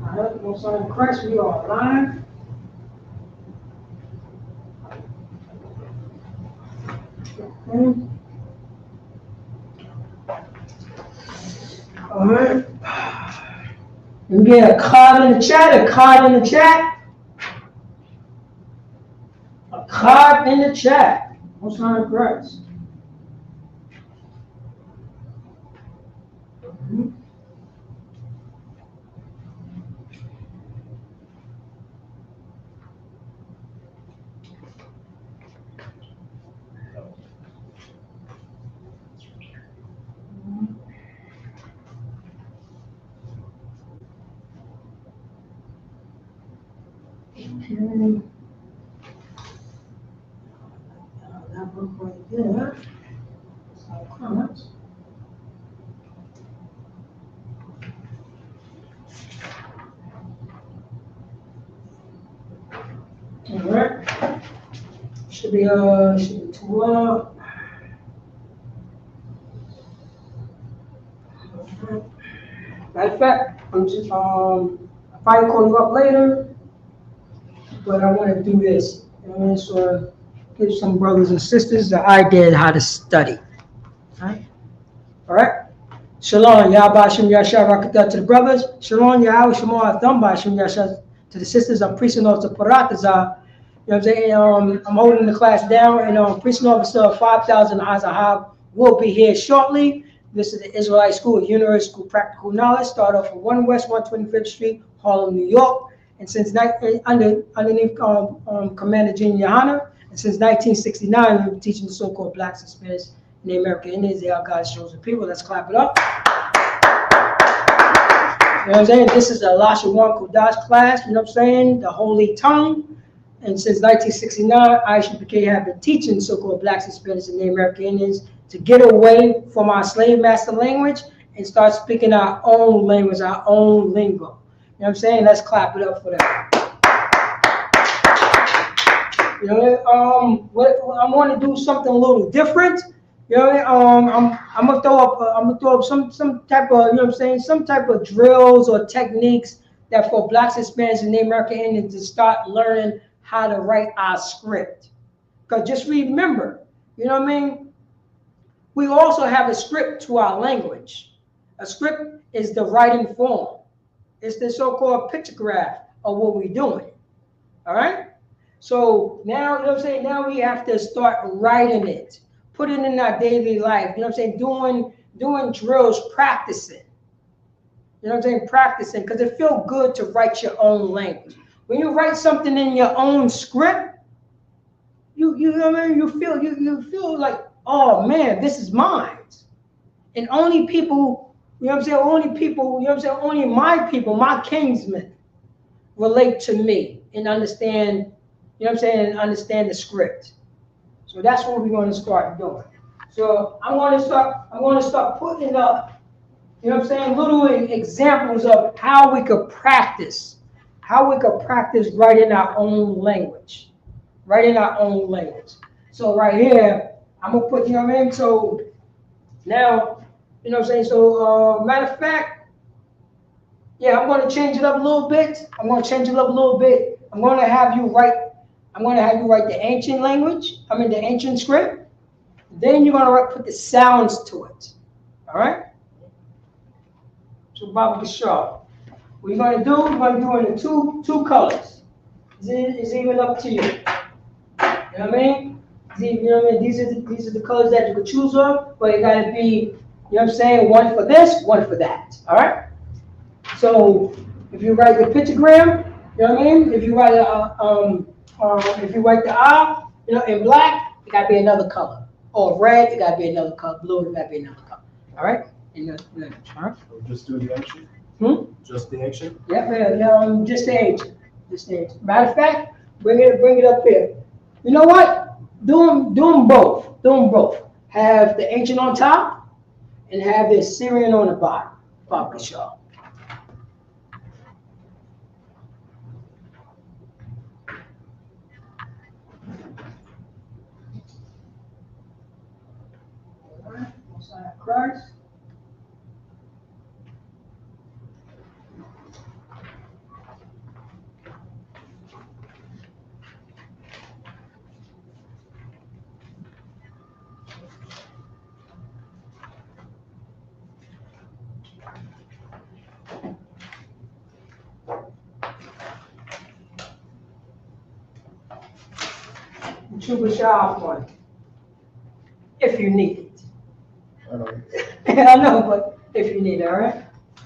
All right, most on Christ, we are live. Okay. All right. You get a card in the chat, a card in the chat, a card in the chat. Most on Christ. Mhm. Okay. That book right there. So, comments. All right. Should be 12. Matter of fact, I'm just I'll probably call you up later, but I want to do this. And so give some brothers and sisters the idea of how to study. All right? Shalom, Yahba Shem Yashar Rakata to the brothers. Shalom, Yahweh Shemar Thamba Shem Yashar to the sisters. I'm preaching officer Parataza. You know what I'm saying? I'm holding the class down, and preaching officer 5,000 Azahab will be here shortly. This is the Israelite School of Universal Practical Knowledge. Start off from 1 West 125th Street, Harlem, New York. And since underneath Commander Junior Yohana, and since 1969, we've been teaching the so-called blacks and Spanish in the American Indians. They are God's chosen people. Let's clap it up. You know what I'm saying? This is the Lashawan Qadash class. You know what I'm saying? The Holy Tongue. And since 1969, Isupk have been teaching so-called blacks and Spanish and Native American Indians to get away from our slave master language and start speaking our own language, our own lingo. You know what I'm saying? Let's clap it up for that. You know, I want to do something a little different. You know, I'm gonna throw up some type of, you know what I'm saying, some type of drills or techniques that for blacks and Spanish and Native American Indians to start learning how to write our script. Because just remember, you know what I mean? We also have a script to our language. A script is the writing form. It's the so-called pictograph of what we're doing. All right? So now, you know what I'm saying? Now we have to start writing it, put it in our daily life. You know what I'm saying? Doing drills, practicing. You know what I'm saying? Practicing, because it feels good to write your own language. When you write something in your own script, you know what I mean? You feel like, oh man, this is mine. And only people, you know what I'm saying? Only people, you know what I'm saying? Only my people, my kinsmen, relate to me and understand, you know what I'm saying? And understand the script. So that's what we're going to start doing. So I want to start putting up, you know what I'm saying, little examples of how we could practice writing our own language. Writing our own language. So right here, I'm going to put, you know what I mean? So now, you know what I'm saying? So matter of fact, yeah, I'm going to change it up a little bit. I'm going to have you write the ancient language, the ancient script. Then you're going to put the sounds to it. All right? So Baba Bashar. What you're going to do, we're going to do it in two colors. It's even up to you. You know what I mean? You know what I mean? These are the colors that you could choose of, but it got to be, you know what I'm saying, one for this, one for that. All right? So if you write the pictogram, you know what I mean? If you write the I, you know, in black, it got to be another color. Or red, it got to be another color. Blue, it got to be another color. All right? All right? Just do the action? Just the action? Yeah, just the ancient. Matter of fact, bring it up here. You know what? Do them both. Have the ancient on top and have the Syrian on the bottom. Baba Shah. Christ. Isupk Lashawan, if you need it. I know. I know, but if you need it, all right?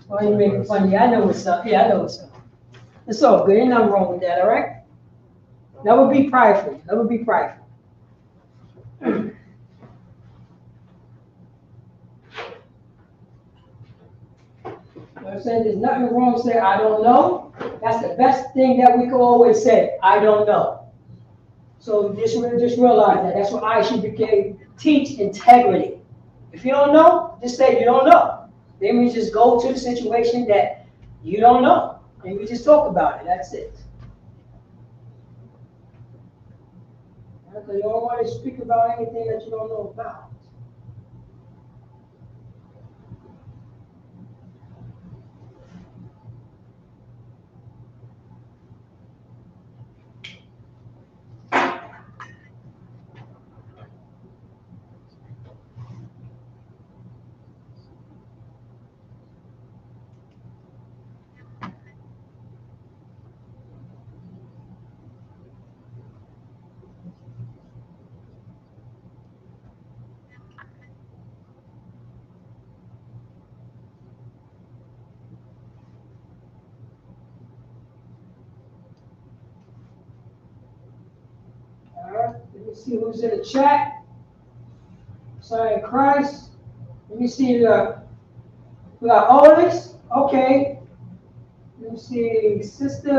Why you making fun? Yeah, I know what's up. Yeah, I know what's up. It's all good. Ain't nothing wrong with that, all right? Never be prideful. Never be prideful. You know what I'm saying? There's nothing wrong with saying, I don't know. That's the best thing that we can always say. I don't know. So just realize that. That's what Isupk teach integrity. If you don't know, just say you don't know. Then we just go to the situation that you don't know. And we just talk about it. That's it. Because you don't want to speak about anything that you don't know about. All right. Let me see who's in the chat. Sign Christ. Let me see we got Otis. Okay. Let me see Sister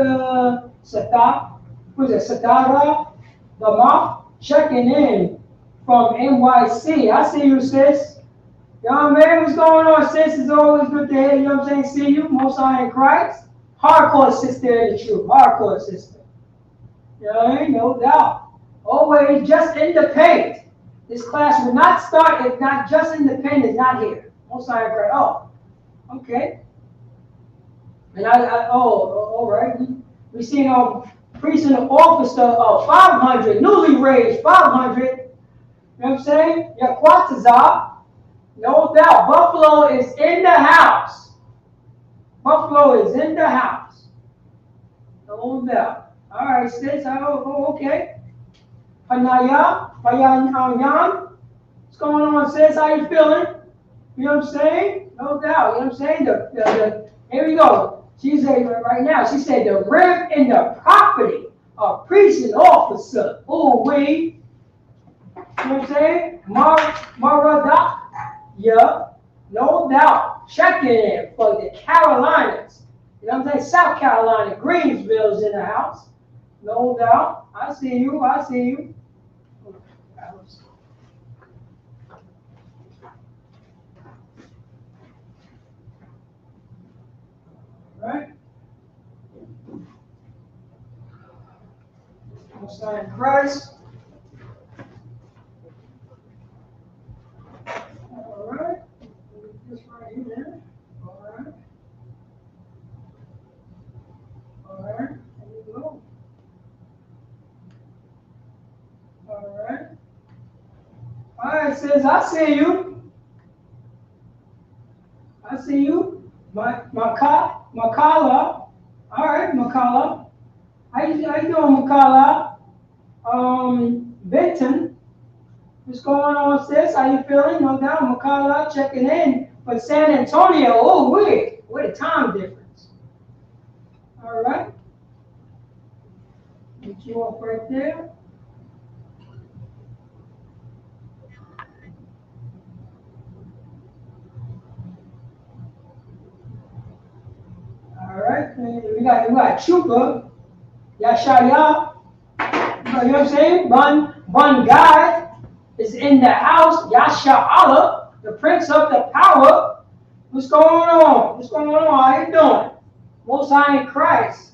Sata. Who's it? Satara Lamar checking in from NYC. I see you, sis. You know what I mean? What's going on, sis? It's always good to hear you. Know what I'm saying? See you. Most High in Christ. Hardcore sister in the truth. Hardcore sister. You know what I mean? No doubt. Always just independent. This class will not start if not just independent, not here. Most High in Christ. Oh, okay. And all right. We seen priest and officer of 500, newly raised 500. You know what I'm saying? Yaquatazar. No doubt. Buffalo is in the house. Buffalo is in the house. No doubt. All right, sis. Okay. Panaya, Payan, what's going on, sis? How you feeling? You know what I'm saying? No doubt. You know what I'm saying? Here we go. She said right now, she said the rent and the property of priest and officer. Oh, we. You know what I'm saying? Marada. Yeah. No doubt. Checking in for the Carolinas. You know what I'm saying? South Carolina. Greensville's in the house. No doubt. I see you. I see you. Right? Most High in Christ. All right. This right here. All right. All right. There you go. All right. All right, sis. I see you. I see you. Makala. All right, Makala. How you doing, Makala? Benton. What's going on, sis? How you feeling? No doubt, Makala checking in from San Antonio. Oh, wait. What a time difference. All right. Get you up right there. All right. We got Chupa. Yashaya. You know what I'm saying? One guy is in the house. Yasha Allah, the prince of the power. What's going on? What's going on? How you doing? Most High in Christ.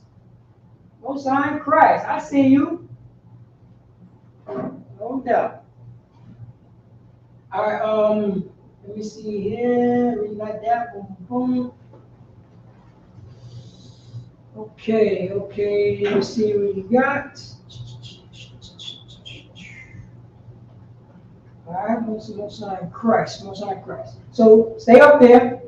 Most High in Christ. I see you. No doubt. All right. Let me see here. We got that. Boom, boom. Okay. Let me see what you got. All right, most High Christ. So stay up there.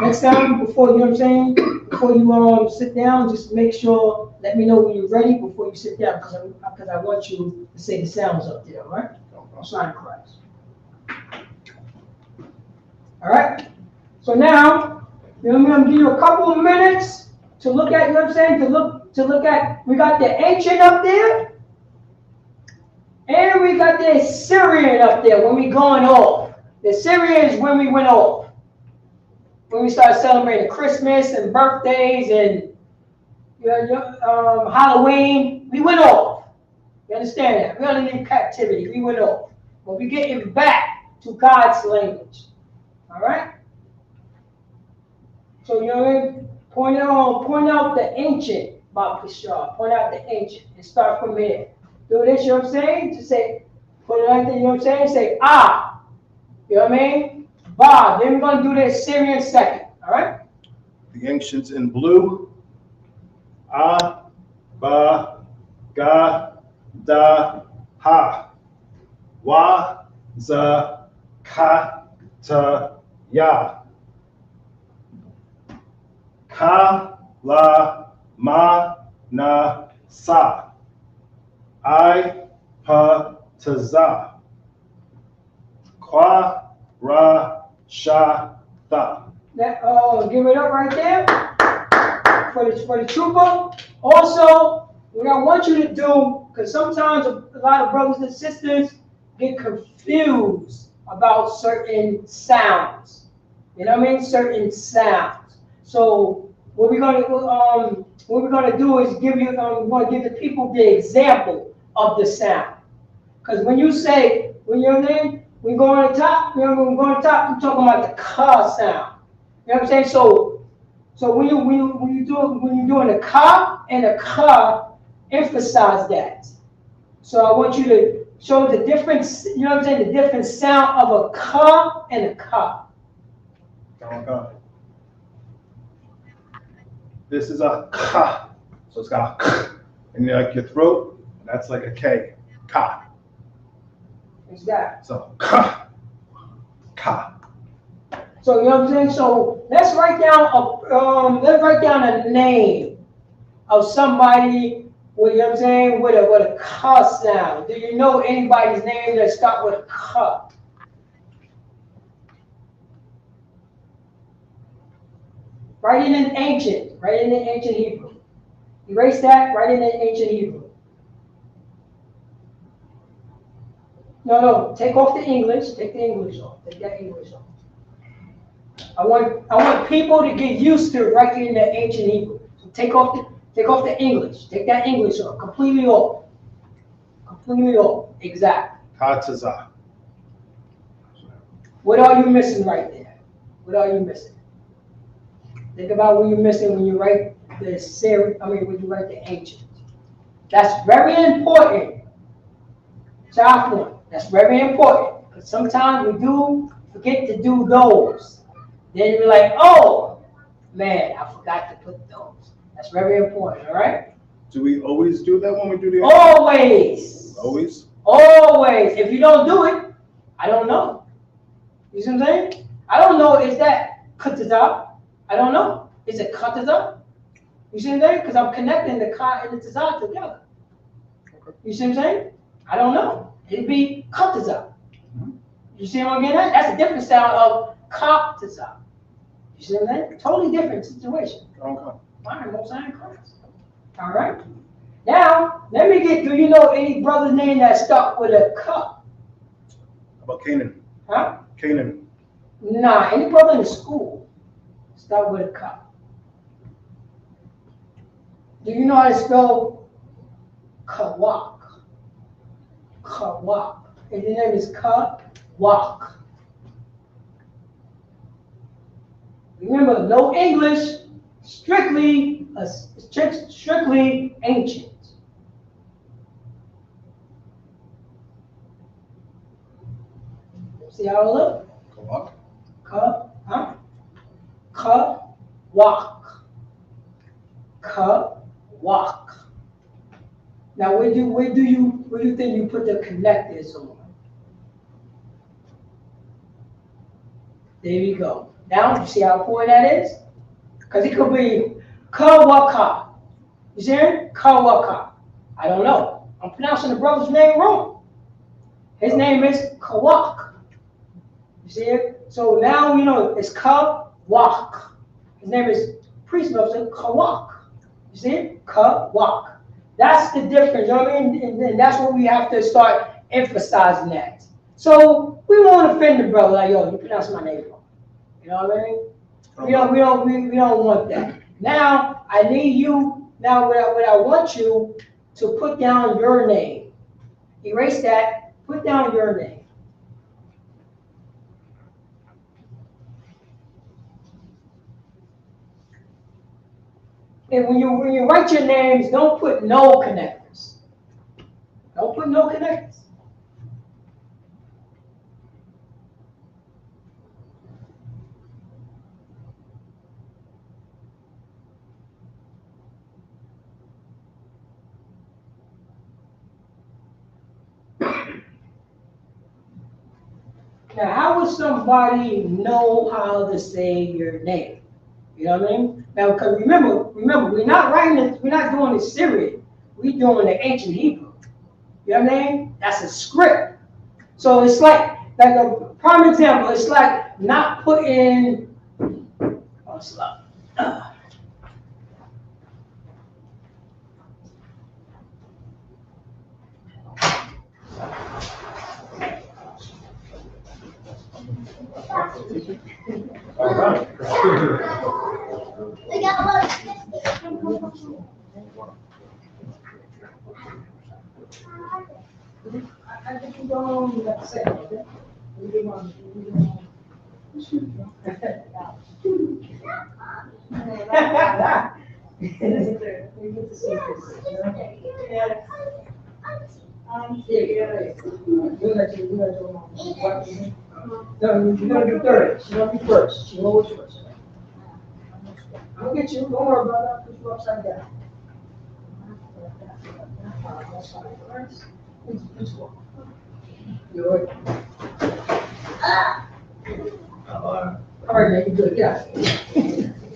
Next time, before, you know what I'm saying? before you sit down, just make sure, let me know when you're ready before you sit down, because I want you to say the sounds up there, all right? Sign of Christ. All right? So now, you know what I'm gonna give you a couple of minutes to look at, you know what I'm saying? To look at, we got the ancient up there, and we got the Syrian up there when we going off. The Syrian is when we went off. When we start celebrating Christmas and birthdays and Halloween, we went off. You understand that? We only in captivity. We went off. But we getting back to God's language. All right? So you know what I mean? Point out the ancient, Bob Pishar. Point out the ancient and start from there. Do this, you know what I'm saying? Just say, put it like that, you know what I'm saying? Say, ah. You know what I mean? Ba. Then we're going to do the Syrian second. All right? The ancients in blue. Ah, ba, ga, da, ha. Wa, za, ka, ta, ya. Ka, la, ma, na, sa. I, pa, ta, za. Kwa, ra, sha, tha. Give it up right there for the trooper. Also, what I want you to do, because sometimes a lot of brothers and sisters get confused about certain sounds. You know what I mean? Certain sounds. So what we're gonna do is give you, we're gonna give the people the example of the sound. Because when you say, when your name, we go on the top, you know, when we go on the top, we're talking about the ka sound. You know what I'm saying? So when you're doing the ka and the ka, emphasize that. So I want you to show the difference, you know what I'm saying, the different sound of a ka and a ka. This is a ka, so it's got a k, and like your throat, that's like a k, ka. Exactly. So ka, ka. So you know what I'm saying. So let's write down a name of somebody with, you know what I'm saying, with a ka sound. Do you know anybody's name that start with a ka? Write it in ancient. Write it in ancient Hebrew. Erase that. Write it in ancient Hebrew. No. Take off the English. Take the English off. Take that English off. I want people to get used to writing in the ancient Hebrew. So take off the English. Take that English off. Completely off. Completely off. Exactly. Kataza. What are you missing right there? What are you missing? Think about what you're missing when you write when you write the ancient. That's very important. Child point. That's very important. Because sometimes we do forget to do those. Then you're like, oh, man, I forgot to put those. That's very important, all right? Do we always do that when we do the Always. Always? Always. If you don't do it, I don't know. You see what I'm saying? I don't know, is that kataza? I don't know. Is it kataza? You see what I'm saying? Because I'm connecting the ka and the taza together. You see what I'm saying? I don't know. It'd be kataza. You see what I'm getting at? That's a different sound of kataza. You see what I'm saying? Totally different situation. Okay. Fine, no sign of Christ. All right. Now, let me get, do you know any brother's name that start with a ka? How about Canaan? Huh? Canaan. Nah, any brother in school start with a ka. Do you know how to spell kawak? Kawak. His name is Kawak. Remember, no English, strictly ancient. See how it look? Kawak. Kawak. Kawak. Now, where do you think you put the connectors on? There you go. Now, you see how important that is? Because it could be Kawaka. You see it? Kawaka. I don't know. I'm pronouncing the brother's name wrong. His name is Kawak. You see it? So now you know it's Kawak. His name is priest officer Kawak. You see it? Kawak. That's the difference. You know what I mean? And that's what we have to start emphasizing that. So we won't offend the brother like, yo, you pronounce my name wrong. You know what I mean? We don't want that. Now I need you. Now what I want you to put down your name. Erase that. Put down your name. And when you write your names, don't put no connectors. Don't put no connectors. Now, how would somebody know how to say your name? You know what I mean? Now, because remember, we're not writing it, we're not doing it Syrian. We're doing the ancient Hebrew. You know what I mean? That's a script. So it's like a prime example, it's like not putting, oh, slow. All right. I think you don't have to say it, okay? No, you're gonna do third. She's gonna be first. She's always first. I'm gonna get you. Don't worry about that. Put you upside down. That's fine. Please walk. Good. All right, man. You're good. Yeah.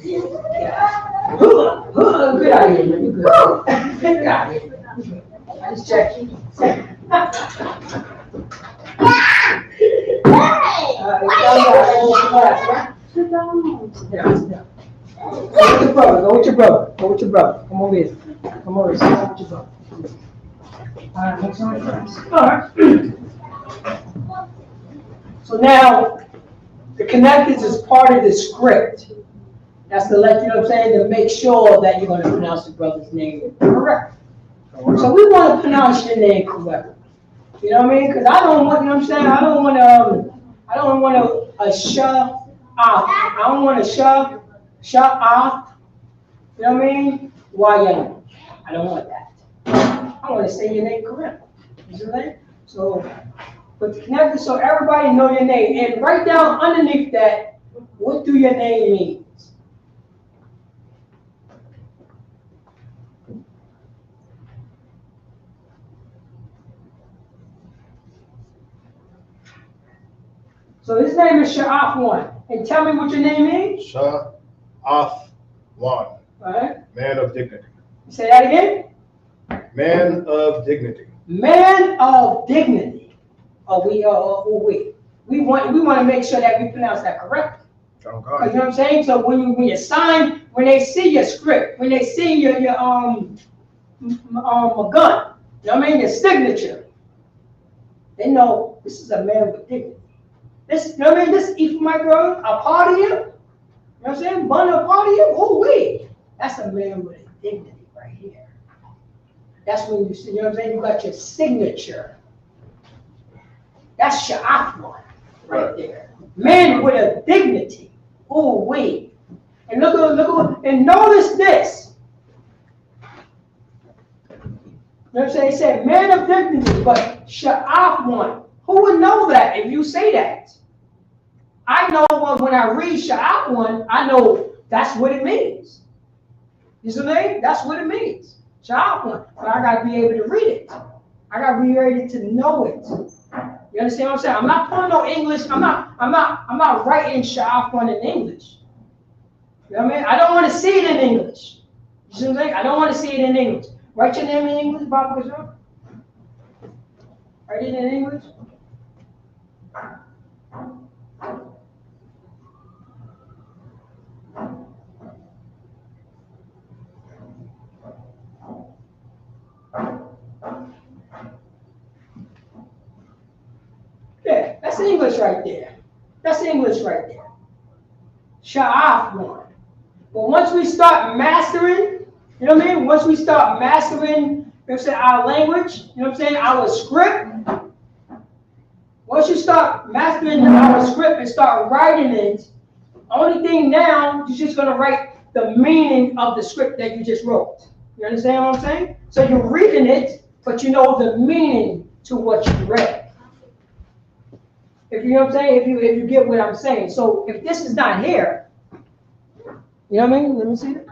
Yeah. Good idea, man. You're good. Good idea. I just checked you. Sit down. Sit down. Go with your brother. Come over here. Come over here. Sit down with your brother. All right, make some friends. All right. So now, the connectors is part of the script. That's to let you know what I'm saying, to make sure that you're going to pronounce the brother's name correct. So we want to pronounce your name correctly. You know what I mean? Because I don't want, you know what I'm saying? I don't want a sha off. I don't want a sha off. You know what I mean? Why? I don't want that. I want to say your name correctly. You see what I'm saying? So, but the connector so everybody know your name. And write down underneath that, what do your name means? So his name is Sha'af One. And tell me what your name means? Sha'af One. Right. Man of dignity. Say that again? Man of dignity. Man of dignity. We want to make sure that we pronounce that correctly. You know what I'm saying? So when you sign, when they see your script, when they see your gun, you know what I mean, your signature, they know this is a man with dignity. This, you know what I mean? This Ephraim, my brother, a part of you. You know what I'm saying? Bun a part of you. Oh wait, that's a man with a dignity right here. That's when you see, you know what I'm saying? You got your signature. That's your Sha'af right there. Man with a dignity. Oh wait. And look, and notice this. You know what I'm saying? He said man of dignity, but Sha'af. Who would know that if you say that? I know when I read Sha'af, I know that's what it means. You see what I mean? That's what it means. Sha'af. But I gotta be able to read it. I gotta be ready to know it. You understand what I'm saying? I'm not putting no English. I'm not writing Sha'af in English. You know what I mean? I don't want to see it in English. You see what I'm saying? I don't want to see it in English. Write your name in English, Bob Bishop. Write it in English. Yeah, that's English right there. That's English right there. Sha'af one. But once we start mastering, you know what I mean? Once we start mastering, you know what I'm saying, our language, you know what I'm saying, our script. Once you start mastering our script and start writing it, only thing now, you're just gonna write the meaning of the script that you just wrote. You understand what I'm saying? So you're reading it, but you know the meaning to what you read. If you know what I'm saying, if you get what I'm saying. So if this is not here, you know what I mean? Let me see it.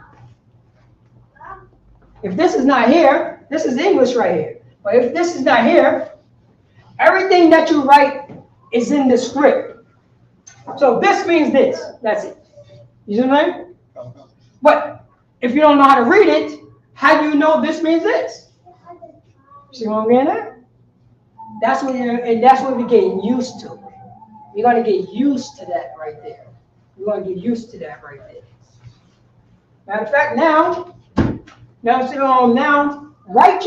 If this is not here, this is English right here. But if this is not here, everything that you write is in the script. So this means this. That's it. You see what I mean? But if you don't know how to read it, how do you know this means this? See what I'm getting at? That's what we're getting used to. You're gonna get used to that right there. You're gonna get used to that right there. Matter of fact, now write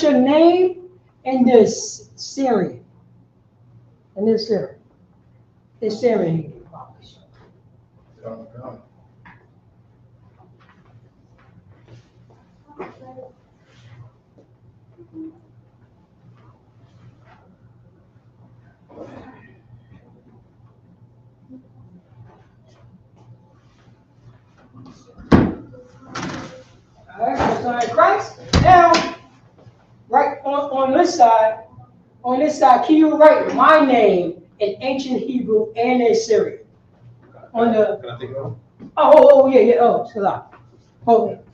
your name in this Syrian. In this Syrian. This Syrian you can publish. All right, so in Christ. Now, right on this side, can you write my name in ancient Hebrew and in Syrian? On the. Can I take it off? Oh, yeah. Oh, Salah. Hold it.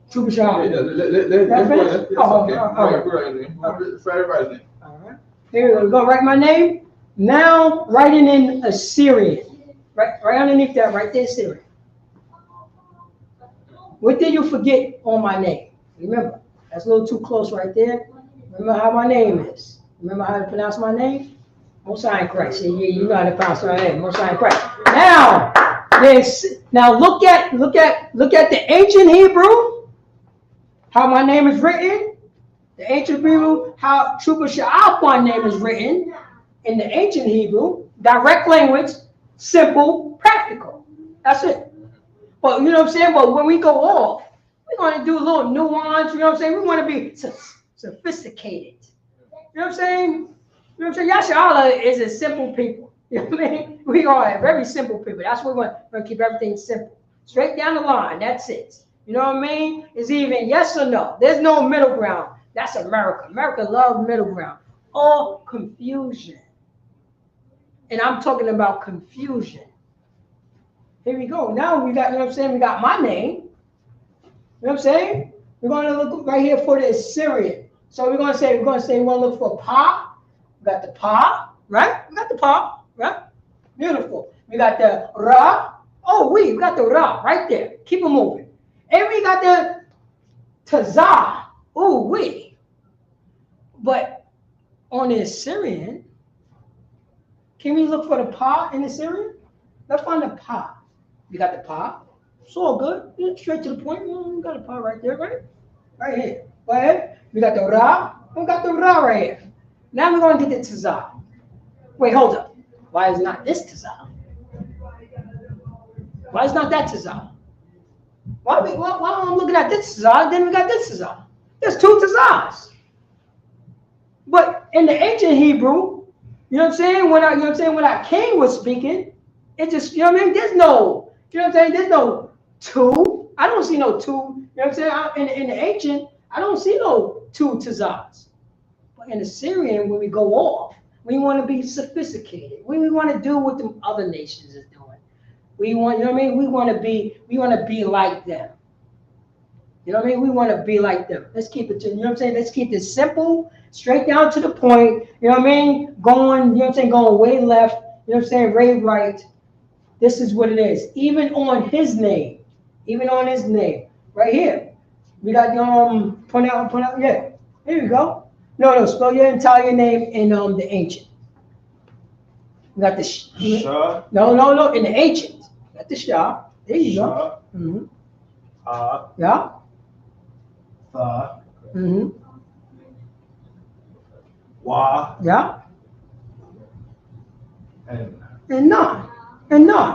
Super Shah. Yeah, let's for everybody's name. All right. Here we go. Write my name. Now, writing in Assyrian. Right underneath that, right there, Syrian. What did you forget on my name? Remember, that's a little too close right there. Remember how my name is. Remember how to pronounce my name? Most High in Christ. You know how to pronounce my name. Most High in Christ. Now look at the ancient Hebrew. How my name is written. The ancient Hebrew. How Trooper Sha'af my name is written in the ancient Hebrew. Direct language. Simple. Practical. That's it. But you know what I'm saying? But when we go off, we're going to do a little nuance. You know what I'm saying? We want to be sophisticated. You know what I'm saying? You know what I'm saying? Yashala is a simple people. You know what I mean? We are very simple people. That's what we're going to keep everything simple. Straight down the line. That's it. You know what I mean? It's even yes or no. There's no middle ground. That's America. America loves middle ground. Or confusion. And I'm talking about confusion. Here we go. Now we got, you know what I'm saying? We got my name. You know what I'm saying? We're going to look right here for the Assyrian. So we're going to say, we want to look for Pa. We got the Pa, right? We got the Pa, right? Beautiful. We got the Ra. Oh, we got the Ra right there. Keep it moving. And we got the Tazah. Oh, we. But on the Assyrian, can we look for the Pa in the Assyrian? Let's find the Pa. We got the Pa. It's all good. Straight to the point. We got a Pa right there, right? Right here. Go ahead. We got the Ra. We got the Ra right here. Now we're going to get the Tazah. Wait, hold up. Why is not this Tazah? Why is not that Tazah? Why am I looking at this Tazah? Then we got this Tazah. There's two Tazahs. But in the ancient Hebrew, you know what I'm saying? When our king was speaking, it just, you know what I mean? There's no, you know what I'm saying? There's no two. I don't see no two. You know what I'm saying? In the ancient, I don't see no two Tazahs. But in the Syrian, when we go off, we want to be sophisticated. We want to do what the other nations is doing. We want, you know what I mean? We want to be like them. You know what I mean? We want to be like them. Let's keep it to, you know what I'm saying? Let's keep this simple, straight down to the point. You know what I mean? Going, you know what I'm saying? Going way left. You know what I'm saying? Way right. This is what it is. Even on his name, even on his name. Right here. We got point out, yeah. Here you go. No, spell your entire name in the ancient. We got the Shah. No, in the ancient. Got the Shah. There you go. Mm-hmm. Yeah. Mm-hmm. Wa. Yeah. And Nah.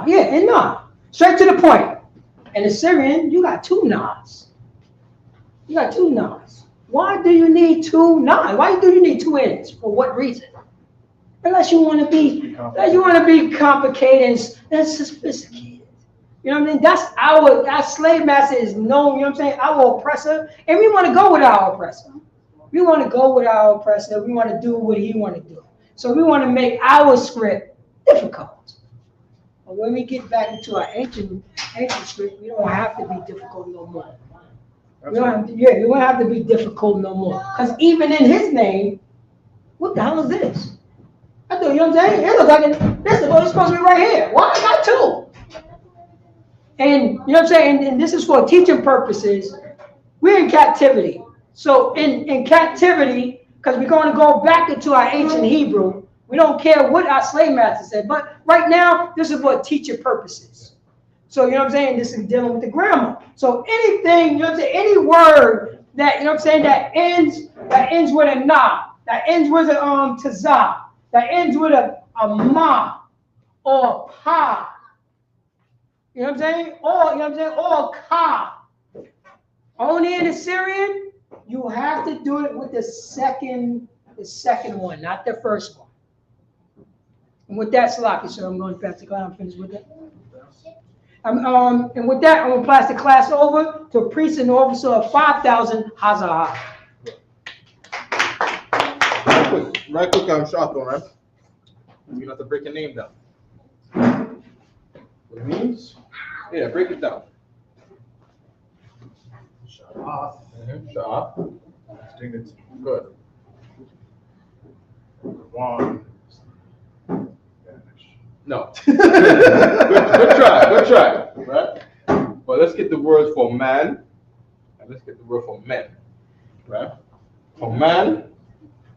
Yeah, and nah. Straight to the point. In Assyrian, you got two Nas. You got two Nas. Why do you need two Nas? Why do you need two N's? For what reason? Unless you want to be complicated and sophisticated. You know what I mean? That's our slave master is known, you know what I'm saying? Our oppressor. And we want to go with our oppressor. We want to go with our oppressor. We want to do what he want to do. So we want to make our script difficult. But when we get back into our ancient script, we don't have to be difficult no more. We don't have to be difficult no more. Because even in his name, what the hell is this? I thought, you know what I'm saying? It looks like this is supposed to be right here. Why I got two? And you know what I'm saying? And this is for teaching purposes. We're in captivity. So in captivity, because we're going to go back into our ancient Hebrew, we don't care what our slave master said. But right now, this is for teaching purposes. So you know what I'm saying? This is dealing with the grammar. So anything, you know what I'm saying? Any word that, you know what I'm saying, that ends with a na, that ends with a tazah, that ends with a ma or pa. You know what I'm saying? Or ka. Only in Assyrian, you have to do it with the second one, not the first one. And with that, Salaki, so I'm going to pass the class. I'm finished with that. And with that, I'm going to pass the class over to a priest and officer of 5,000 Hazah. Right quick, I'm short one, right? You have to break your name down. What it means? Yeah, break it down. Shah. Shah. Dignity. Good. One. No. Good try. Right? But let's get the word for man, and let's get the word for men. Right? For man,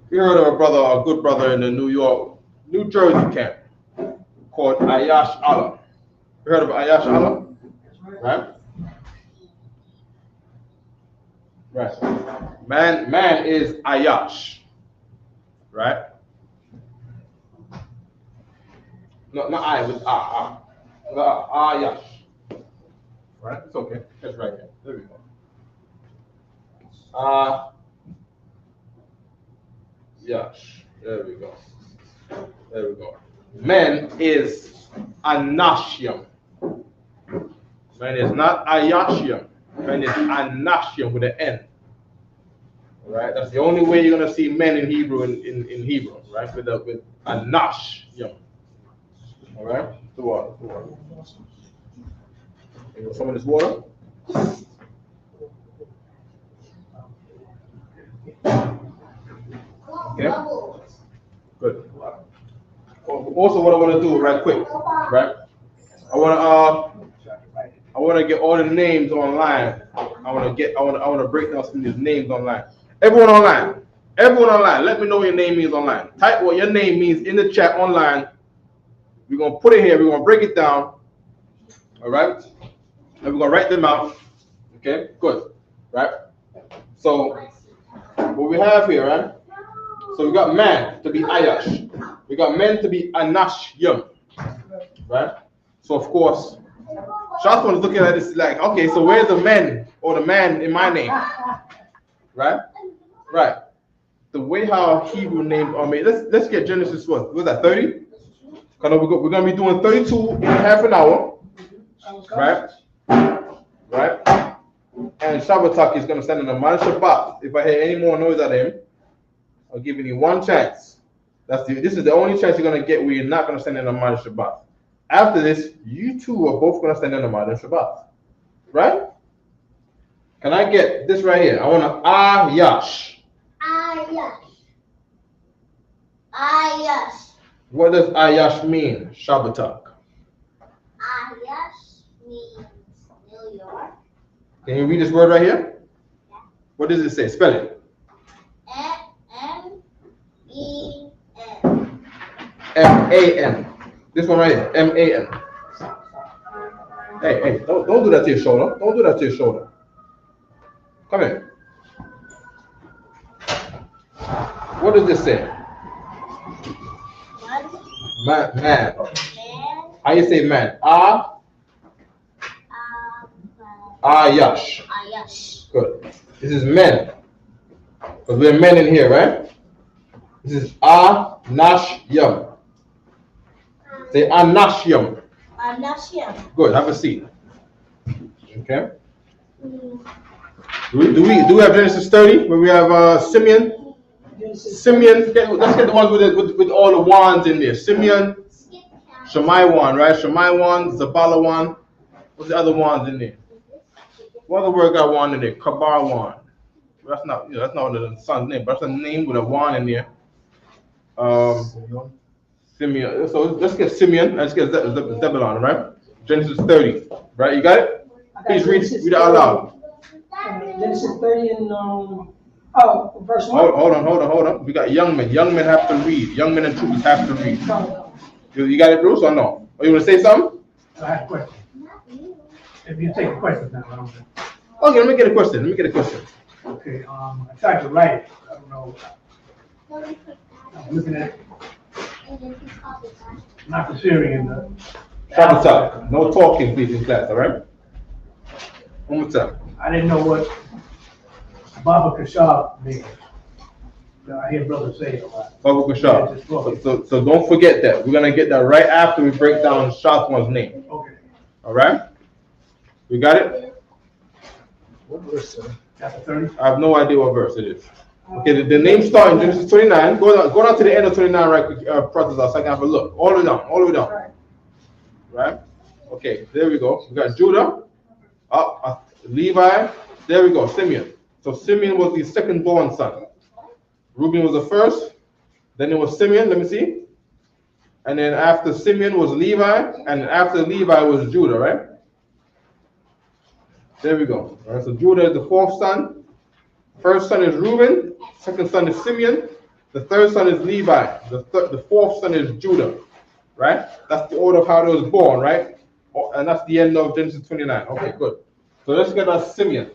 we heard of a good brother in the New Jersey camp called Ayash Allah. You heard of Ayash Allah? Right? Right. Man is Ayash. Right? No, not I, with Ayash. Right? It's okay. That's right here. There we go. Yash. There we go. Men is Anashium. Men is not Ayashium. Men is Anashium with an N. Right? That's the only way you're gonna see men in Hebrew in Hebrew, right? With Anashium. All right? The water. You want some of this water? Okay. Good. Also, what I want to do right quick, right? I want to get all the names online. I want to break down some of these names online. Everyone online, let me know what your name means online. Type what your name means in the chat online. We're gonna put it here. We're gonna break it down. All right, and we're gonna write them out. Okay, good. Right. So what we have here, right? So we got man to be Ayash. We got men to be Anashyam. Right? So of course, Shaswan is looking at this like, okay, so where's the men or the man in my name? Right? Right. The way how Hebrew names are made. Let's get Genesis what's that, 30? Because we're gonna be doing 32 in half an hour. Right? Right? And Shabbatak is gonna send in a man Shabbat. If I hear any more noise at him, I'll give you one chance. This is the only chance you're gonna get where you're not gonna send in a man Shabbat. After this, you two are both gonna send in a man Shabbat. Right? Can I get this right here? I want to Ayash. Ayash. What does Ayash mean? Shabbatak. Ayash means New York. Can you read this word right here? What does it say? Spell it. M-E-N. M-A-N. This one right here. M-A-N. Hey, don't do that to your shoulder. Don't do that to your shoulder. Come here. What does this say? Man. Man. How you say man? Yash. Ayash. Good. This is men. Because we're men in here, right? This is Nashyam. Say Anashyam. Anashia. Good. Have a seat. Okay. Do we have Genesis 30 where we have Simeon? Simeon. Let's get the ones with all the wands in there. Simeon, Shammai wand, right? Shammai wand, Zabala wand. What's the other wands in there? What other word got wand in there? Kabar wand. That's not the son's name, but that's a name with a wand in there. Simeon. So let's get Simeon. Let's get Zebulon, right? Genesis 30, right? You got it? Please read it out loud. Genesis 30 and verse 1. Hold on. We got young men. Young men have to read. Young men and troopers have to read. You got it, Bruce, or no? Or you want to say something? I have a question. If you take a question now, I don't know. Okay, let me get a question. Okay, I tried to write it. I don't know. I'm looking at it. Not the Syrian in the. Shut us up. No talking, please, in class, all right? One more time. I didn't know what Baba Kashab means. I hear brothers say it a lot. Baba Kashab. So don't forget that. We're going to get that right after we break down Shotwan's name. Okay. All right? We got it? What verse, sir? Chapter 30. I have no idea what verse it is. Okay, the name start in Genesis 29. Go down to the end of 29 right quick, brothers, so I can have a look. All the way down. Right? Okay, there we go. We got Judah, Levi, there we go, Simeon. So Simeon was the second born son. Reuben was the first, then it was Simeon, let me see. And then after Simeon was Levi, and after Levi was Judah, right? There we go. All right, so Judah is the fourth son. First son is Reuben, second son is Simeon, the third son is Levi, the fourth son is Judah, right? That's the order of how they was born, right? And that's the end of Genesis 29. Okay, good. So let's get that Simeon,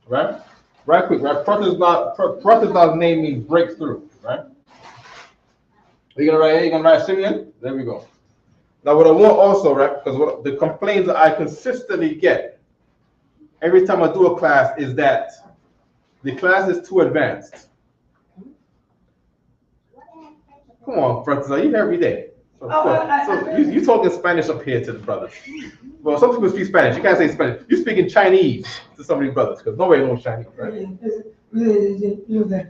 right? Right quick, right? Protestant's name means breakthrough, right? You're gonna write Simeon? There we go. Now what I want also, right? Because what the complaints that I consistently get every time I do a class is that the class is too advanced. Come on, brothers, are you here every day? So you talking Spanish up here to the brothers. Well, some people speak Spanish. You can't say Spanish. You speaking Chinese to some of these brothers because nobody knows Chinese, right? You know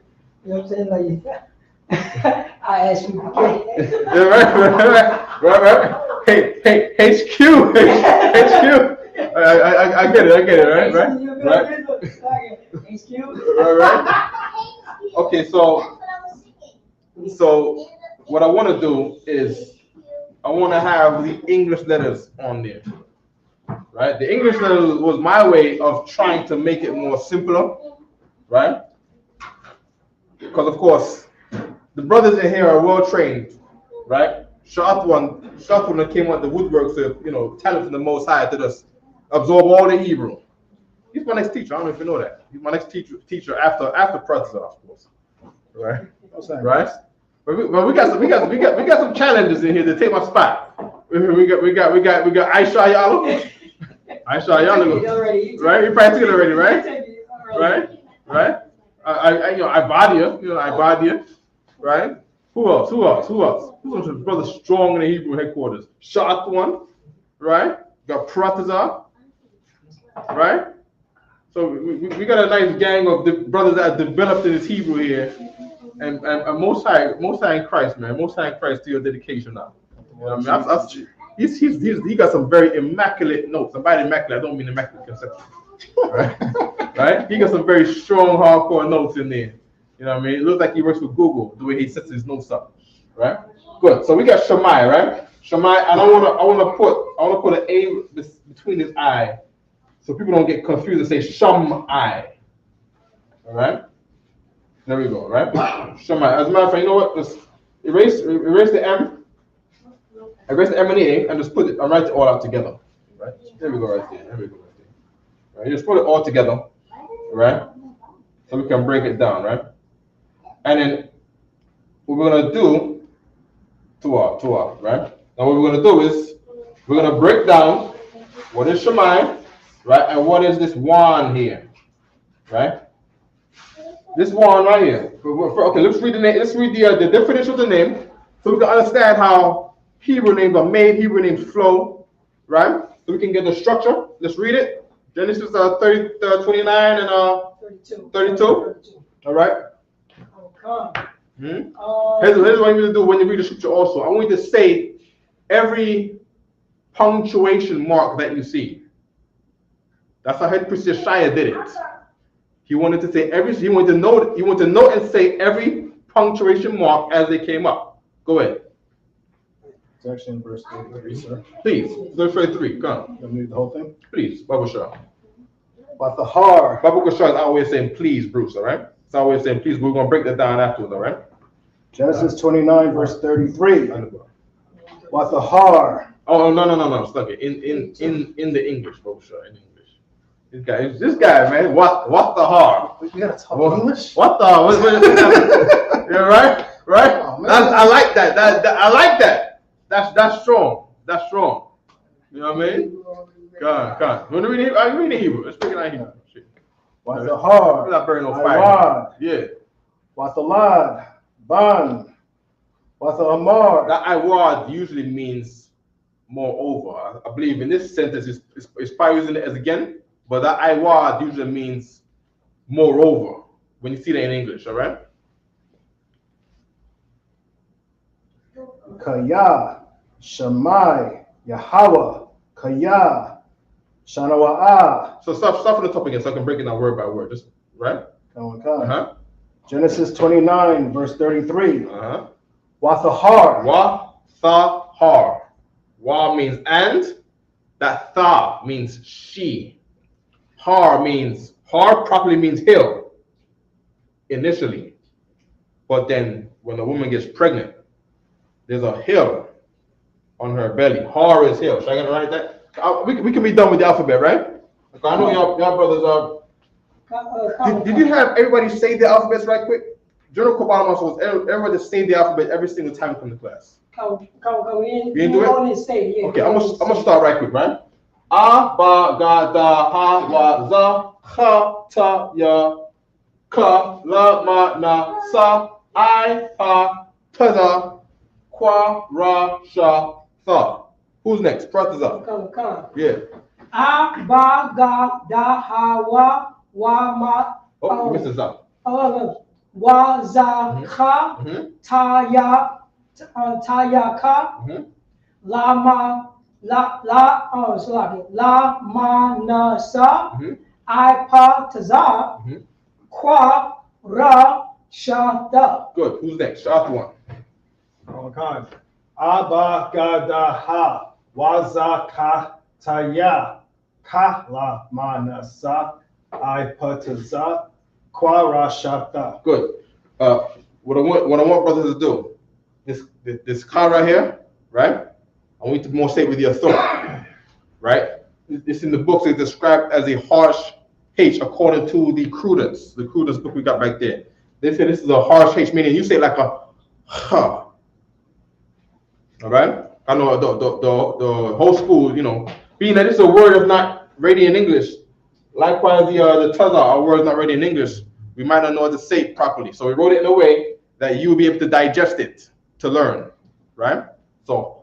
what I'm saying? Like, I asked you. Right. Hey, HQ. I get it, right? Right. Okay, so what I want to do is I want to have the English letters on there, right? The English letters was my way of trying to make it more simpler, right? Because of course, the brothers in here are well trained, right? Shotwan came out the woodworks of, talent from the Most High to just absorb all the Hebrew. He's my next teacher. I don't know if you know that. He's my next teacher after President, of course, right? Right. But we got some challenges in here to take my spot. We got Isha Yalo. Right? You practiced it already, right? Right? Ibadia, right? Who else? Who's the brother strong in the Hebrew headquarters? Shotwan, right? Got Pratazar, right? So we got a nice gang of the brothers that developed in this Hebrew here. And Most High in Christ, man. Most High in Christ to your dedication now. You know what I mean? He got some very immaculate notes. And by immaculate, I don't mean immaculate conception. Right? Right? He got some very strong, hardcore notes in there. You know what I mean? It looks like he works with Google, the way he sets his notes up. Right? Good. So we got Shammai, right? Shammai, and I wanna put an A between his eye so people don't get confused and say Shammai. All right? There we go, right? Shammai. As a matter of fact, you know what? Just erase the M. Erase the M and the A and just put it and write it all out together. Right? There we go right there. There we go right there. Right? You just put it all together, right? So we can break it down, right? And then what we're gonna do to our, right? Now what we're gonna do is we're gonna break down what is Shammai, right? And what is this one here, right? This one right here. Okay, let's read the name. Let's read the definition of the name, so we can understand how Hebrew names are made, Hebrew names flow, right? So we can get the structure. Let's read it. Genesis 29 and 32. All right. Here's what I'm going to do when you read the scripture. Also, I want you to say every punctuation mark that you see. That's how head priest Yeshaya did it. He wanted to say every. He wanted to know and say every punctuation mark as they came up. Go ahead. Section verse 33, sir. Please, verse 33. Come. Let me read the whole thing. Please, Baba Shah. But the har. Baba Shah is always saying please, Bruce. All right. It's always saying please. We're gonna break that down afterwards. All right. Genesis 29 verse 33. But the har. Oh no. Stuck it in the English, Baba Shah. In English. This guy, man. What the har? We gotta talk English. What the? Yeah, right. Oh, I like that. I like that. That's strong. That's strong. You know what I mean? Come on. When we read Hebrew, let's break it out Hebrew. What the har. We're not burning no fire. Iwad. Yeah. What the lad. Ban. What the amar. That Iwad usually means moreover. I believe in this sentence it's probably using it as again, but that Iwad usually means moreover when you see that in English. All right. Kaya. Shammai. Yahweh. Kaya. Shanawa'ah. So start from the top again, so I can break it down word by word. Just right. Genesis 29 verse 33. Wathahar. Wathahar. Wa means and. That tha means she. Har properly means hill initially, but then when a woman gets pregnant, there's a hill on her belly. Har is hill. Should I get it right there? We can be done with the alphabet, right? Okay, I know y'all brothers are. Did you have everybody say the alphabets right quick? General Kobama was everybody say the alphabet every single time from the class. Come. You didn't do it? Yeah, okay, I'm gonna start right quick, right? A ba ga da ha wa za ha ta ya ka la ma na sa I ha ta da kwa ra sha tha. Who's next? Brothers up. Come. Yeah. A ba ga da ha wa ma. Oh, you missed this up. Wa za ha ta ya ka la ma na sa I pa ta za kwa ra sha da. Good. Who's next? Sharp one. Abba Gadaha Wazaka Taya Kala Manasa Ipataza Kwarashata. Good. What I want brothers to do, this car right here, right? I want you to more say it with your authority, right? It's in the books. It's described as a harsh H according to the Crudence book we got back there. They say this is a harsh H, meaning you say like a huh. All right. I know the whole school, you know, being that this is a word that's not ready in English. Likewise, the taza, our word not ready in English. We might not know how to say it properly. So we wrote it in a way that you will be able to digest it to learn, right? So,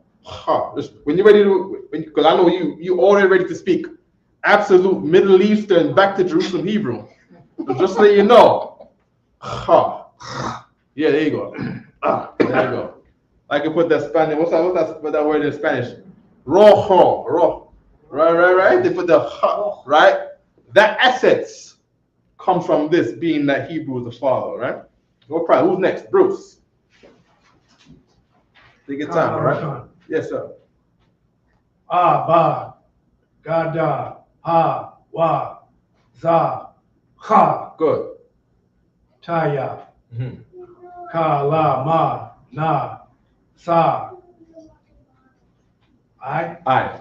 when you're ready to, because I know you already ready to speak absolute Middle Eastern back to Jerusalem Hebrew. So just so you know, yeah, there you go. There you go. I can put that Spanish. What's that word in Spanish? Rojo. Right. They put the right. That essence comes from this, being that Hebrew is the father, right? No problem. Who's next? Bruce. Take your time, all right? Yes, sir. Abba, Gada, Ha, wa, za, ha, Good. taya, Mm-hmm. ka, la, ma, na, sa, I.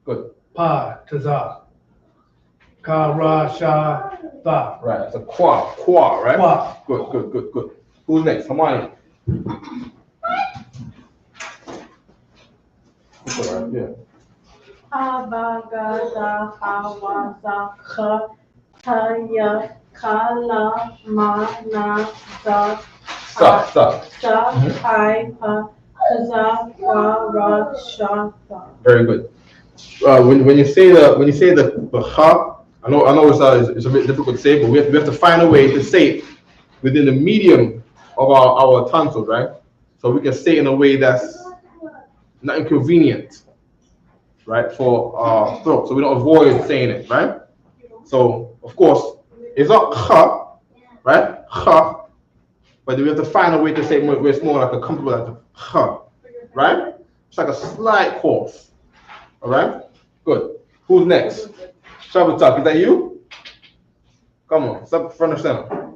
Good. pa, taza, ka, ra, sha, tha. Right. It's a qua, right? Qua. Good. Who's next? Come on in. It's all right, yeah. Abagada hawaza kha taya kala mana za Stop. sa I pa kaza wa ra sha tha. Very good. When you say the ha, I know it's a bit difficult to say, but we have to find a way to say it within the medium of our tonsils, right? So we can say it in a way that's not inconvenient, right, for our throat, so we don't avoid saying it, right? So of course it's not ha, right? Ha, but we have to find a way to say it where it's more like a comfortable, like ha, right? It's like a slight pause. All right, good. Who's next? Shabatak, is that you? Come on, step front of center.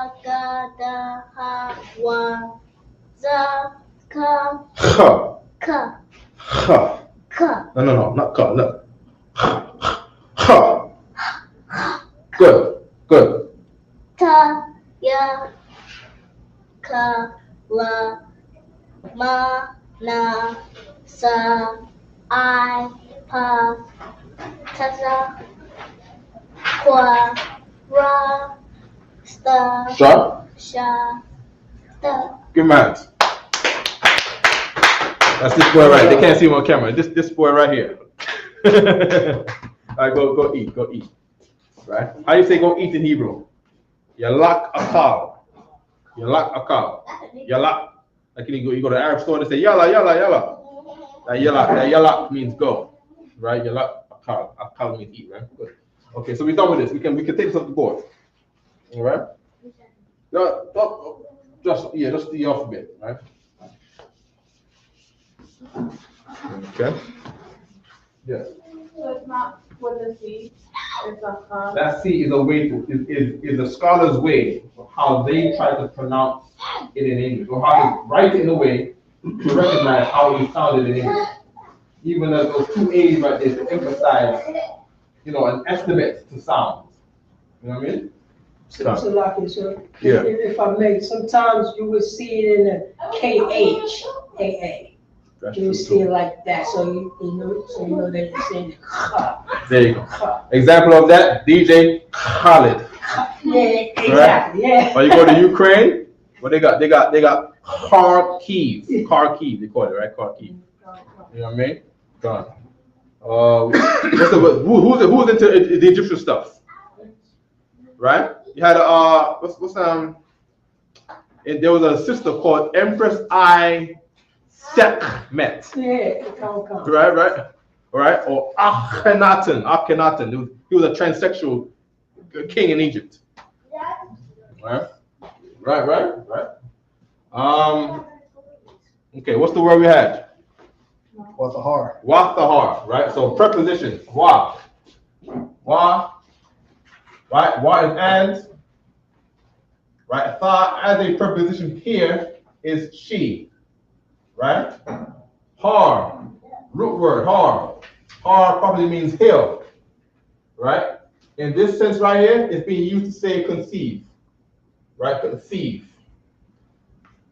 Abagada hawa za ka Ha, ka ha. ka No, not ka. Look. Ha. Good. ta ya ka la ma na sa I pa taza qua ra sta Sharp. sha ta. Give me hands. That's this boy right. They can't see him on camera. This boy right here. All right, go eat. Right? How do you say go eat in Hebrew? Yalak akal. Yalak. Like you go to the Arab store and they say yalla. That yalla means go. Right? Yalak akal. Akal means eat, right? Good. Okay, so we're done with this. We can take this off the board. All right? Just the alphabet, right? Okay. Yes. So it's not with the C, it's a ha. That C is a way to is the scholar's way of how they try to pronounce it in English, or how to write it in a way to recognize how it sounded in English. Even though those two A's right there to emphasize, an estimate to sounds. You know what I mean? So Lucky, so Yeah. if I may, sometimes you would see it in a KH, KA. That's You true, would see it too. like that, so you know that you're saying it. There you go. Example of that, DJ Khaled. Yeah, exactly. Yeah. Or you go to Ukraine, what they got? They got Kharkiv. Kharkiv, they call it, right? Kharkiv. You know what I mean? Done. Who's into the Egyptian stuff? Right? You had there was a sister called Empress I Sekhmet. Yeah, come. Right? All right? Or Akhenaten. He was a transsexual king in Egypt. Right? Okay, what's the word we had? What's the hard? Wathahar, right? So preposition, wa, right? Wa is and, right? Tha as a preposition here is she, right? Har, root word, har. Har probably means hill, right? In this sense right here, it's being used to say conceive, right? Conceive.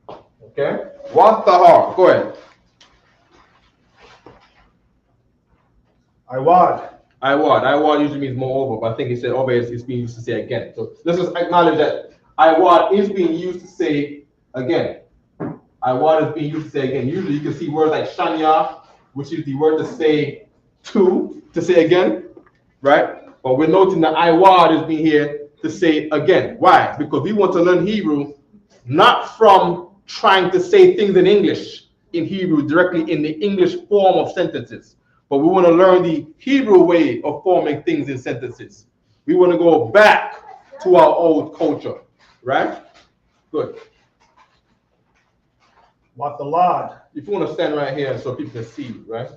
Okay? Wathahar, go ahead. Iwad usually means moreover, but I think he said over is being used to say again. So let's just acknowledge that Iwad is being used to say again. Iwad is being used to say again. Usually you can see words like shanya, which is the word to say again, right? But we're noting that Iwad is being here to say again. Why? Because we want to learn Hebrew not from trying to say things in English in Hebrew directly in the English form of sentences. But we want to learn the Hebrew way of forming things in sentences. We want to go back to our old culture, right? Good. Wathalad. If you want to stand right here so people can see you, right?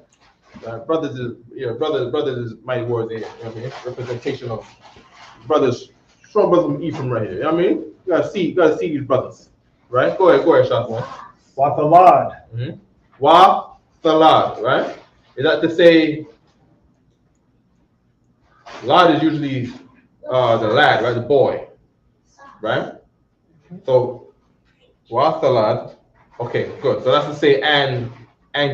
Brothers is mighty words here. You know what I mean? Representation of brothers, strong brothers from Ephraim right here. You know what I mean? You gotta see these brothers, right? Go ahead, Shotgun. Wathalad. Mm-hmm. Wa Thalad, right? Is that to say? Lad is usually the lad, right? The boy, right? So Wa Thalad. Okay, good. So that's to say, and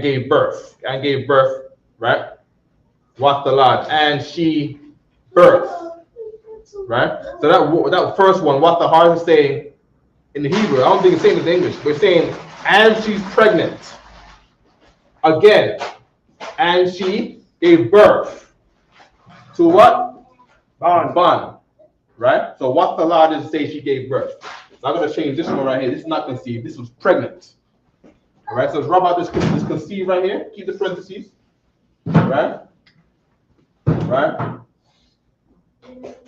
gave birth. And gave birth, right? What the lad, and she birth, right? So that first one, what the heart is saying in the Hebrew, I don't think it's saying in English, but it's saying, and she's pregnant. Again, and she gave birth to what? Ban, right? So what the lad is saying she gave birth. So I'm going to change this one right here. This is not conceived. This was pregnant. All right, so let's rub out this conceived right here. Keep the parentheses. Right? Right?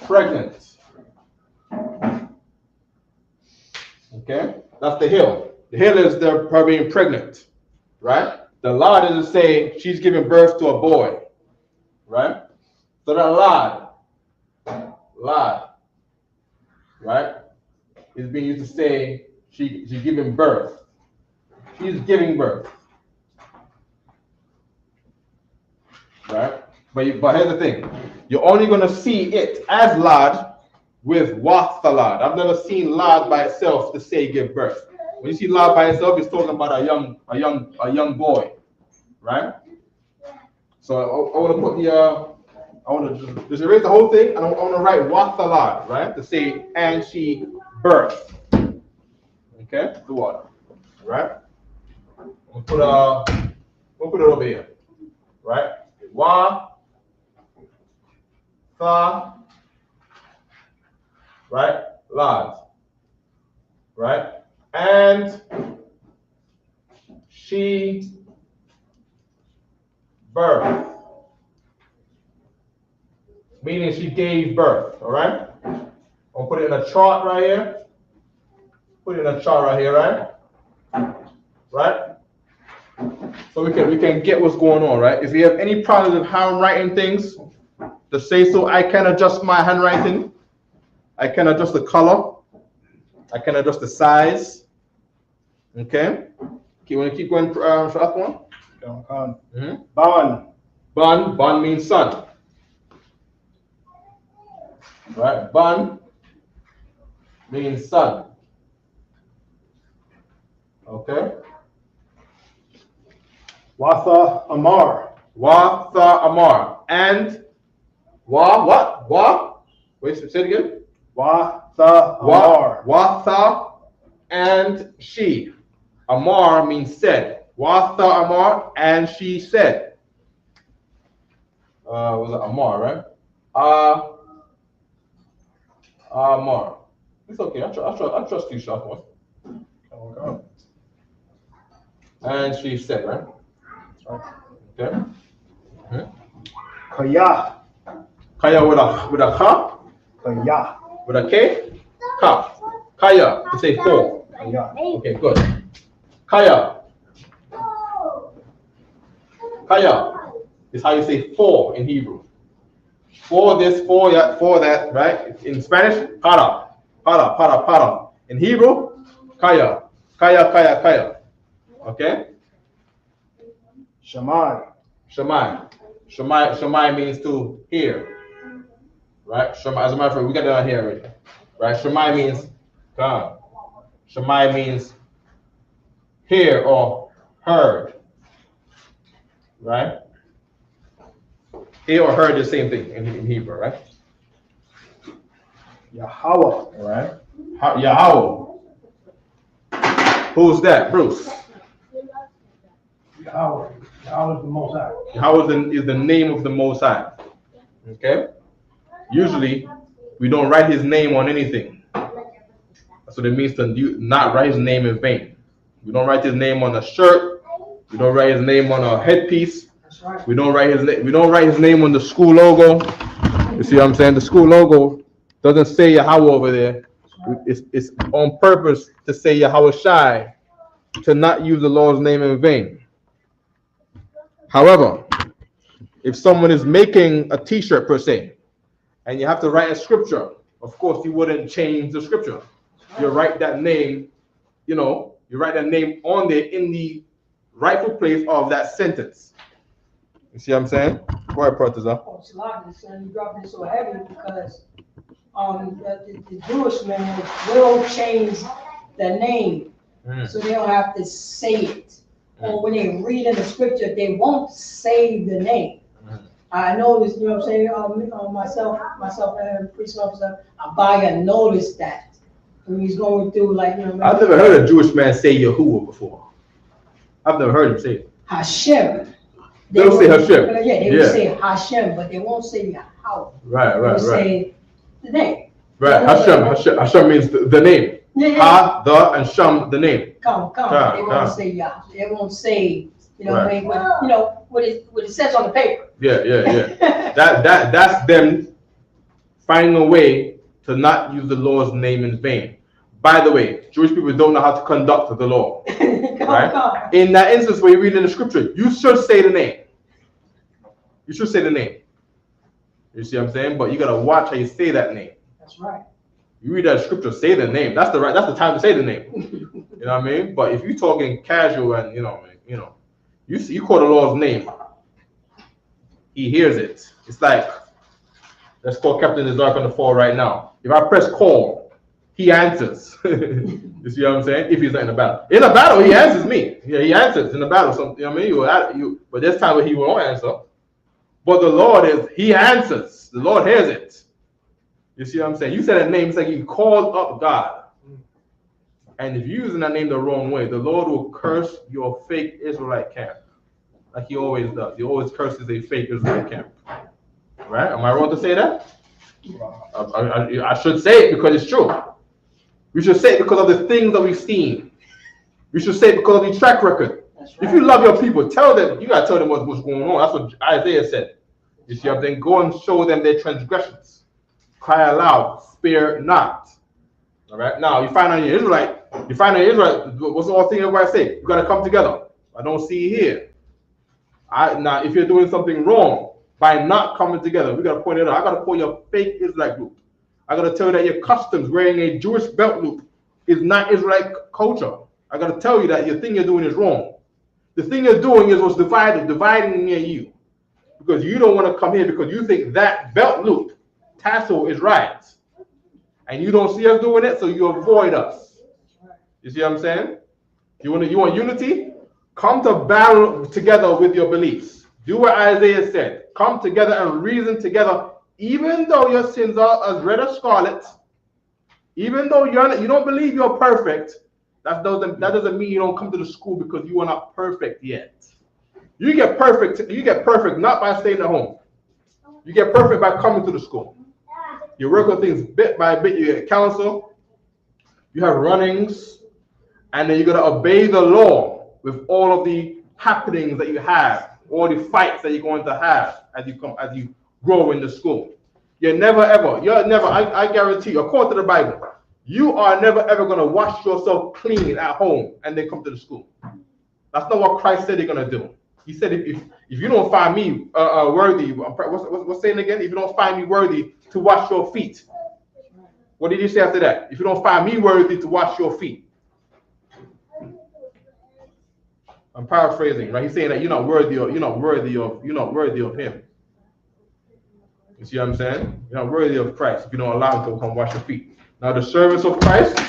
Pregnant. Okay? That's the hill. The hill is her being pregnant. Right? The lad is to say she's giving birth to a boy. Right? So that lad, right, is being used to say she's giving birth. She's giving birth. Right? But here's the thing. You're only going to see it as lad with wathalad. I've never seen lad by itself to say give birth. When you see lad by itself, it's talking about a young boy. Right? So I want to put I want to just erase the whole thing, and I want to write wathalad, right? To say and she birth. Okay? The water. Right? We'll put it over here. Right? Wa, tha, right? Lad. Right? And she birth. Meaning she gave birth. Alright? I'll put it in a chart right here. Put it in a chart right here, right? Right? So we can get what's going on, right? If you have any problems with handwriting things, just say so. I can adjust my handwriting. I can adjust the color. I can adjust the size. Okay? You want to keep going for that one? Ban. Ban means son. Right? Ban means son. Okay? Watha Amar. Watha Amar. And what? Wait, say it again. Watha Amar. Watha and she. Amar means said. Watha Amar and she said. Was it Amar, right? Amar. It's okay. I trust you, Shotgun. Okay. And she said, right? Okay. Kaya. Kaya with a ka, Kaya. with a k, ka. Kaya to say four. Kaya. Okay, good. Kaya. Kaya is how you say four in Hebrew. For this, for that, right? In Spanish, para. In Hebrew, kaya. Okay? Shamai means to hear. Right? Shamai, as a matter of fact, we got that on here already. Right? Shamai means God. Shamai means hear or heard. Right? Hear or heard is the same thing in Hebrew, right? Yahweh. Right? Yahweh. Who's that? Bruce. Yahweh. Yahweh is the Most High. Yahweh is the name of the Most High. Okay? Usually, we don't write his name on anything. That's what it means to not write his name in vain. We don't write his name on a shirt. We don't write his name on a headpiece. That's right. We don't write his name on the school logo. You see what I'm saying? The school logo doesn't say Yahweh over there. It's on purpose to say Yahweh Shai to not use the Lord's name in vain. However, if someone is making a t-shirt per se, and you have to write a scripture, of course you wouldn't change the scripture. You write that name, you write that name on there in the rightful place of that sentence. You see what I'm saying? Go ahead, Protestant. Oh, it's a lot, and you dropping it so heavy because the Jewish men will change the name, so they don't have to say it. Or when they read in the scripture, they won't say the name. I noticed, you know what I'm saying, myself and the police officer, Abaya noticed that when he's going through, like, I've never heard a Jewish man say Yahuwah before. I've never heard him say it. Hashem. They don't say Hashem. Yeah, they will say Hashem, but they won't say Yahweh. Right. They will say the name. Right, Hashem means the name. Yeah. Ha, the, and Sham, the name. Come. They won't say Yah. They won't say, Right. what it says on the paper. Yeah. That's them finding a way to not use the Lord's name in vain. By the way, Jewish people don't know how to conduct the law. Right? In that instance where you read in the scripture, you should say the name. You should say the name. You see what I'm saying? But you gotta watch how you say that name. That's right. You read that scripture, say the name. That's the time to say the name. You know what I mean? But if you're talking casual and you call the Lord's name, he hears it. It's like, let's call Captain Isaac on the phone right now. If I press call, he answers. You see what I'm saying? If he's not in a battle. In a battle, he answers me. Yeah, he answers in a battle. So, you know what I mean? But this time he won't answer. But the Lord he answers. The Lord hears it. You see what I'm saying? You said a name, it's like you called up God. And if you're using that name the wrong way, the Lord will curse your fake Israelite camp. Like he always does. He always curses a fake Israelite camp. Right? Am I wrong to say that? I should say it because it's true. We should say it because of the things that we've seen. We should say it because of the track record. Right. If you love your people, tell them. You got to tell them what's going on. That's what Isaiah said. You see what I'm saying? Go and show them their transgressions. Cry aloud, spare not. All right. Now you find out you're Israelite. What's the whole thing everybody say? You got to come together. I don't see you here. Now, if you're doing something wrong by not coming together, we got to point it out. I got to call your fake Israelite group. I got to tell you that your customs, wearing a Jewish belt loop, is not Israelite culture. I got to tell you that your thing you're doing is wrong. The thing you're doing is what's dividing near you. Because you don't want to come here because you think that belt loop, tassel, is right. And you don't see us doing it, so you avoid us. You see what I'm saying? You want unity? Come to battle together with your beliefs. Do what Isaiah said. Come together and reason together, even though your sins are as red as scarlet. Even though you don't believe you're perfect, that doesn't mean you don't come to the school because you are not perfect yet. You get perfect not by staying at home. You get perfect by coming to the school. You work on things bit by bit. You get counsel. You have runnings, and then you got to obey the law with all of the happenings that you have, all the fights that you're going to have as you grow in the school. I guarantee you, according to the Bible, you are never ever going to wash yourself clean at home and then come to the school. That's not what Christ said you're going to do. He said, if you don't find me worthy, what's saying again? If you don't find me worthy to wash your feet. What did he say after that? If you don't find me worthy to wash your feet. I'm paraphrasing, right? He's saying that you're not worthy of him. You see what I'm saying? You're not worthy of Christ if you don't allow him to come wash your feet. Now the servants of Christ,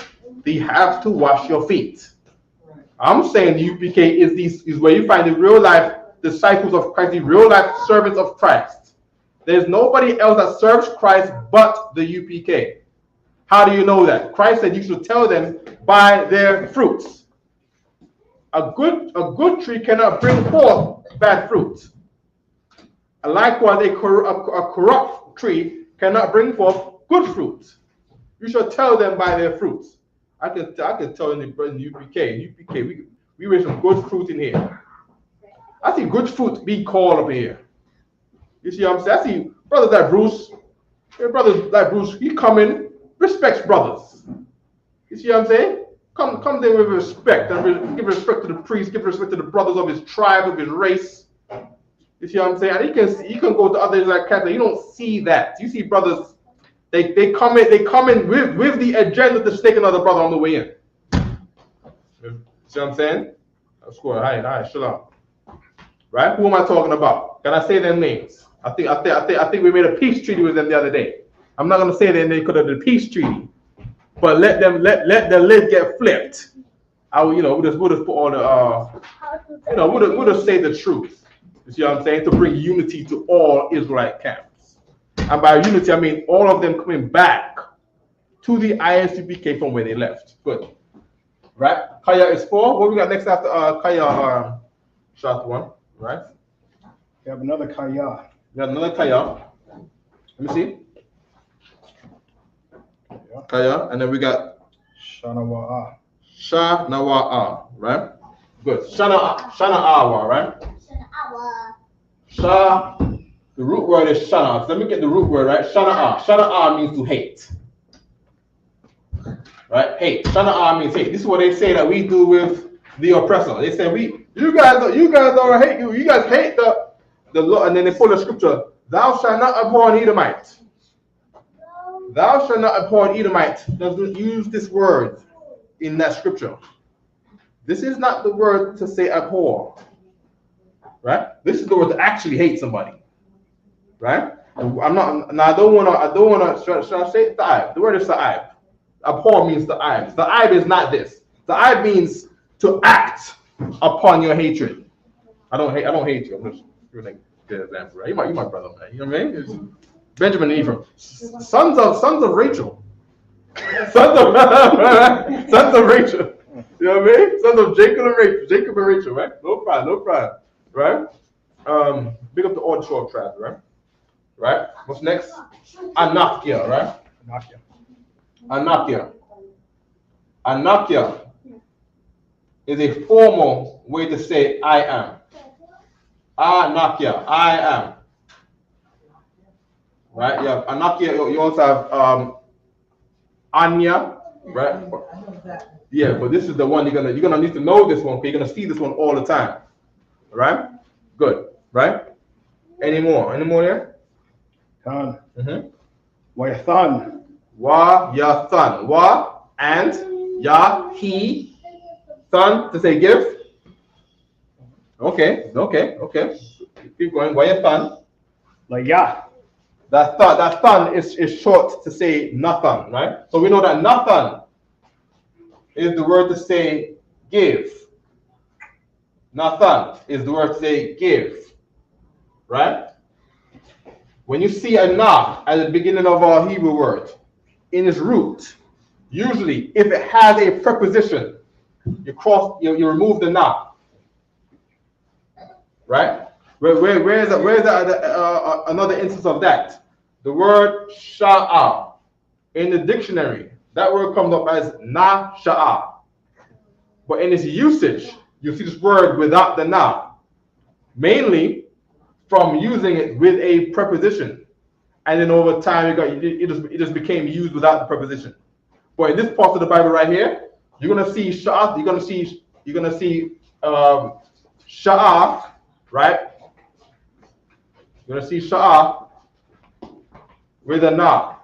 they have to wash your feet. I'm saying the UPK is where you find the real life disciples of Christ, the real life servants of Christ. There's nobody else that serves Christ but the UPK. How do you know that? Christ said you should tell them by their fruits. A good tree cannot bring forth bad fruit. Likewise, a corrupt tree cannot bring forth good fruit. You shall tell them by their fruits. I can tell in the UPK, we raise some good fruit in here. I see good fruit being called up here. You see what I'm saying? I see brothers like Bruce, he come in, respects brothers. You see what I'm saying? comes in with respect and give respect to the priest, give respect to the brothers of his tribe, of his race. You see what I'm saying? And you can go to other Israelite camps and you don't see that. You see brothers, they come in with the agenda to stake another brother on the way in. See what I'm saying? That's cool. Hi, shalom. Right? Who am I talking about? Can I say their names? I think we made a peace treaty with them the other day. I'm not gonna say their name because of the peace treaty, but let the lid get flipped. We'll just put all the we'll just say the truth. You see what I'm saying? To bring unity to all Israelite camps, and by unity I mean all of them coming back to the ISUPK from where they left. Good. Right? Kaya is 4. What we got next after Kaya? Shot 1. Right? We have another Kaya. We got another Kaya. Let me see. Kaya, and then we got Shanawa'a. Shanawa'a, right? Good. Shana'awa, right? Sha, the root word is Shana. So let me get the root word, right? Shana'a. Shana'a means to hate. Right? Hate. Shana'a means hate. This is what they say that we do with the oppressor. They say you guys don't hate you. You guys hate the law, and then they pull the scripture. Thou shalt not abhor an Edomite. Thou shalt not abhor an Edomite. Doesn't use this word in that scripture. This is not the word to say abhor. Right? This is the word to actually hate somebody. Right? I'm not. Now I don't wanna. Should I say ta'ib? The word is ta'ib. Abhor means ta'ib. Ta'ib is not this. Ta'ib means to act upon your hatred. I don't hate you. I'm just giving a good example, right? You my brother, man. You know what I mean? It's Benjamin and Ephraim, sons of Rachel, sons of Rachel. You know what I mean? Sons of Jacob and Rachel, right? No problem, right? Big up the odd shore tribe, right? Right? What's next? Anakia, right? Anakia is a formal way to say I am. Anakia, I am. Right? Yeah, Anakia, you also have Anya, right? Yeah, but this is the one you're gonna need to know this one, because you're gonna see this one all the time. Right? Good, right? Any more there? Tan. Mm-hmm. Wayathan. Wa and ya he son to say give. Okay. Keep going. Wayathan. Laya. That thun is short to say nothing, right? So we know that nothing is the word to say give. Nothing is the word to say give, right? When you see a na at the beginning of our Hebrew word, in its root, usually if it has a preposition, you remove the na, right? Where's another instance of that? The word sha'a. In the dictionary, that word comes up as na sha'a. But in its usage, you see this word without the na. Mainly from using it with a preposition. And then over time, it just became used without the preposition. But in this part of the Bible right here, you're gonna see sha'a. You're gonna see sha'a, right? You're gonna see sha'a with a na,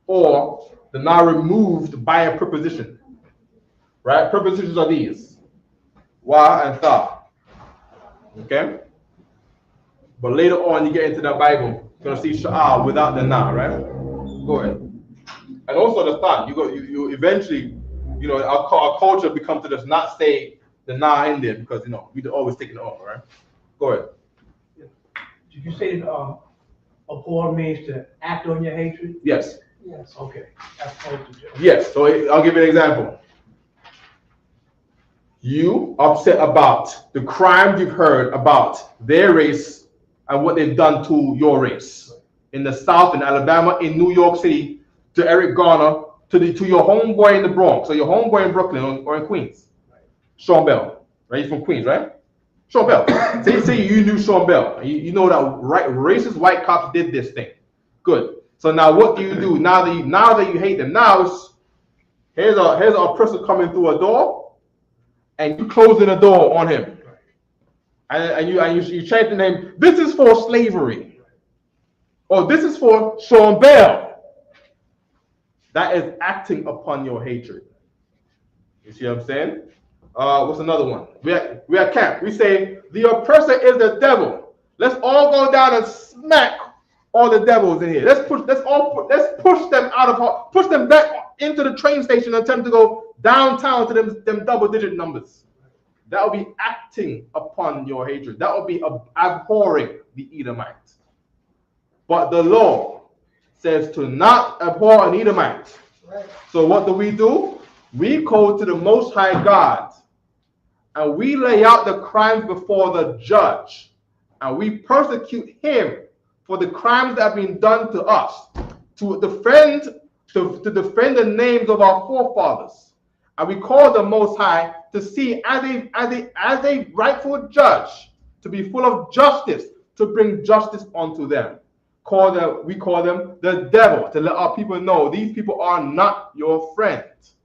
or the na removed by a preposition, right? Prepositions are these, wa and tha. Okay. But later on, you get into the Bible, you're gonna see sha'a without the na, right? Go ahead. And also the than. You eventually, our culture becomes to just not say the na in there because we're always taking it off, right? Go ahead. Did you say abhor means to act on your hatred? Yes. Yes. Okay. That's supposed to do. Yes. So I'll give you an example. You upset about the crimes you've heard about their race and what they've done to your race in the South, in Alabama, in New York City, to Eric Garner, to your homeboy in the Bronx, or your homeboy in Brooklyn or in Queens, Sean Bell, right? He's from Queens, right? Sean Bell. say you knew Sean Bell. You know that racist white cops did this thing. Good. So now what do? Now that you hate them, now Here's a person coming through a door, and you closing the door on him, and you chanting him. This is for slavery, or this is for Sean Bell. That is acting upon your hatred. You see what I'm saying? What's another one? We at camp. We say the oppressor is the devil. Let's all go down and smack all the devils in here. Let's push them push them back into the train station and tell them to go downtown to them double-digit numbers. That will be acting upon your hatred. That will be abhorring the Edomite. But the law says to not abhor an Edomite. Right. So what do? We go to the Most High God, and we lay out the crimes before the judge, and we persecute him for the crimes that have been done to us, to defend the names of our forefathers. And we call the Most High to see as a rightful judge, to be full of justice, to bring justice unto them. We call them the devil, to let our people know these people are not your friends.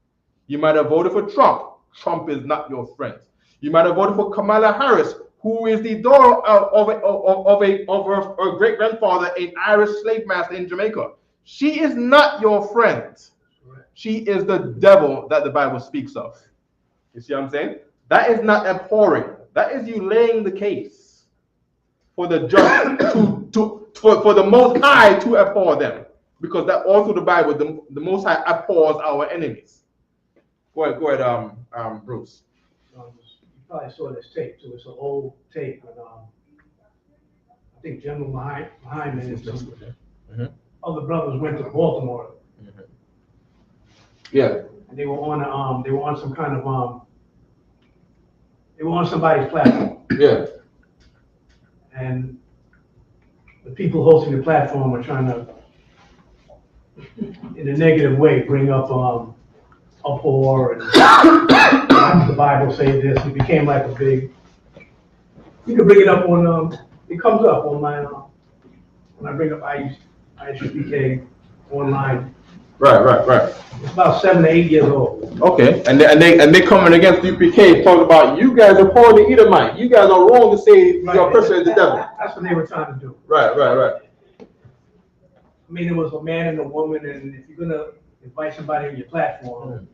You might have voted for Trump. Trump is not your friend. You might have voted for Kamala Harris, who is the daughter of a great grandfather, an Irish slave master in Jamaica. She is not your friend. She is the devil that the Bible speaks of. You see what I'm saying? That is not abhorring. That is you laying the case for the judge for the Most High to abhor them, because that all through the Bible, the Most High abhors our enemies. Go ahead, Bruce. You probably saw this tape too. It's an old tape when I think General Hyman and some other brothers went to Baltimore. Yeah. And they were on some kind of they were on somebody's platform. Yeah. And the people hosting the platform were trying to, in a negative way, bring up abhor and the Bible say this. It became like a big. You can bring it up on it comes up on my when I bring up Isupk online. Right. It's about 7 to 8 years old. Okay, and they coming against UPK, talking about you guys are poor the Edomite. You guys are wrong to say your person is the devil. That's what they were trying to do. Right. I mean, it was a man and a woman, and if you're gonna invite somebody on your platform,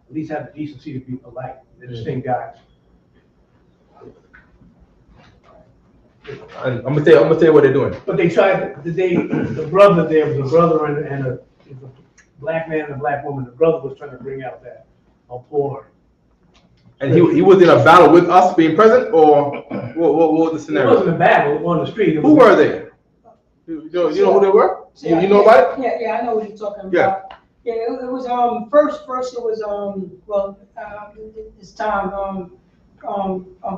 at least have the decency to be polite. They're the same guys. I'm gonna tell you what they're doing. But they tried. The brother there was a brother and a black man and a black woman. The brother was trying to bring out that poor. And he was in a battle with us being present, or what was the scenario? It wasn't a battle on the street. Who were they? You know who they were? Yeah, you know about it? Yeah, I know what you're talking about. Yeah. Yeah, it was first it was this time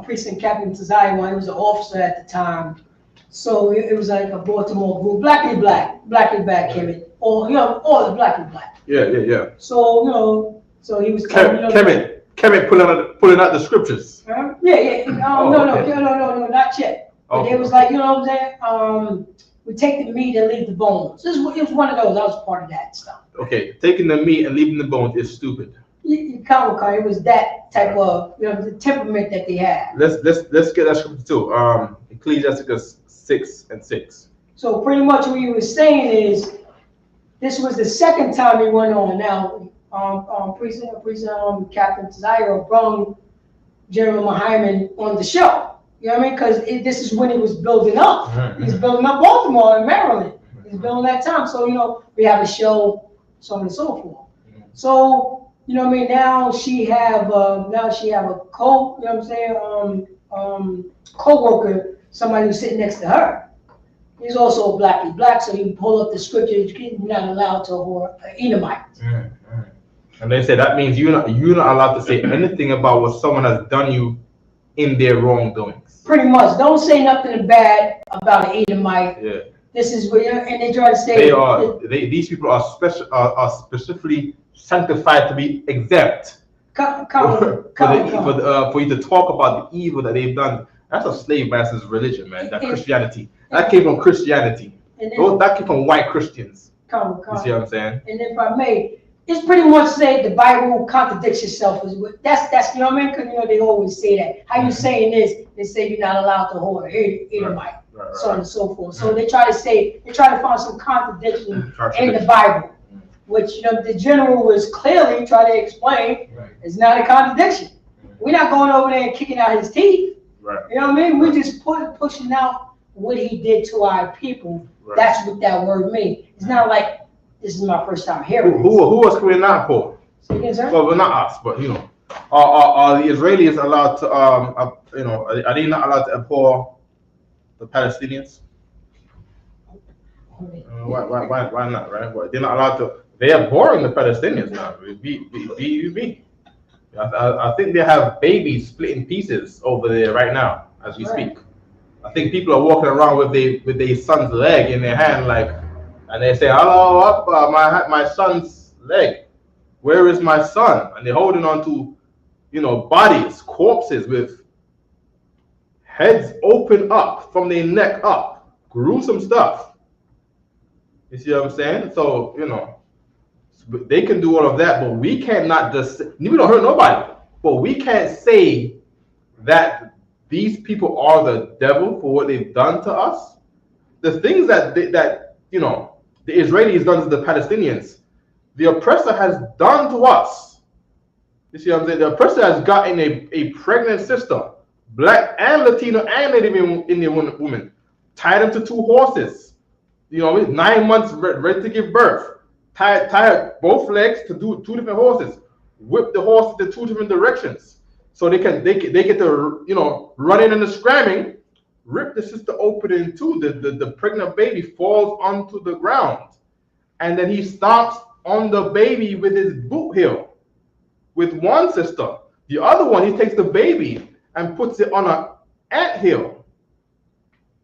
Precinct Captain Taziah, he was an officer at the time. So it was like a Baltimore group, blackly black came all the blackly black. Yeah. So so he was Kevin pulling out the scriptures. Yeah. Oh, No, okay. no, not yet. But Okay. it was like, you know what I'm saying? We take the meat and leave the bones. It was one of those. I was part of that stuff. Okay, taking the meat and leaving the bones is stupid. It was that type of, the temperament that they had. Let's get that scripture too. Ecclesiasticus 6:6. So pretty much what you were saying is, this was the second time he went on. Now, Captain Taziah brought General Hyman on the show. You know what I mean? Because this is when he was building up. He's building up Baltimore and Maryland. He's building that time. So, we have a show, so on and so forth. So, you know what I mean? Now she have a co-worker, somebody who's sitting next to her. He's also blackly black, so you can pull up the scripture. You're not allowed to abhor an Edomite. And they say that means you're not allowed to say anything about what someone has done you in their wrongdoings. Pretty much, don't say nothing bad about an Edomite. Yeah. This is where, and they try to say these people are specifically sanctified to be exempt. For you to talk about the evil that they've done. That's a slave master's religion, man. That Christianity. That came from Christianity. That came from white Christians. You see what I'm saying? And if I may, it's pretty much say the Bible contradicts itself. That's you know what I mean? Because you know they always say that. How you saying this? They say you're not allowed to whore, Edomite, so on and so forth. So they try to find some contradiction in the Bible, which you know the general was clearly trying to explain. It's not a contradiction. We're not going over there and kicking out his teeth. You know what I mean? We're just pushing out what he did to our people. That's what that word means. It's not like this is my first time hearing it. Who was created not poor? Say again, sir? Well, not us, but you know, are the Israelis allowed to you know, are they not allowed to abhor the Palestinians? Why not, right? Well, they're not allowed to. They are abhorring the Palestinians now. I think they have babies split in pieces over there right now as we speak. I think people are walking around with their son's leg in their hand, like, and they say, "Hello, up, my son's leg. Where is my son?" And they're holding on to, you know, bodies, corpses with heads open up from their neck up. Gruesome stuff. You see what I'm saying? So, you know, they can do all of that, but we cannot just, we don't hurt nobody, but we can't say that these people are the devil for what they've done to us. The things that you know, the Israelis done to the Palestinians, the oppressor has done to us. You see what I'm saying? The oppressor has gotten a pregnant sister, black and Latino and Native Indian woman, tied them to 2 horses, you know, 9 months ready to give birth, tied both legs to 2 different horses, whip the horses in 2 different directions, so they get to, you know, running and scramming, rip the sister open in 2. The pregnant baby falls onto the ground, and then he stomps on the baby with his boot heel. With one sister, the other one, he takes the baby and puts it on an ant hill,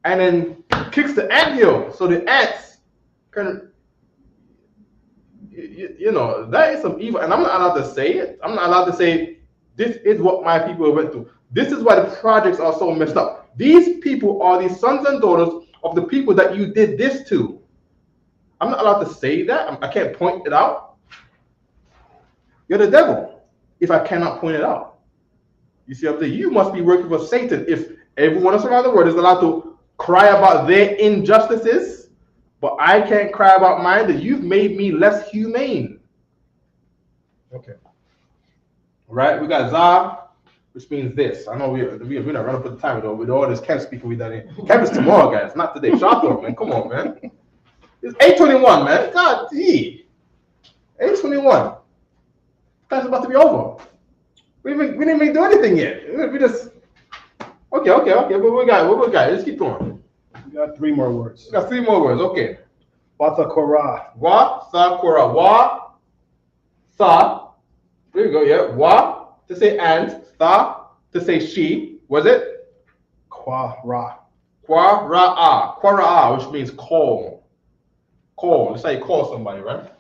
and then kicks the ant hill so the ants can, you know, that is some evil. And I'm not allowed to say it. I'm not allowed to say this is what my people went through. This is why the projects are so messed up. These people are the sons and daughters of the people that you did this to. I'm not allowed to say that. I can't point it out. You're the devil if I cannot point it out. You see what I'm saying? You must be working for Satan if everyone else around the world is allowed to cry about their injustices, but I can't cry about mine, that you've made me less humane. Okay. Right? We got Zah, which means this. I know we're not running up the time with all this camp speaking we done in. Camp is tomorrow, guys, not today. Shout out, man. Come on, man. It's 8:21, man. God, gee. 8:21. Time's about to be over. We didn't even do anything yet. We just okay. What we got? Let's keep going. We got 3 more words. We got 3 more words. Okay. Watakora. Wa sa kora. Wa sa. There you go. Yeah. Wa to say and. Sa to say she. Was it? Kwara. Kwara'a. Kwara'a, which means call. Call. That's how you call somebody, right?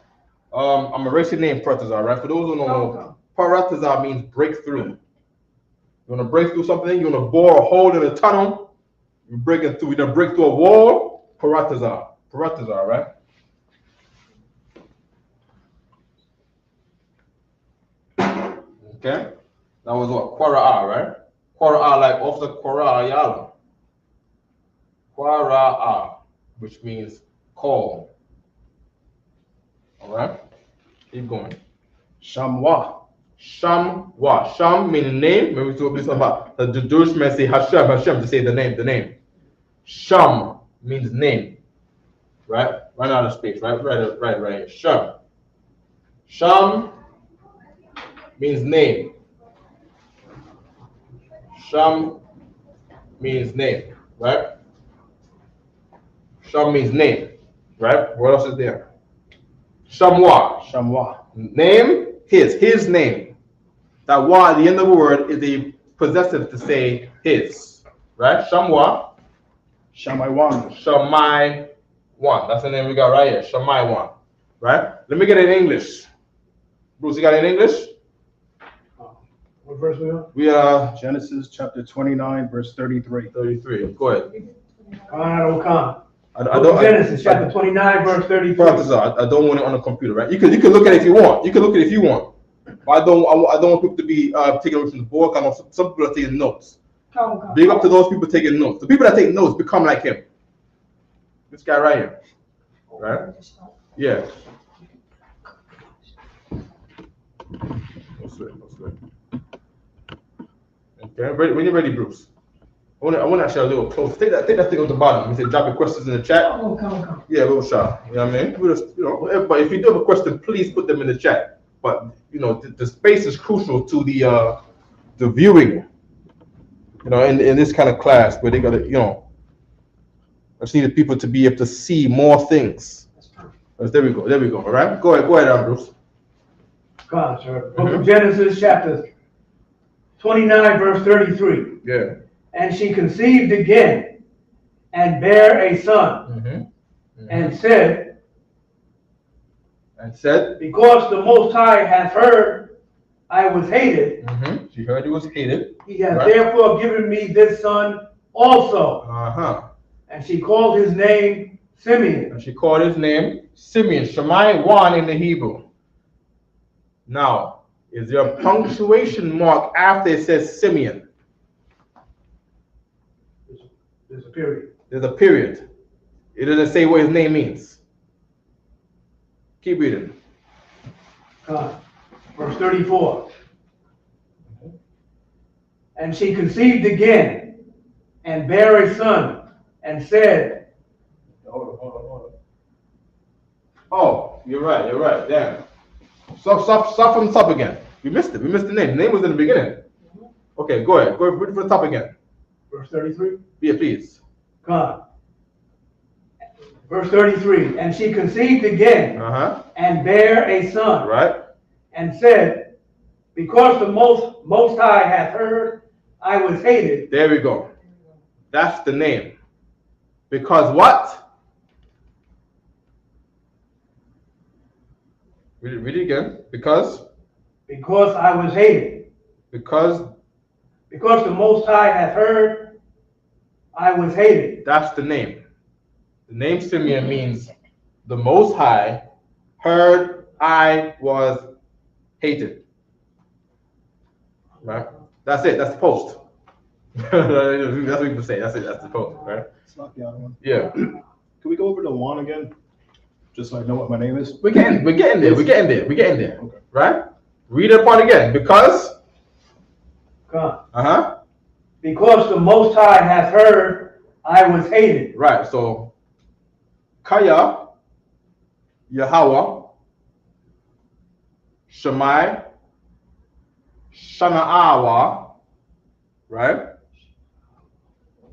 I'm erasing name Paratazar, right? For those who don't know, Paratazar means breakthrough. You want to break through something? You want to bore a hole in a tunnel? You break it through. You want to break through a wall? Paratazar. Paratazar, right? Okay. That was what? Kwara'a, right? Kwara'a, like off the Kwara'a Yala. Kwara'a, which means call. All right. Keep going. Shamwa. Shamwa. Sham meaning name. Maybe we talk about the Jewish men say Hashem to say the name. Sham means name. Right? Run out of space, right? Right. Sham. Sham means name. Sham means name, right? Sham means name, right? What else is there? Shamwa. Name, his name. That wa at the end of the word is a possessive to say his, right? Shamwa. Shamai one. That's the name we got right here. Shamai one, right? Let me get it in English. Bruce, you got it in English? What verse we on? We are Genesis chapter 29, verse 33. 33. Go ahead. Adonai. I Book of don't. Genesis, chapter 29, verse 33. Brothers, I don't want it on the computer, right? You can look at it if you want. You can look at it if you want. But I don't want people to be taking away from the book. I know some people are taking notes. Big up to those people taking notes. The people that take notes become like him. This guy right here, right? Yeah. That's good. Okay, when you're ready, Bruce. I want to actually a little close. Take that thing on the bottom. You said drop your questions in the chat. Come. Yeah, a little shot. You know what I mean? We'll just, but if you do have a question, please put them in the chat. But the space is crucial to the viewing. In this kind of class where they gotta, I just needed people to be able to see more things. There we go. All right, go ahead, Bruce. Come on, sir. Book of Genesis, chapter 29, verse 33. Yeah. And she conceived again and bare a son, and said, because the Most High hath heard I was hated. She heard he was hated. He has therefore given me this son also. And she called his name Simeon. Shemai 1 in the Hebrew. Now, is there a punctuation mark after it says Simeon? There's a period. There's a period. It doesn't say what his name means. Keep reading. Verse 34. And she conceived again and bare a son and said, Hold on. Oh, you're right. Damn. Stop from the top again. We missed it. We missed the name. The name was in the beginning. Okay, go ahead. Go read from the top again. Verse 33? Yeah, please. Verse 33. And she conceived again and bare a son. Right. And said, because the Most High hath heard I was hated. There we go. That's the name. Because what? Read it again. Because I was hated. Because the Most High hath heard I was hated. That's the name. The name Simeon means the Most High heard I was hated. Right? That's it. That's the post. That's what you can say. That's it. That's the post. Right? Yeah. Can we go over to Juan again? Just so I know what my name is. We're getting there. Okay. Right? Read it part again. Because. Because the Most High hath heard I was hated. Right. So Kaya, Yahweh, Shemai, Shana'awa, right?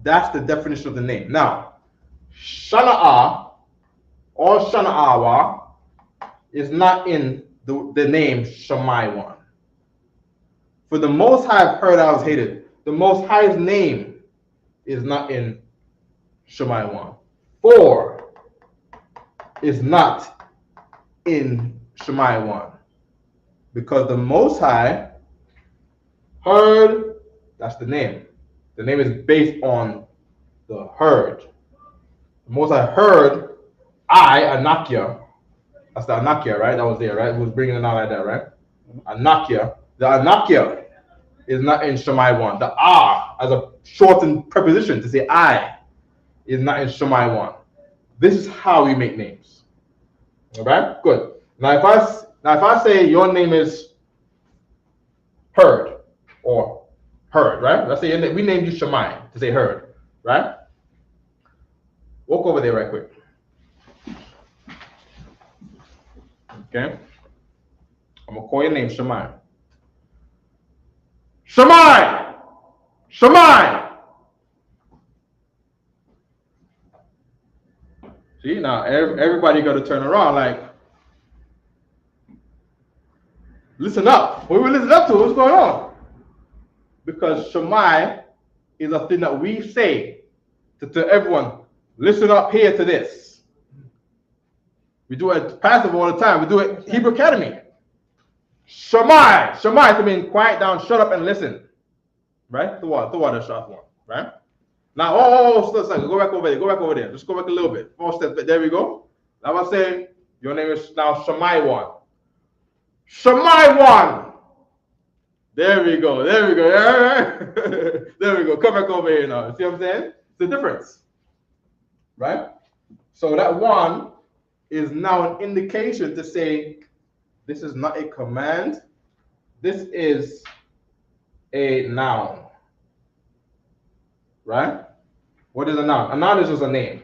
That's the definition of the name. Now, Shana'a or Shana'awa is not in the name Shemai 1. For the Most High have heard I was hated. The Most High's name is not in Shemai 1. 4 is not in Shemai 1. Because the Most High heard, that's the name. The name is based on the heard. The Most High heard Anakia. That's the Anakia, right? That was there, right? It was bringing it out like that, right? Anakia. The Anakia is not in Shemai 1. The as a shortened preposition to say I is not in Shemai 1. This is how we make names. All right? Good. Now if I say your name is Heard or Heard, right? Let's say we named you Shemai to say Heard, right? Walk over there right quick. Okay? I'm gonna call your name Shemai. Shemai! Shemai! See, now everybody got to turn around like, listen up. What we listen up to? What's going on? Because Shemai is a thing that we say to everyone. Listen up here to this. We do it passive all the time. We do it Hebrew Academy. Shemai. Shemai to mean quiet down, shut up and listen. Right? The water shot one. Right? Now, sorry, go back over there. Go back over there. Just go back a little bit. 4 steps. There we go. Now I'm saying your name is now Shamaiwan. Shamaiwan. There we go. There we go. There we go. Come back over here now. See what I'm saying? It's the difference. Right? So that one is now an indication to say this is not a command. This is a noun. Right? What is a noun? A noun is just a name.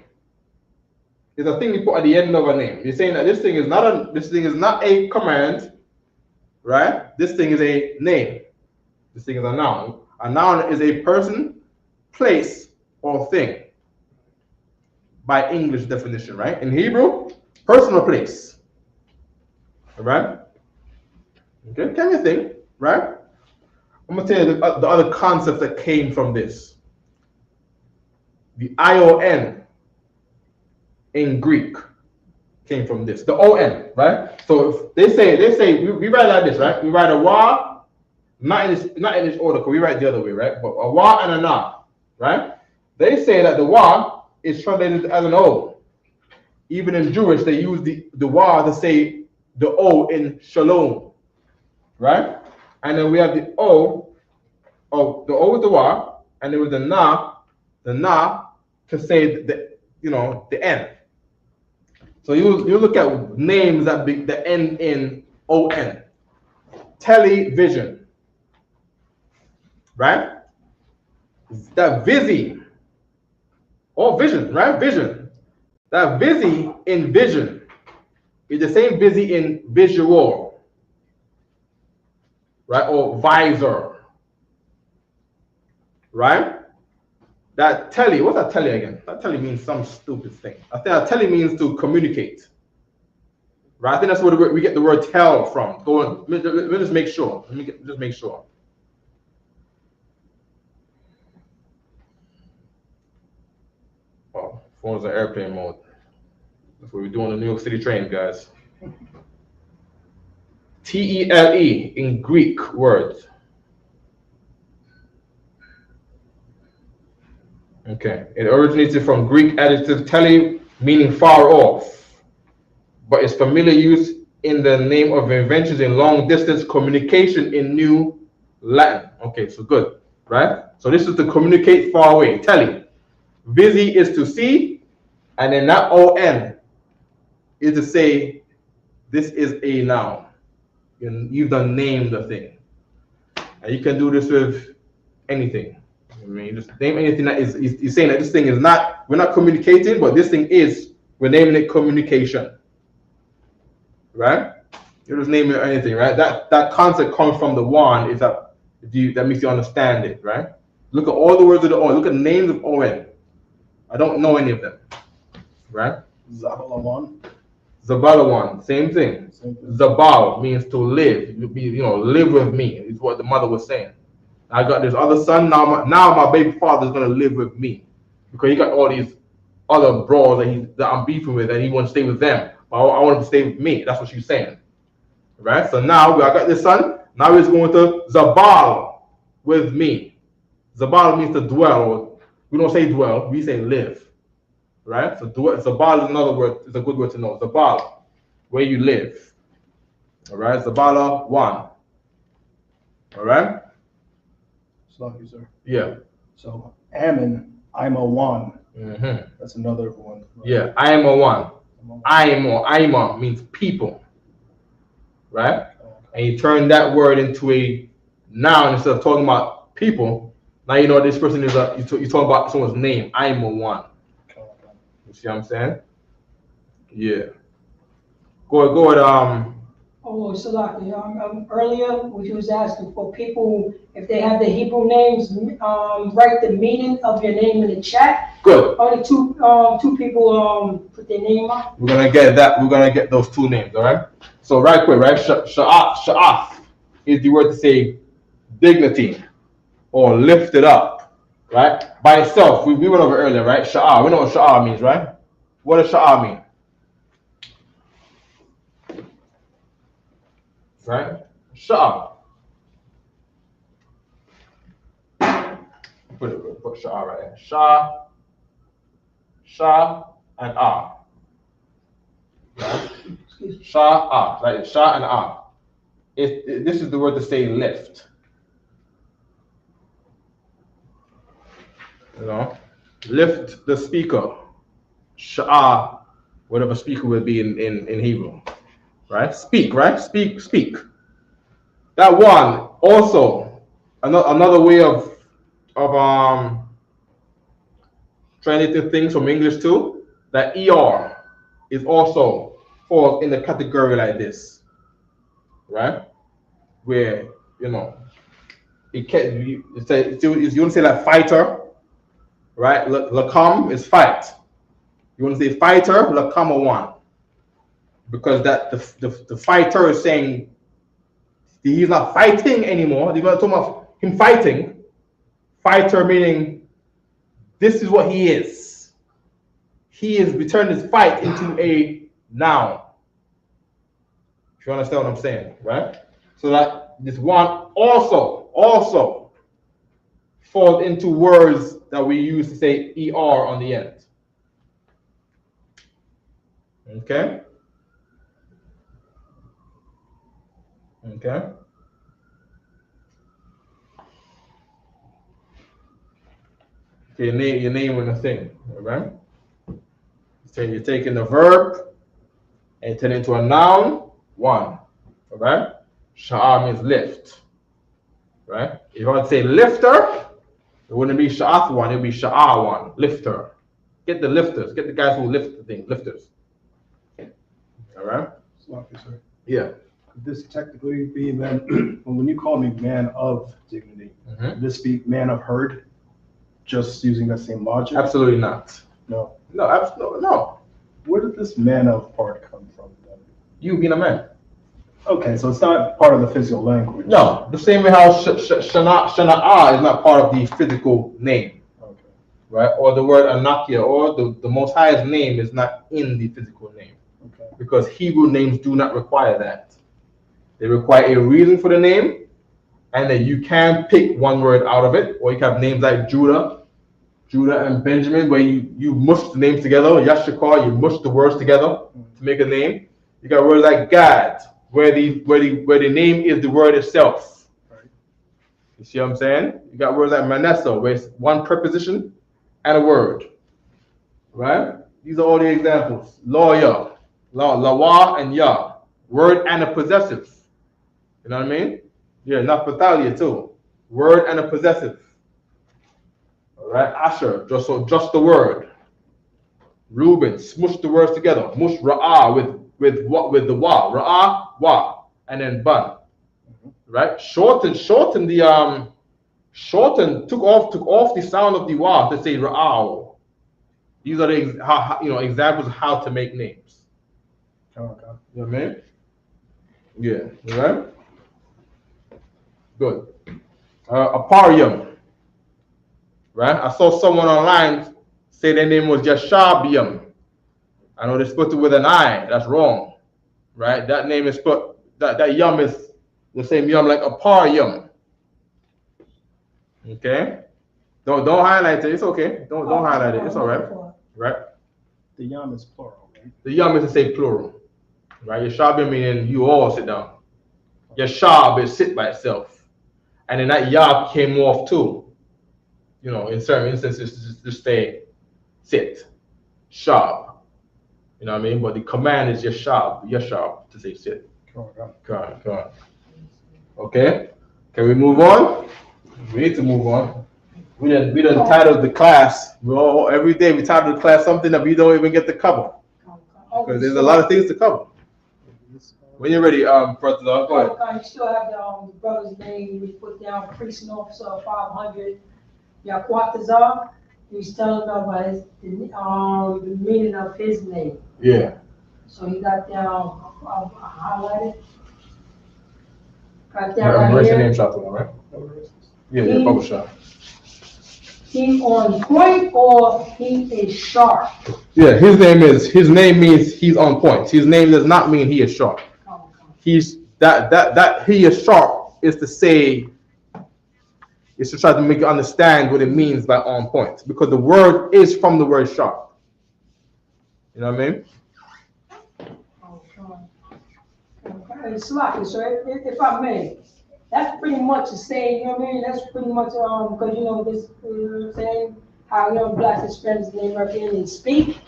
It's a thing you put at the end of a name. You're saying that this thing is not a command, right? This thing is a name. This thing is a noun. A noun is a person, place, or thing. By English definition, right? In Hebrew, person or place. All right? Okay, can you think, right? I'm gonna tell you the other concepts that came from this. The ION in Greek came from this. The ON, right? So if they say we write like this, right? We write a wa, not in this order, because we write the other way, right? But a wa and a na, right? They say that the wa is translated as an O. Even in Jewish, they use the wa to say the O in shalom, right? And then we have the O, the O with the wa, and then with the na to say the N. So you look at names that end in ON. Television, right? That busy, or vision, right? Vision. That busy in vision is the same busy in visual, right? Or visor, right? That tele, what's that tele again? That tele means some stupid thing. I think that tele means to communicate, right? I think that's where we get the word tell from. Go on, let me just make sure. Just make sure. Oh, phone's in airplane mode. That's what we do on the New York City train, guys. T-E-L-E in Greek words. Okay, it originated from Greek adjective tele, meaning far off, but its familiar use in the name of inventions in long distance communication in New Latin. Okay, so good, right? So this is to communicate far away, tele. Busy is to see, and then that on is to say this is a noun. You've done named the thing, and you can do this with anything. I mean, just name anything that is saying that this thing is not, we're not communicating, but this thing is, we're naming it communication. Right? You're just naming it anything, right? That concept comes from the one, is that makes you understand it, right? Look at all the words of the O. Look at the names of ON. I don't know any of them. Right? Zabalawan, same thing. Zabal means to live. Live with me, is what the mother was saying. I got this other son, now my baby father is gonna live with me, because he got all these other bros that I'm beefing with, and he wants to stay with them. But I want him to stay with me. That's what she's saying, right? So now I got this son. Now he's going to Zabal with me. Zabal means to dwell. Or we don't say dwell, we say live, right? So Zabal is another word. It's a good word to know. Zabal, where you live. All right, Zabala one. All right. Thank you, sir. Yeah. So Ammon, I'm a one. Mm-hmm. That's another one. Right? Yeah, I am a one. Aima means people, right? And you turn that word into a noun instead of talking about people. Now you know this person is you're talking about someone's name. I'm a one. You see what I'm saying? Yeah. Go ahead. Oh, Salaki, earlier when you was asking for people, if they have the Hebrew names, write the meaning of your name in the chat. Good. Only two people put their name up. We're gonna get that. We're gonna get those two names, all right? So right quick, right? Sha'af is the word to say dignity or lift it up, right? By itself, we went over earlier, right? Sha'ah. We know what sha'ah means, right? What does sha'ah mean? Right? Sha'ah. put Shah right there. Shah, and Ah. Right? Shah, Ah. Like Shah and Ah. This is the word to say lift. You know, lift the speaker. Shah, whatever speaker will be in Hebrew. Right? Speak, right? Speak. That one also another way of translating things from English too. That ER is also falls in the category like this, right? Where it can you want to say like fighter, right? Lakam is fight. You want to say fighter, lakam one, because that the fighter is saying he's not fighting anymore. They're not talking about him fighting. Fighter meaning this is what he is. He is returned his fight into a noun. If you understand what I'm saying, right? So that this one also falls into words that we use to say ER on the end. Okay? Your name and the thing, right? So you're taking the verb and turn it into a noun, one, right? Sha'ar means lift, right? If you want to say lifter, it wouldn't be sha'ath one, it would be sha'ar one, lifter. Get the lifters, get the guys who lift the thing, lifters. All right? Yeah. Could this technically be then, when you call me man of dignity, could this be man of herd? Just using that same logic? Absolutely not. No. No, absolutely no. Where did this man of part come from then? You being a man. Okay, so it's not part of the physical language. No, the same way how Shana'ah is not part of the physical name. Okay. Right? Or the word Anakia, or the Most High's name is not in the physical name. Okay. Because Hebrew names do not require that. They require a reason for the name, and then you can pick one word out of it, or you can have names like Judah and Benjamin, where you mush the names together. Yashakar, you mush the words together to make a name. You got words like Gad, where the name is the word itself. Right. You see what I'm saying? You got words like Manasseh, where it's one preposition and a word. Right? These are all the examples. Lawyer, lawa and ya, word and a possessive. You know what I mean? Yeah, not Patalia too. Word and a possessive. All right, Asher, just the word. Reuben, smush the words together. Mush ra'ah with the wa. Ra'ah, wa, and then ban. Right? Shorten took off the sound of the wa to say ra'ah. These are the examples of how to make names. Okay. You know what I mean? Yeah, right? Good. Aparium. Right? I saw someone online say their name was Yashabium. I know they spelled it with an I. That's wrong. Right? That name is spelled, that yum is the same yum like Aparium. Okay? Don't highlight it. It's okay. Don't highlight it. It's all right. Right? The yam is plural, right? The yum is to say plural. Right? Yashabium meaning you all sit down. Yashab is sit by itself. And then that ya came off too. You know, in certain instances, just say sit, shab. You know what I mean? But the command is yashab to say sit. Come on. Okay? Can we move on? We need to move on. We done titled the class. Every day we title the class something that we don't even get to cover. Because there's a lot of things to cover. When you're ready, Brother, go ahead. Okay, you still have the brother's name. We put down priest and officer 500. Yaquatazar. He's telling them about the meaning of his name. Yeah. So he got down highlighted. Got that Yeah, right erase your here. name shop, right? Yeah, publisher. He on point or he is sharp. Yeah, his name means he's on point. His name does not mean he is sharp. He's that he is sharp is to say It's to try to make you understand what it means by on point, because the word is from the word sharp. You know what I mean? Okay, Slack, so if I may, that's pretty much the same, you know what I mean? That's pretty much, because you know, this, you know what I'm saying? How young blacks and Hispanics, they represent and speak.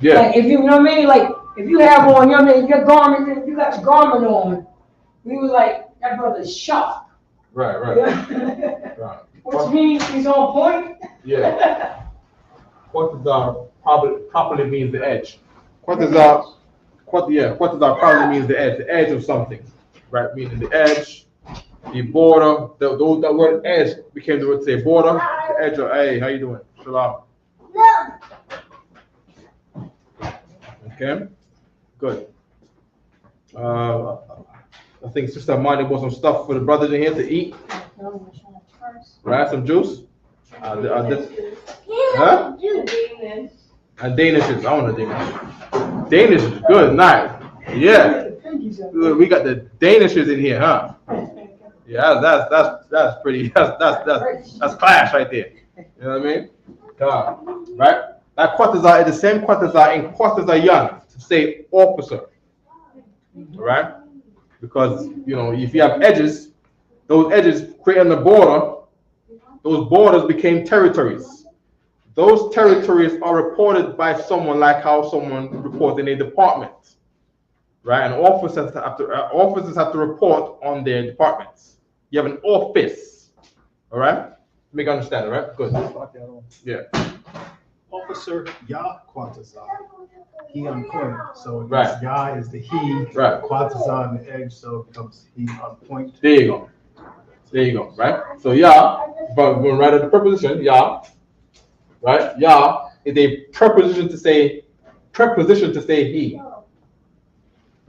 Yeah. Like, if you know what I mean? Like, if you have on, you know what I mean? Your garment, if you got your garment on, we was like, that brother's sharp. Right. Right. Which means he's on point. Yeah. Quatazar properly means the edge. Quatazar probably means the edge of something, right? Meaning the edge, the border. That word edge became the word to say border, the edge of. Hey, how you doing? Shalom. Okay, good. I think Sister Marty bought some stuff for the brothers in here to eat. Right, some juice. Huh? And Danishes. I want a Danish. Danish is good, nice. Yeah. Good. We got the Danishes in here, huh? Yeah, that's pretty. That's class right there. You know what I mean? Right? That Quatazar is the same Quatazar in Quatazayan to say officer. Right? Because you know, if you have edges, those edges creating the border, those borders became territories. Those territories are reported by someone, like how someone reports in a department, right? And officers have to report on their departments. You have an office, all right? Make understand, all right? Good. Yeah. Officer Yah Quatazar. He on point. So it Right. Yah is the he. Right. Quatazar on the edge, so it becomes he on point. There you go. There you go, right? So Yah, but we're right at the preposition, Yah, right? Yah is a preposition to say he.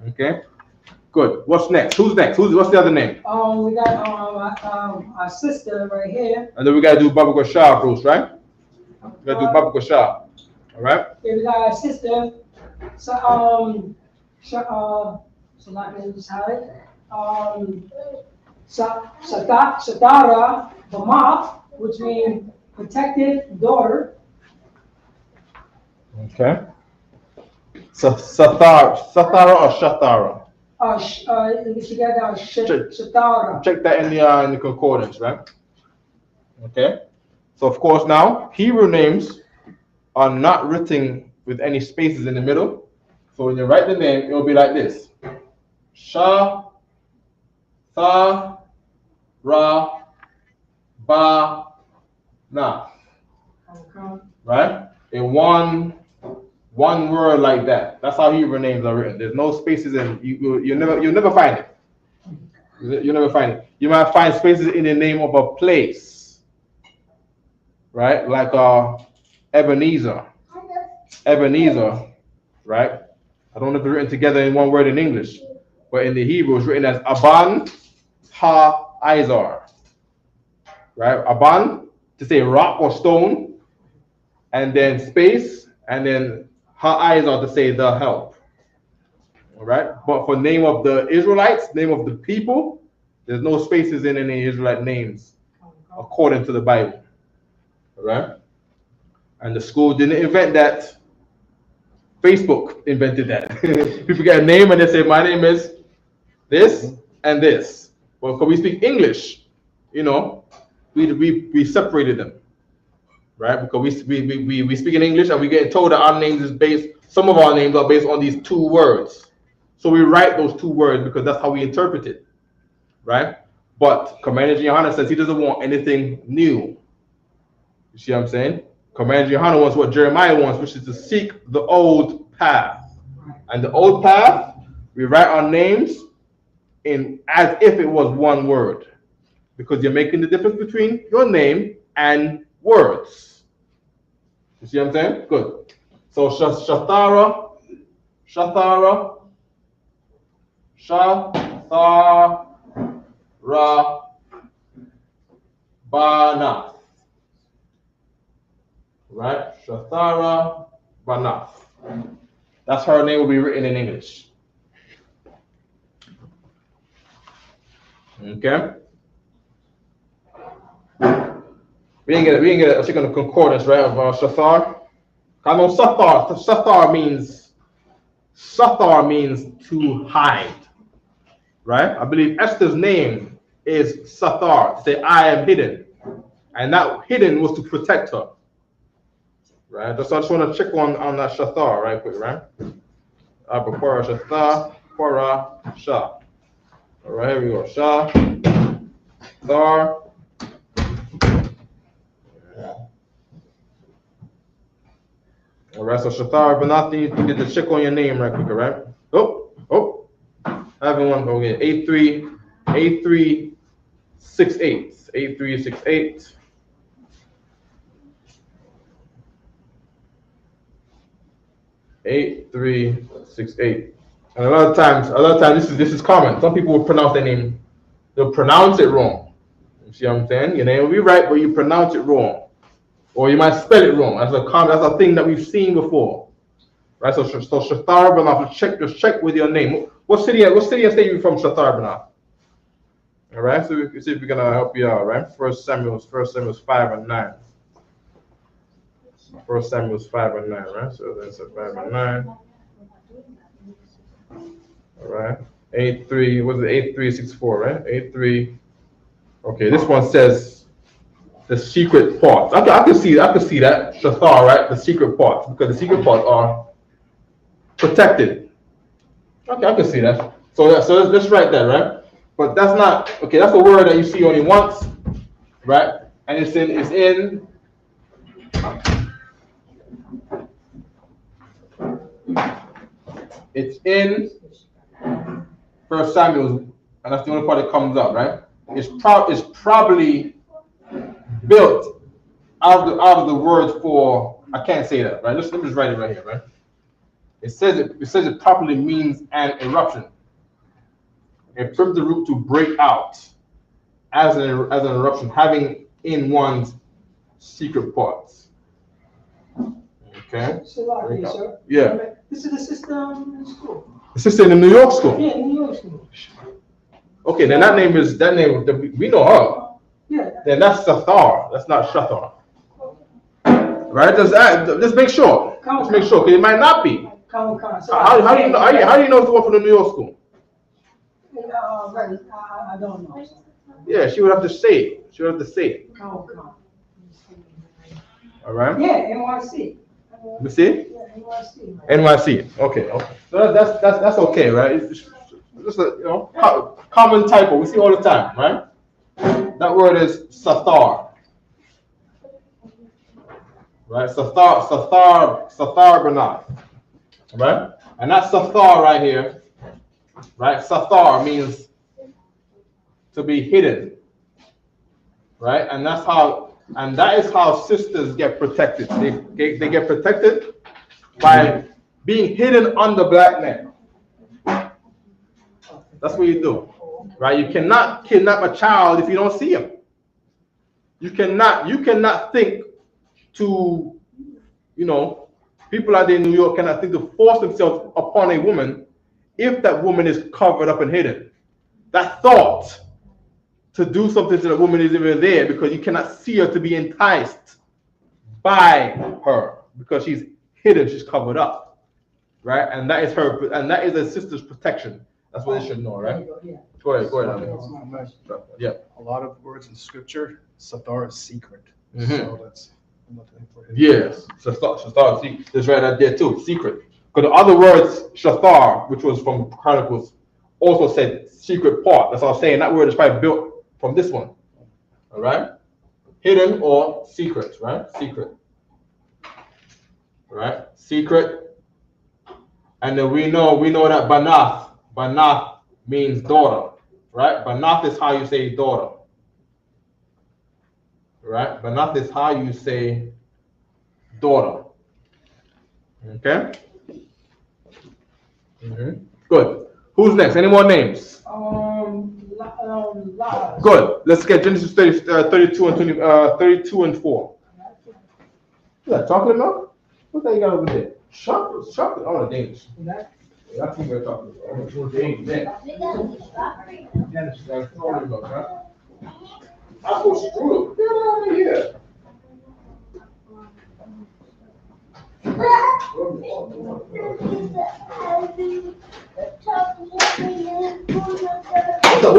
Okay? Good. What's next? Who's next? What's the other name? We got our sister right here. And then we gotta do Baba Gashar, Bruce, right? We gotta do Baba Gashar. All right? Here we got our sister. So so not really just how it. Satara Bamath, which means protected daughter. Okay. So Satara or Shatara? Together, Satara. Check that in the concordance, right? Okay. So of course now Hebrew names are not written with any spaces in the middle. So when you write the name, it will be like this: Sha, Tha, Ra, Ba, Na. Okay. Right? In one word like that. That's how Hebrew names are written. There's no spaces in. You'll never find it. You'll never find it. You might find spaces in the name of a place, right? Like Ebenezer, right? I don't know if it's written together in one word in English, but in the Hebrew it's written as Aban Ha Izar, right? Aban to say rock or stone, and then space, and then Ha Izar to say the help. All right, but for name of the Israelites, name of the people, there's no spaces in any Israelite names according to the Bible. All right, and the school didn't invent that. Facebook invented that. People get a name and they say, my name is this and this. Well, because we speak English, you know, we separated them, right? Because we speak in English and we get told that our names is based, some of our names are based on these two words. So we write those two words because that's how we interpret it, right? But Commander Johanna says he doesn't want anything new. You see what I'm saying? Commander Johanna wants what Jeremiah wants, which is to seek the old path. And the old path, we write our names in as if it was one word. Because you're making the difference between your name and words. You see what I'm saying? Good. So Shathara, Banath. Right? Shathara Banath. That's her name will be written in English. Okay? We didn't get a second concordance, right, of Shathar. I know Sathar means to hide, right? I believe Esther's name is Sathar. Say, I am hidden. And that hidden was to protect her. Right? So I just want to check on that Shathar right quick, right? Before Shathar, Quara, Shah. All right, here we go. Shah, Thar. All right, so Shathar Banathi, you get to check on your name right quick, all right? Oh. I haven't one. Okay, 8368. 8368. 8368. And a lot of times this is common. Some people will pronounce their name, they'll pronounce it wrong. You see what I'm saying? Your name will be right, but you pronounce it wrong. Or you might spell it wrong. That's a thing that we've seen before. Right? So Shathar Banath, just check with your name. What city and state are you from, Shathar Banath? All right, so we can see if we're gonna help you out, right? 1 Samuel 5 and 9. 1 Samuel 5 and 9, right? So that's 5 and 9. All right. 8364, right? 83. Okay, this one says the secret parts. I can see that Shathar, right? The secret parts, because the secret parts are protected. Okay, I can see that. So let's write that, right? But that's not okay. That's a word that you see only once, right? And it's in. It's in 1 Samuel, and that's the only part that comes up, right? It's probably built out of the word for, I can't say that, right? Let me just write it right here, right? It says it properly means an eruption. It from the root to break out as an eruption, having in one's secret parts. Okay. Sir. Yeah. This is the system in school. The sister in the New York school. Yeah, in New York school. Okay, then that name we know her. Yeah. Then that's Sathar. That's not Shathar. Right? Just make sure. Just make sure, because it might not be. How do you know? How do you know it's the one from the New York school? I don't know. Yeah, she would have to say it. She would have to say it. All right. Yeah, NYC. Let me see. Yeah, NYC. NYC. Okay. So that's okay, right? It's just a common typo. We see all the time, right? That word is Sathar. Right? Sathar Banath. Right? And that Sathar right here, right? Sathar means to be hidden. Right? And that is how sisters get protected. They get protected by being hidden under black men. That's what you do. Right? You cannot kidnap a child if you don't see him. You cannot think to, people out there in New York cannot think to force themselves upon a woman if that woman is covered up and hidden. That thought to do something to the woman is even there because you cannot see her to be enticed by her because she's hidden, she's covered up. Right? And that is her, and that is a sister's protection. That's what they should know, right? Go ahead. Yeah. A lot of words in scripture, Sathar is secret. Mm-hmm. So that's nothing for him. Yes, Shathar, see, that's right out there too, secret. Because the other words, Shathar, which was from Chronicles, also said secret part. That's what I'm saying. That word is probably built from this one. All right? Hidden or secret, right? Secret. Right? Secret. And then we know that Banath means daughter. Right? Banath is how you say daughter. Right? Banath is how you say daughter. Okay? Mm-hmm. Good. Who's next? Any more names? Good. Let's get Genesis 32 and 4. Is that chocolate milk? What that you got over there? Chocolate. Oh, the Danish. Yeah, I think we're talking about Danish. That's chocolate milk, right? I go screw. Get over here. What's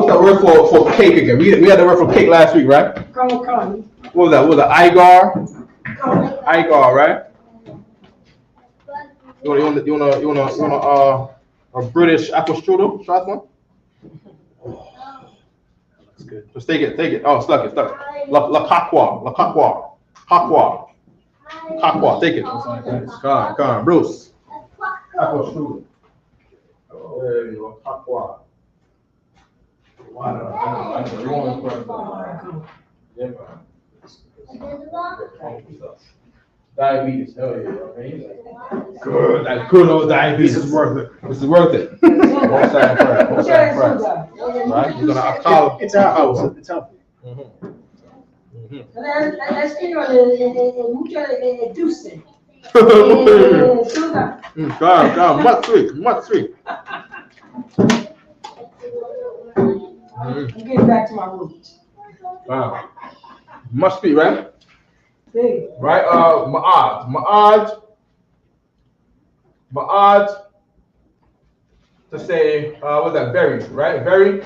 that word for cake again? We had the word for cake last week, right? Come. What was that? What was that? Igar? Igar, right? You want a British apple strudel? Try one? That's good. Just take it. Oh, stuck it. La Kakwa, take it. Come on, Bruce. Apple strudel. There you go, Kakwa. Yeah, diabetes, hell yeah, man. Good, that's good old diabetes. This is worth it. Most time price. Right? You're gonna It's healthy. It's healthy. Let's get on mucho dulce. Come, much sweet. I'm getting back to my roots. Wow. Must be, right? Hey. Right? Ma'ad. To say, what's that? Very, right? Very.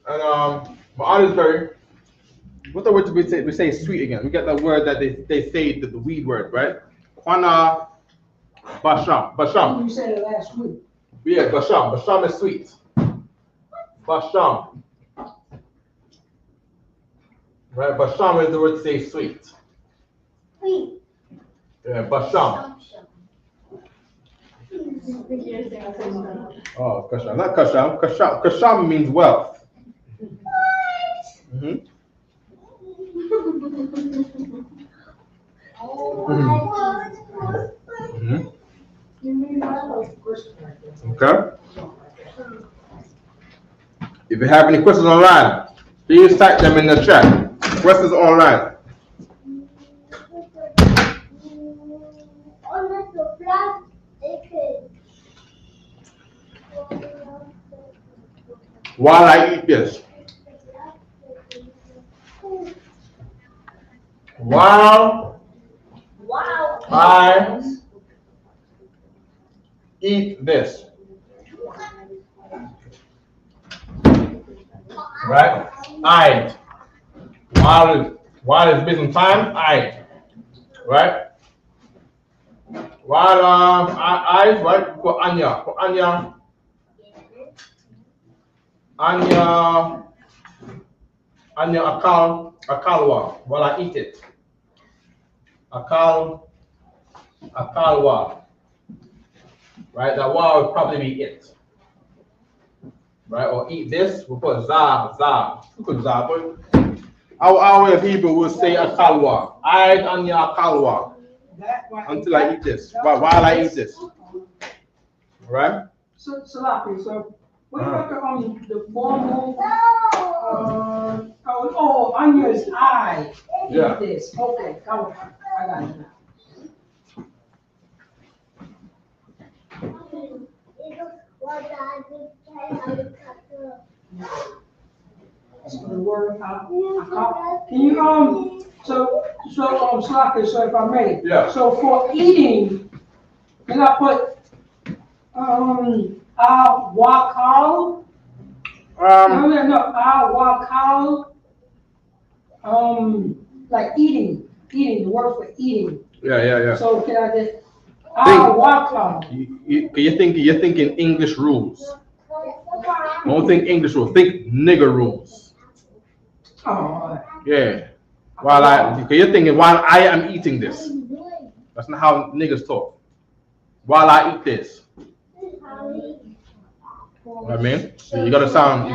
And Ma'ad is very. What's the word we say sweet again? We get that word that they say the weed word, right? Kwana Basham. You said it last week. Yeah, Basham. Basham is sweet. Basham. Right? Basham is the word to say sweet. Yeah, Basham. Oh, Kasham. Not Kasham. Kasham means wealth. Mm-hmm. Okay. If you have any questions online, please type them in the chat. Questions online. While I eat this. While I eat this. Right? I. While it's busy time, I. Right? While I, right? For Anya. Anya akalwa. While I eat it. Akalwa. Right? That wa would probably be it. Right? Or eat this, we'll put za. We put za, but our way of Hebrew will say akalwa. I anya akalwa. Until I eat this. While I eat this. Right? So what about the formal? Anya is I. Yeah. This. Okay, come on. I got it now. That's the word. Can you Slacker, so if I may. Yeah. So for eating, can I put wakal? Wakal. Like eating, the word for eating. Yeah. So can I just wakal? You're thinking English rules. Don't think English rules. Think nigger rules. Oh. Yeah. You're thinking while I am eating this. That's not how niggas talk. While I eat this. You know what I mean? So you gotta sound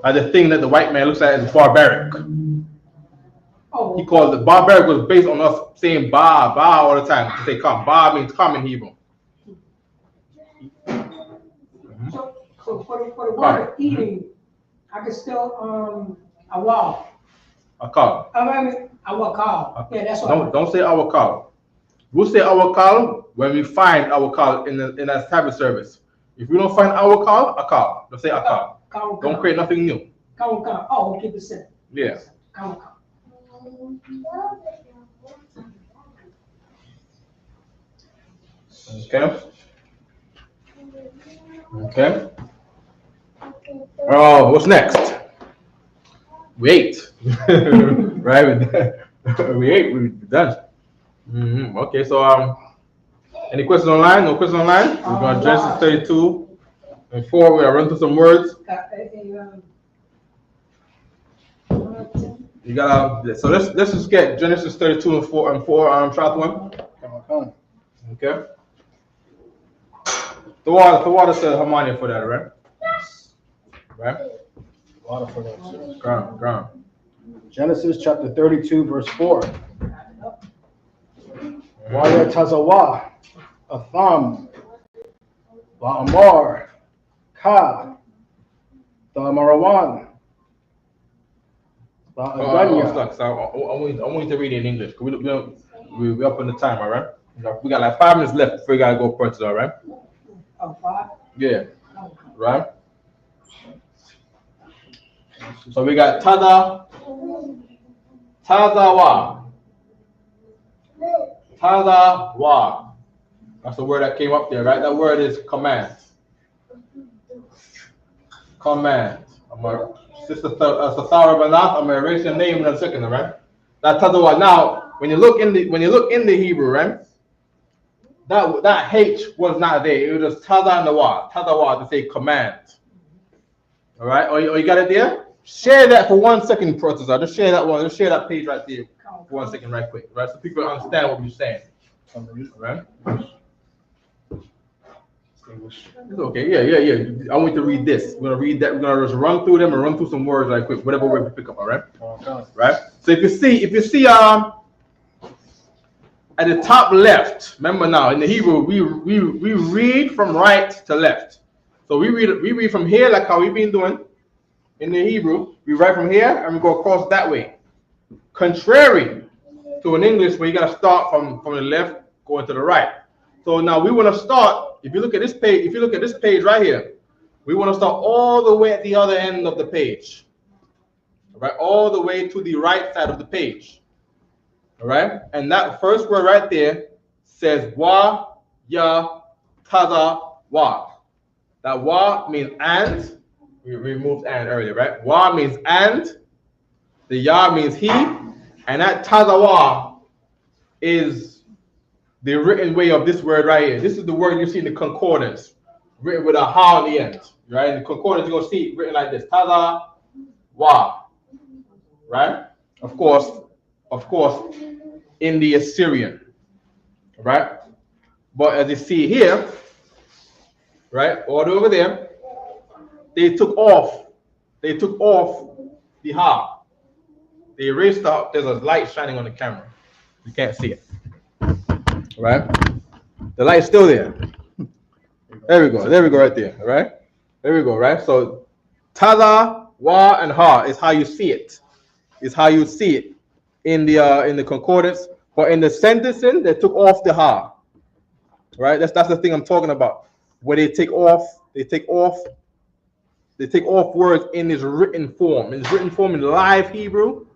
like the thing that the white man looks at as barbaric. He calls it barbaric was based on us saying ba all the time. To say come. Ba means come in Hebrew. So for the word eating, I can still awal. Akal. Awakal. Yeah, that's what. Don't say awakal. We'll say awakal when we find awakal in that Sabbath service. If we don't find awakal, akal. Don't say akal. Don't create nothing new. Oh, keep it simple. Yeah. Okay. Okay. Oh, what's next? We ate. Right? We ate. We're done. Okay, so any questions online? No questions online? We're going to Genesis 32 and 4. We're going to run through some words. You gotta. So let's just get Genesis 32 and 4 chapter 1. Okay. The water says harmonia for that, right? Right? Water for that, sir. Ground. Genesis chapter 32, verse 4. Waya tazawa, Atham, La'amar, Ka, Marawan, La'aganya. So I want you to read it in English. We're up on the time, all right? We got like 5 minutes left before we gotta go purchase, all right? Oh, 5? Yeah. Right? So we got Tazawa. That's the word that came up there, right? That word is command. Command. Sister Sathara Banath, I'm gonna erase your name in a second, all right? That Tazawa. Now, when you look in the Hebrew, right? That H was not there. It was just Tazawa to say command. All right? Oh, you got it there? Share that for 1 second, processor. Just share that one. Just share that page right there for 1 second, right quick. Right? So people understand what we're saying. All right? It's okay. Yeah. I want you to read this. We're gonna read that. We're gonna just run through them and run through some words right quick. Whatever word we pick up. All right? Right? So if you see at the top left, remember now in the Hebrew we read from right to left. So we read from here like how we've been doing in the Hebrew. We write from here and we go across that way. Contrary to in English where you gotta start from the left going to the right. So now we want to start. If you look at this page right here, we want to start all the way at the other end of the page. All right, all the way to the right side of the page. All right, and that first word right there says wa, ya, taza, wa. That wa means and. We removed and earlier, right? Wa means and. The ya means he, and that taza wa is the written way of this word right here. This is the word you see in the concordance, written with a ha on the end. Right? In the concordance, you're gonna see it written like this: taza wa. Right? Of course, in the Assyrian, right? But as you see here, right, all over there, they took off the ha. They erased out. There's a light shining on the camera. You can't see it, right? The light's still there. There we go, right there, right? There we go, right? So, taza, wa, and ha is how you see it. Is how you see it in the concordance, but in the sentencing they took off the ha. Right? That's the thing I'm talking about. Where they take off words in its written form. In its written form in live Hebrew,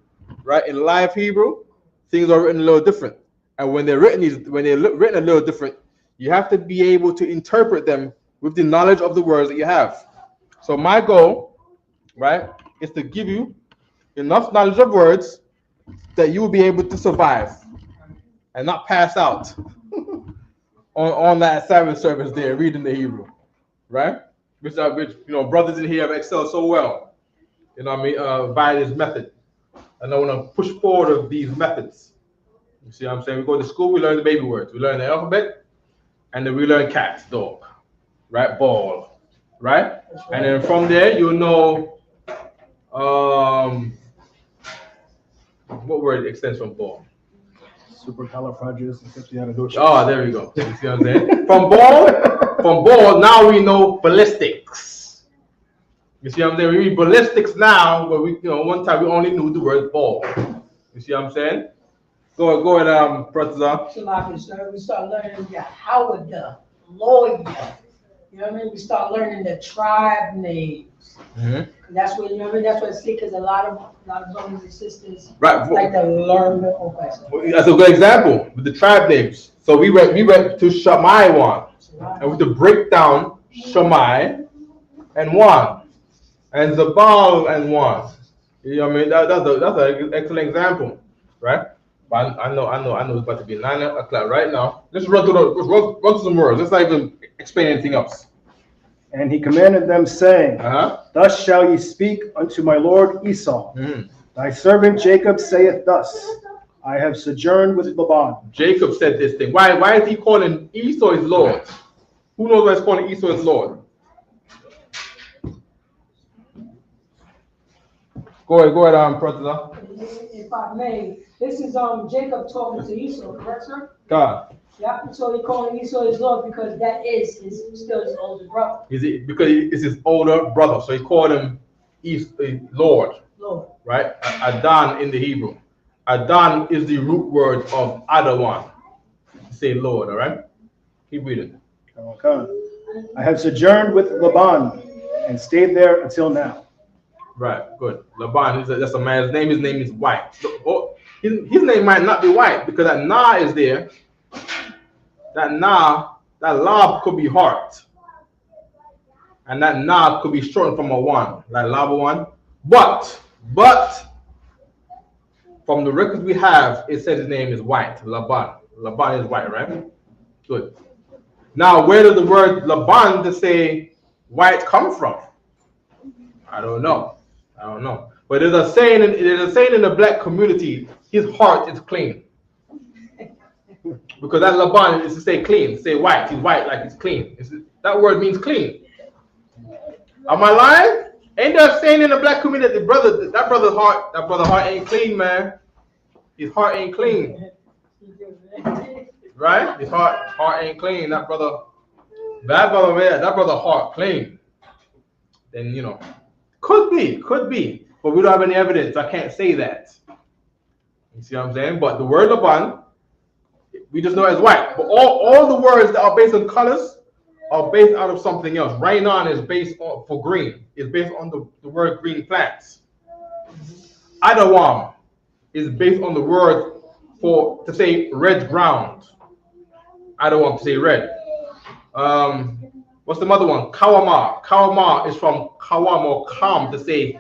right? In live Hebrew, things are written a little different. And when they're written a little different, you have to be able to interpret them with the knowledge of the words that you have. So my goal, right, is to give you enough knowledge of words that you will be able to survive and not pass out on that Sabbath service there reading the Hebrew, right? Which brothers in here have excelled so well, by this method. And I want to push forward of these methods. You see what I'm saying? We go to school, we learn the baby words, we learn the alphabet, and then we learn cat, dog, right? Ball, right? And then from there you'll know what word extends from ball? Supercalifragilisticexpialidocious. Oh, there we go. You see what I'm saying? From ball, now we know ballistics. You see what I'm saying? We read ballistics now, but one time we only knew the word ball. You see what I'm saying? Go ahead, Professor. We start learning the Howard, lawyer. You know what I mean? We start learning the tribe names. Mm-hmm. That's what That's what it's because a lot of brothers and sisters like to learn the whole question. That's a good example with the tribe names. So we went to Shammai 1, and we to break down Shammai and 1, and Zabal and 1. You know what I mean? That's an excellent example, right? But I know it's about to be 9 o'clock right now. Let's run through some words. Let's not even explain anything else. And he commanded them, saying, Thus shall ye speak unto my lord Esau. Thy servant Jacob saith thus, I have sojourned with Laban. Jacob said this thing. Why is he calling Esau his Lord? Who knows why he's calling Esau his Lord? Go ahead, President. If I may, this is Jacob talking to Esau, correct, sir? God. Yeah, so he calling Esau his Lord because that is still his older brother. Is it because it's his older brother? So he called him Lord. Lord. Right? Adon in the Hebrew. Adon is the root word of Adawan. Say Lord, all right? Keep reading. Okay. I have sojourned with Laban and stayed there until now. Right, good. Laban, that's a man's name. His name is White. His name might not be White because that Na is there. That Na, that Lab could be heart. And that Na could be shortened from a 1, like Lava 1. But, from the records we have, it says his name is White, Laban. Laban is white, right? Good. Now, where does the word Laban to say white come from? I don't know. But there's a saying in the black community, his heart is clean. Because that Laban is to say clean, say white. He's white like he's clean. That word means clean. Am I lying? Ain't there a saying in the black community that brother's heart ain't clean, man? His heart ain't clean. Right? His heart ain't clean. That brother heart clean. Then could be. But we don't have any evidence. I can't say that. You see what I'm saying? But the word Laban, we just know as white. But all the words that are based on colors are based out of something else. Rainon is based on for green. It's based on the word green plants. Adawam is based on the word to say red ground. Adawam to say red. What's the other one? Kawama. Kawama is from kawam or kam to say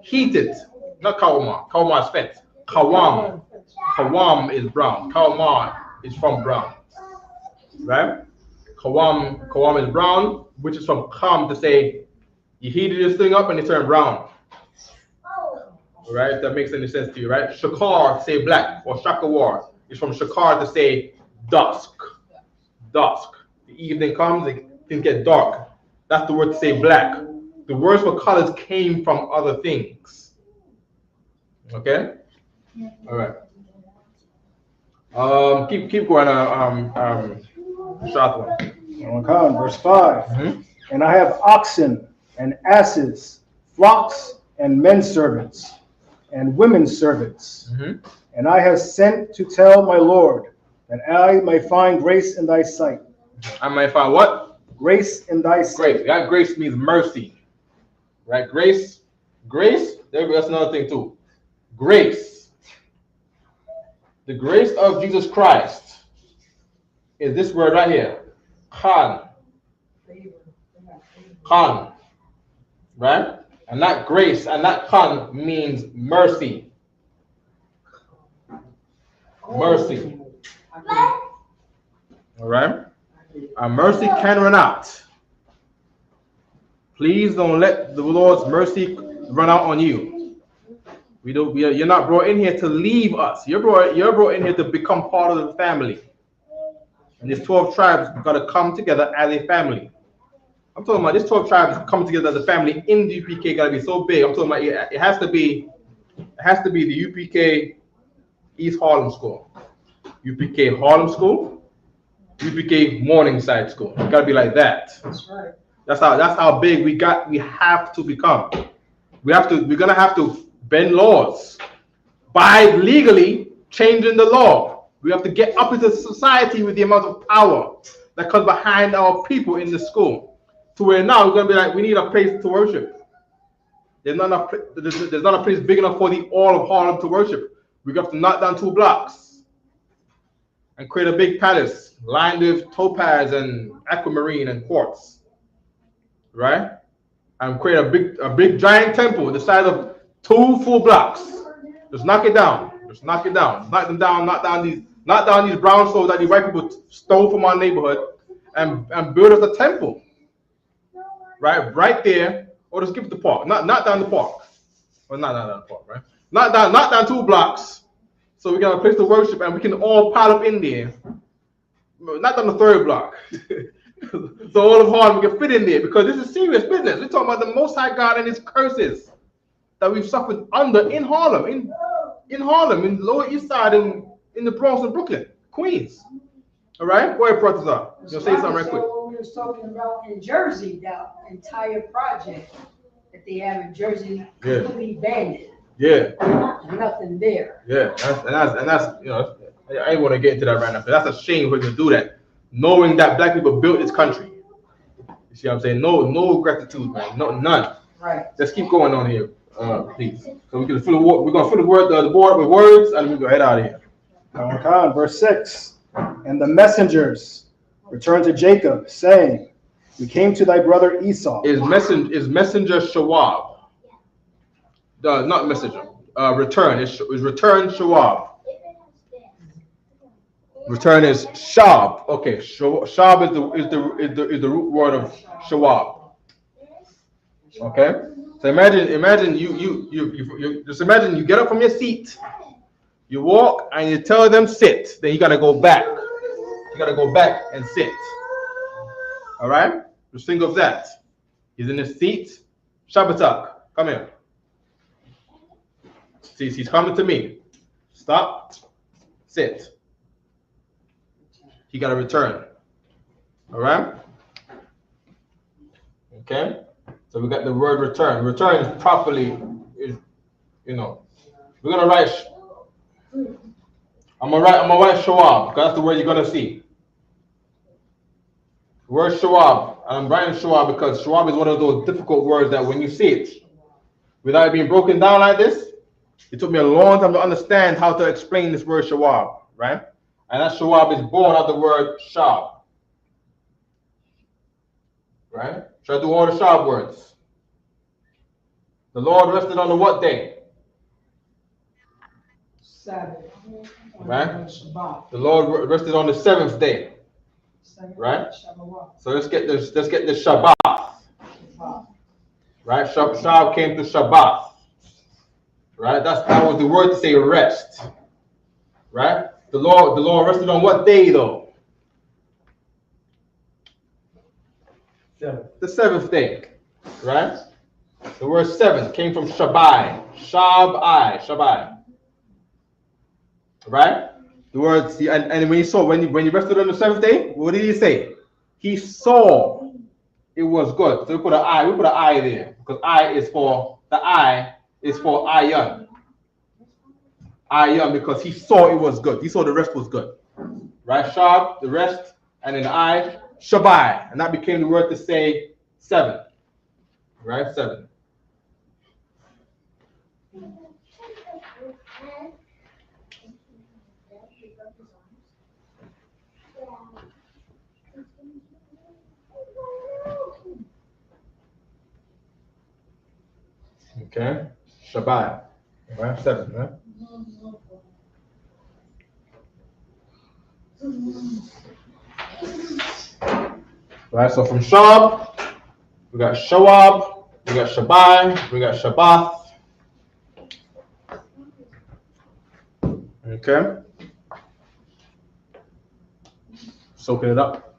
heated. Not kawama. Kawama is fat. Kawam. Kawam is brown. Kawama is from brown. Right? Kawam is brown, which is from kam to say you heated this thing up and it turned brown. Right? If that makes any sense to you, right? Shakar to say black, or shakawar is from shakar to say dusk. Dusk. The evening comes, things get dark. That's the word to say black. The words for colors came from other things. Okay? All right. Keep going. Short one. Verse 5. And I have oxen and asses, flocks and men servants, and women servants. And I have sent to tell my Lord that I may find grace in thy sight. I might find what? Grace in thy sight. Grace. That grace means mercy. Right? Grace. That's another thing too. Grace. The grace of Jesus Christ is this word right here. Khan. Khan. Right? And that grace and that khan means mercy. Mercy. All right? Our mercy can run out. Please don't let the Lord's mercy run out on you. You're not brought in here to leave us. You're brought in here to become part of the family. And these 12 tribes got to come together as a family. I'm talking about this 12 tribes come together as a family in the UPK. Got to be so big. I'm talking about it has to be the UPK East Harlem School, UPK Harlem School, UPK Morningside School. It's got to be like that. That's right. That's how big we have to become. We're gonna have to bend laws by legally changing the law. We have to get up into society with the amount of power that comes behind our people in the school. To where now we're gonna be like, we need a place to worship. There's not a place big enough for all of Harlem to worship. We have to knock down 2 blocks. and create a big palace lined with topaz and aquamarine and quartz, right? And create a big giant temple the size of 2 full blocks. Just knock it down. Just knock it down. Knock them down. Knock down these brownstones that these white people stole from our neighborhood, and build us a temple. Right there, or just skip the park. Not down the park. Well, not down the park, right? Not down 2 blocks. So we got a place to worship, and we can all pile up in there. Not down the 3rd block. So all of Harlem can fit in there, because this is serious business. We're talking about the Most High God and His curses that we've suffered under in Harlem, in Harlem, in the Lower East Side, in the Bronx and Brooklyn, Queens. All right, go ahead, brothers up. You'll say something right quick. We was talking about in Jersey, that entire project that they have in Jersey, completely abandoned. Yeah. Nothing there. Yeah, and that's you know, I ain't want to get into that right now, but that's a shame we're gonna do that, knowing that black people built this country. You see what I'm saying? No gratitude, man. None. Right. Let's keep going on here, please. So we can fill we're gonna fill the board with words, and we go head out of here. Come, verse 6. And the messengers returned to Jacob, saying, we came to thy brother Esau. Is messenger Shawab? Not messenger. Return is return Shawab. Return is Shab. Okay, Shab is the root word of Shawab. Okay, so imagine you just imagine you get up from your seat, you walk, and you tell them sit. Then you gotta go back. You gotta go back and sit. All right, just think of that. He's in his seat. Shabbatak, come here. See, he's coming to me. Stop. Sit. He got to return. All right? Okay? So we got the word return. Return is properly, we're going to write, I'm going to write Shawab, because that's the word you're going to see. The word Shawab. I'm writing Shawab because Shawab is one of those difficult words that when you see it, without it being broken down like this, it took me a long time to understand how to explain this word Shawab, right? And that Shawab is born out of the word Shab. Right? Try to do all the Shab words. The Lord rested on the what day? Sabbath. Right? Shabbat. The Lord rested on the 7th day. Right? Shabbat. So let's get this Shabbat. Right? Shab came to Shabbat. Right? That was the word to say rest. Right? The Lord rested on what day though? 7. The 7th day. Right? The word 7 came from Shabai. Shabai. Right? The word, and when you rested on the 7th day, what did he say? He saw it was good. So we put an I there, because I is for Ayan. Ayan, because he saw it was good. He saw the rest was good. Right? Shab, the rest, and then I, Shabai. And that became the word to say 7. Right? 7. Okay? Shabai. Right? 7, right? Right, so from Shab, we got Shawab, we got Shabai, we got Shabbath. Okay? Soaking it up.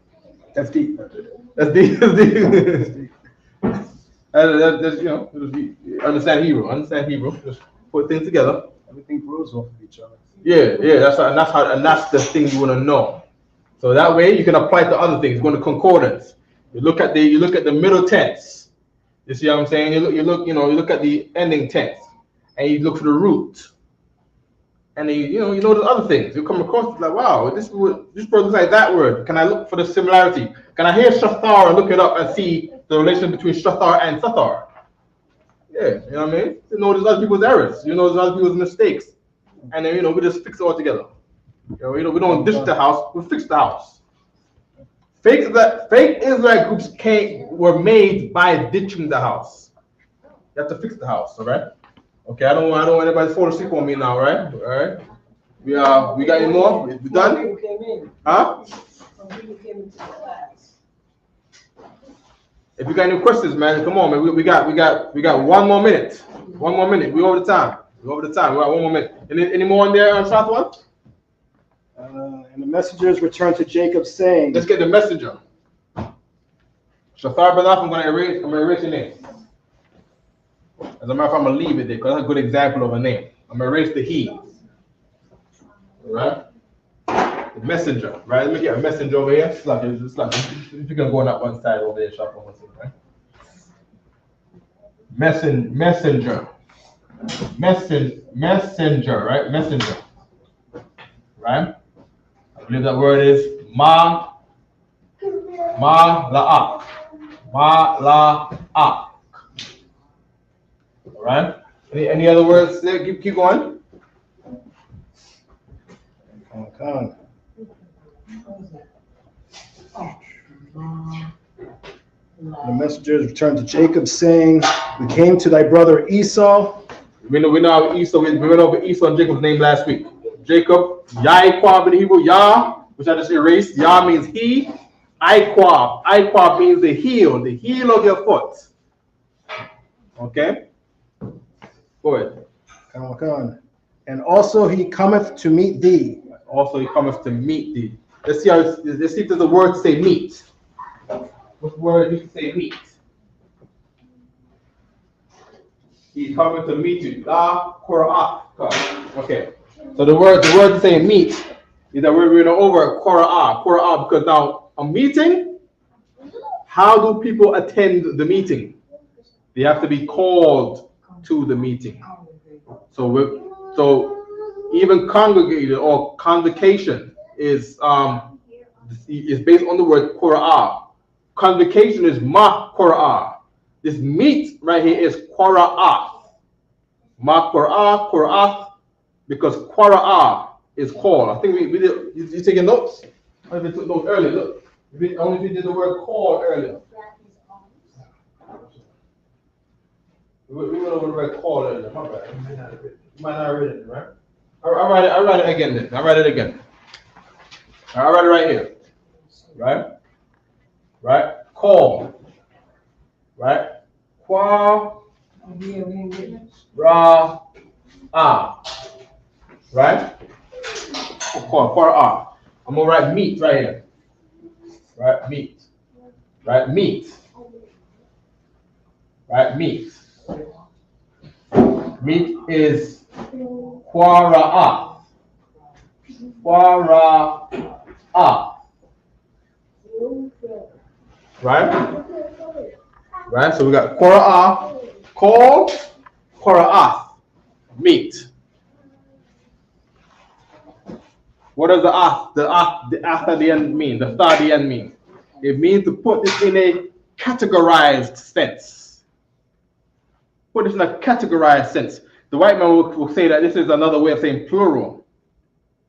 That's deep. That's deep. Understand Hebrew. Just put things together. Everything grows off of each other. Yeah. That's the thing you want to know. So that way you can apply it to other things. Go to concordance. You look at the middle tense. You see what I'm saying? You look at the ending tense, and you look for the root. And then you know the other things. You come across like, wow, this word looks like that word. Can I look for the similarity? Can I hear Shathar and look it up and see the relation between Shathar and Sathar? Yeah, you know what I mean? You know there's other people's errors. You know there's other people's mistakes. And then we just fix it all together. We don't ditch the house. We fix the house. Fake Israelite groups were made by ditching the house. You have to fix the house, all right? Okay, I don't want anybody to fall asleep on me now, right? All right. We got any more? We done? Huh? If you got any questions, man, come on, man. We got 1 more minute. 1 more minute. We over the time. We got 1 more minute. Any more in there, Southwest? And the messengers returned to Jacob, saying, Let's get the messenger. Shafar Banaf, I'm gonna erase your name. As a matter of fact, I'm gonna leave it there because that's a good example of a name. I'm gonna erase the he. All right? The messenger, right? Let me get a messenger over here. It's like if you can go on that one side over there, shop on one side, right? Messenger, right? Messenger, right? I believe that word is la'ak. All right. Any other words there? Keep going. Come on. The messengers returned to Jacob, saying, we came to thy brother Esau. We know Esau. We went over Esau and Jacob's name last week. Jacob, Yaquab in Hebrew, Yah, which I just erased. Yah means he. Iquab means the heel of your foot. Okay? Go ahead. Come on. And also he cometh to meet thee. Also he cometh to meet thee. Let's see if there's a word to say meet. What word you can say meet? He's coming to meet you. La Korah. Okay. So the word to say meet is that we're going over Korah because now a meeting, how do people attend the meeting? They have to be called to the meeting. So even congregated or convocation is based on the word Korah. Convocation is ma Korah. This meet right here is Korah. Ma Korah, because Korah is call. I think we did. You taking notes? I took notes earlier. Look, only if you did the word call earlier. We went over the word call earlier. My bad. You might not have written it, right? I'll write it again then. I'll write it again. I'll write it right here. Right? Call. Right? Qua. Ra. Ah. Right? Qua. I'm gonna write meat right here. Right? Meat. Right? Meat. Right? Meat. Meat is Quara'a. Right? So we got Quara'a, called, Quara'a, meat. What does the at the end mean? The tha at the end mean? It means to put this in a categorized sense. Put this in a categorized sense. The white man will say that this is another way of saying plural,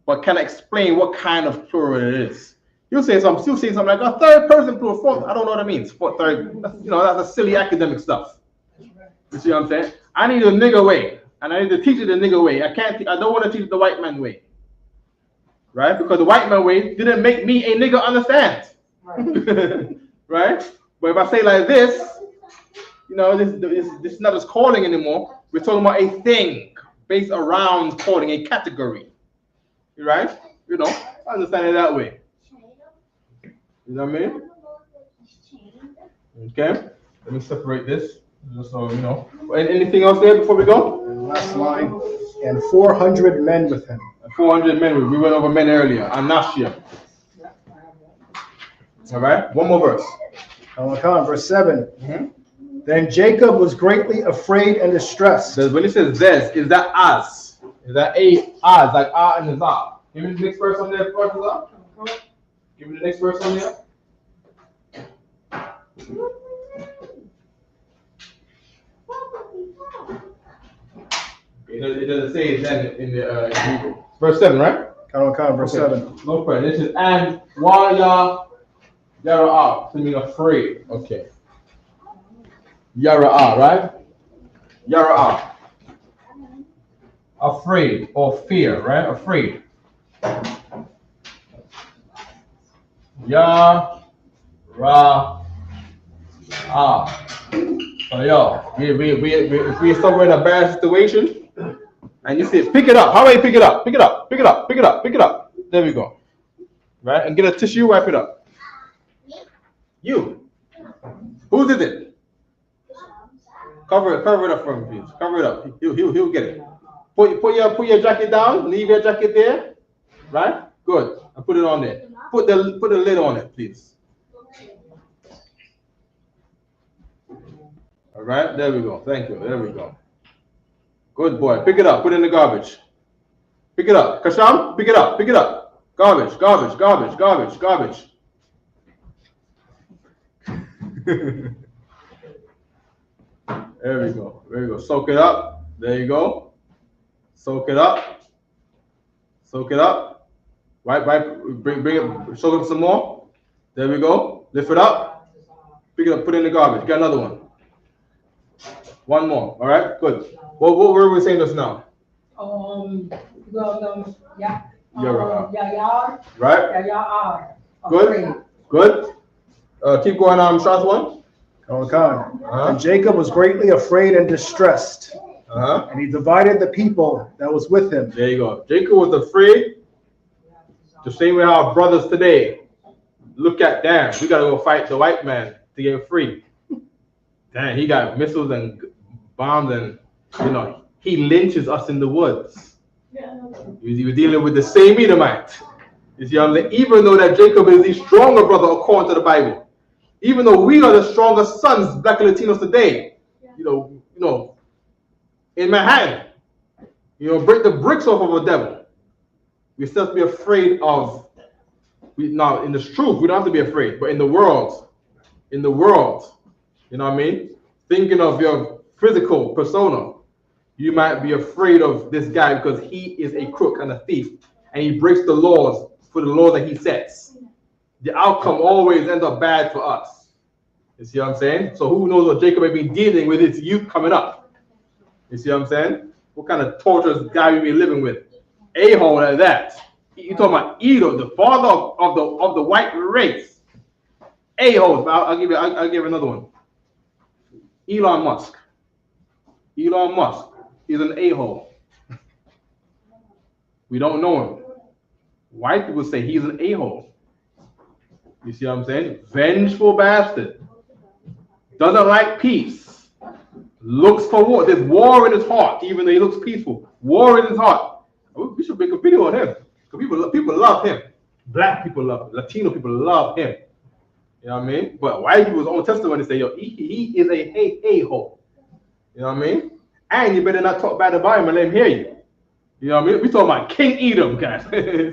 but can I explain what kind of plural it is? You'll say something like a third person plural, fourth. I don't know what that means. Fourth, third, that's a silly academic stuff. You see what I'm saying? I need a nigger way, and I need to teach it the nigger way. I don't want to teach it the white man way. Right? Because the white man way didn't make me a nigger understand. Right? But if I say like this, this is not just calling anymore. We're talking about a thing based around calling, a category. Right? I understand it that way. You know what I mean? Okay. Let me separate this. Just so you know. Anything else there before we go? And last line. And 400 men with him. 400 men. We went over men earlier. Anashia. All right. One more verse. Verse 7. Mm-hmm. Then Jacob was greatly afraid and distressed. When it says this, is that as? Is that as, like and za? Give me the next verse on there, Azar. Give me the next verse on there. It doesn't say it then in the Hebrew. Verse 7, right? Khan, verse Okay. 7. No prayer. This is and while Yara'ah, to mean afraid. Okay. Yara'ah, right? Yara'ah. Afraid or fear, right? Afraid. Yara'ah. So yo, if we somewhere in a bad situation, and you say, pick it up. How about you pick it up? Pick it up. Pick it up. Pick it up. Pick it up. There we go. Right? And get a tissue, wipe it up. You. Who did it? Cover it up for him, please. Cover it up. He'll get it. Put your jacket down. Leave your jacket there. Right? Good. And put it on there. Put the lid on it, please. All right. There we go. Thank you. There we go. Good boy. Pick it up. Put it in the garbage. Pick it up. Kasham, pick it up. Pick it up. Garbage. Garbage. Garbage. Garbage. Garbage. There we go. There you go. Soak it up. There you go. Soak it up. Soak it up. Right. Bring it. Soak it some more. There we go. Lift it up. Pick it up. Put it in the garbage. Get another one. One more. All right. Good. What were we saying just now? Yeah. Yara'ah. Right. Yeah. Good. Good. Keep going on. Shot one. Khan. And Jacob was greatly afraid and distressed. And he divided the people that was with him. There you go. Jacob was afraid. The same way our brothers today look at, damn, we gotta go fight the white man to get free. Damn, he got missiles and bombs, and he lynches us in the woods. We're dealing with the same Edomite. You see what I'm saying? Even though that Jacob is the stronger brother according to the Bible, even though we are the stronger sons, black and Latinos today, in Manhattan, break the bricks off of a devil. We still have to be afraid of. Now, in the truth, we don't have to be afraid, but in the world, you know what I mean? Thinking of your physical persona, you might be afraid of this guy because he is a crook and a thief, and he breaks the laws for the laws that he sets. The outcome always ends up bad for us. You see what I'm saying? So who knows what Jacob may be dealing with his youth coming up? You see what I'm saying? What kind of torturous guy we be living with? A-hole like that. You talking about Edom, the father of the white race. A-holes. I'll give another one. Elon Musk. Elon Musk is an a-hole. We don't know him. White people say he's an a-hole. You see what I'm saying? Vengeful bastard. Doesn't like peace. Looks for war. There's war in his heart, even though he looks peaceful. War in his heart. We should make a video on him. People love him. Black people love him. Latino people love him. You know what I mean? But white people's own testimony say, yo, he is a hole. You know what I mean? And you better not talk bad about him and let him hear you. You know what I mean? We talking about King Edom, guys.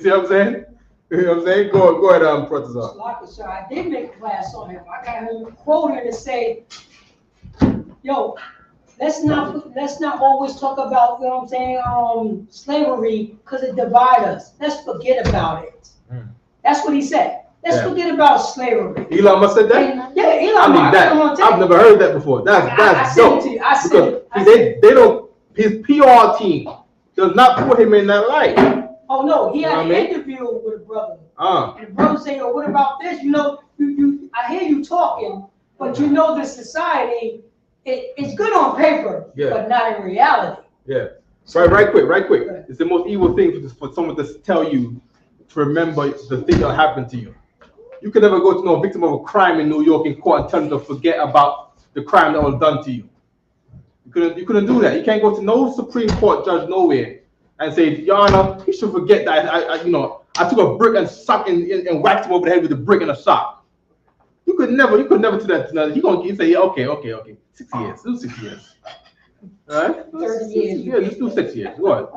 See what I'm saying? You know what I'm saying? Go ahead, Professor. Like sir, I did make a class on him. I got him quoted to say, yo, let's not always talk about, slavery because it divides us. Let's forget about it. That's what he said. Let's forget about slavery. Elon Musk said that? Yeah, Elon Musk. I've never heard that before. That's dope. I said they don't. His PR team does not put him in that light. Oh no, he had an interview with a brother. And the brother said, "Oh, what about this? I hear you talking, but the society, it's good on paper, but not in reality." Yeah. So right quick. It's the most evil thing for someone to tell you to remember the thing that happened to you. You could never go to a victim of a crime in New York in court and tell them to forget about the crime that was done to you. You couldn't do that. You can't go to no Supreme Court judge nowhere and say, Your Honor, you should forget that I took a brick and whacked him over the head with a brick and a sock. You could never do that. He say, okay. 6 years. Do 6 years. All right? 30 years. Yeah, just do 6 years. Go ahead.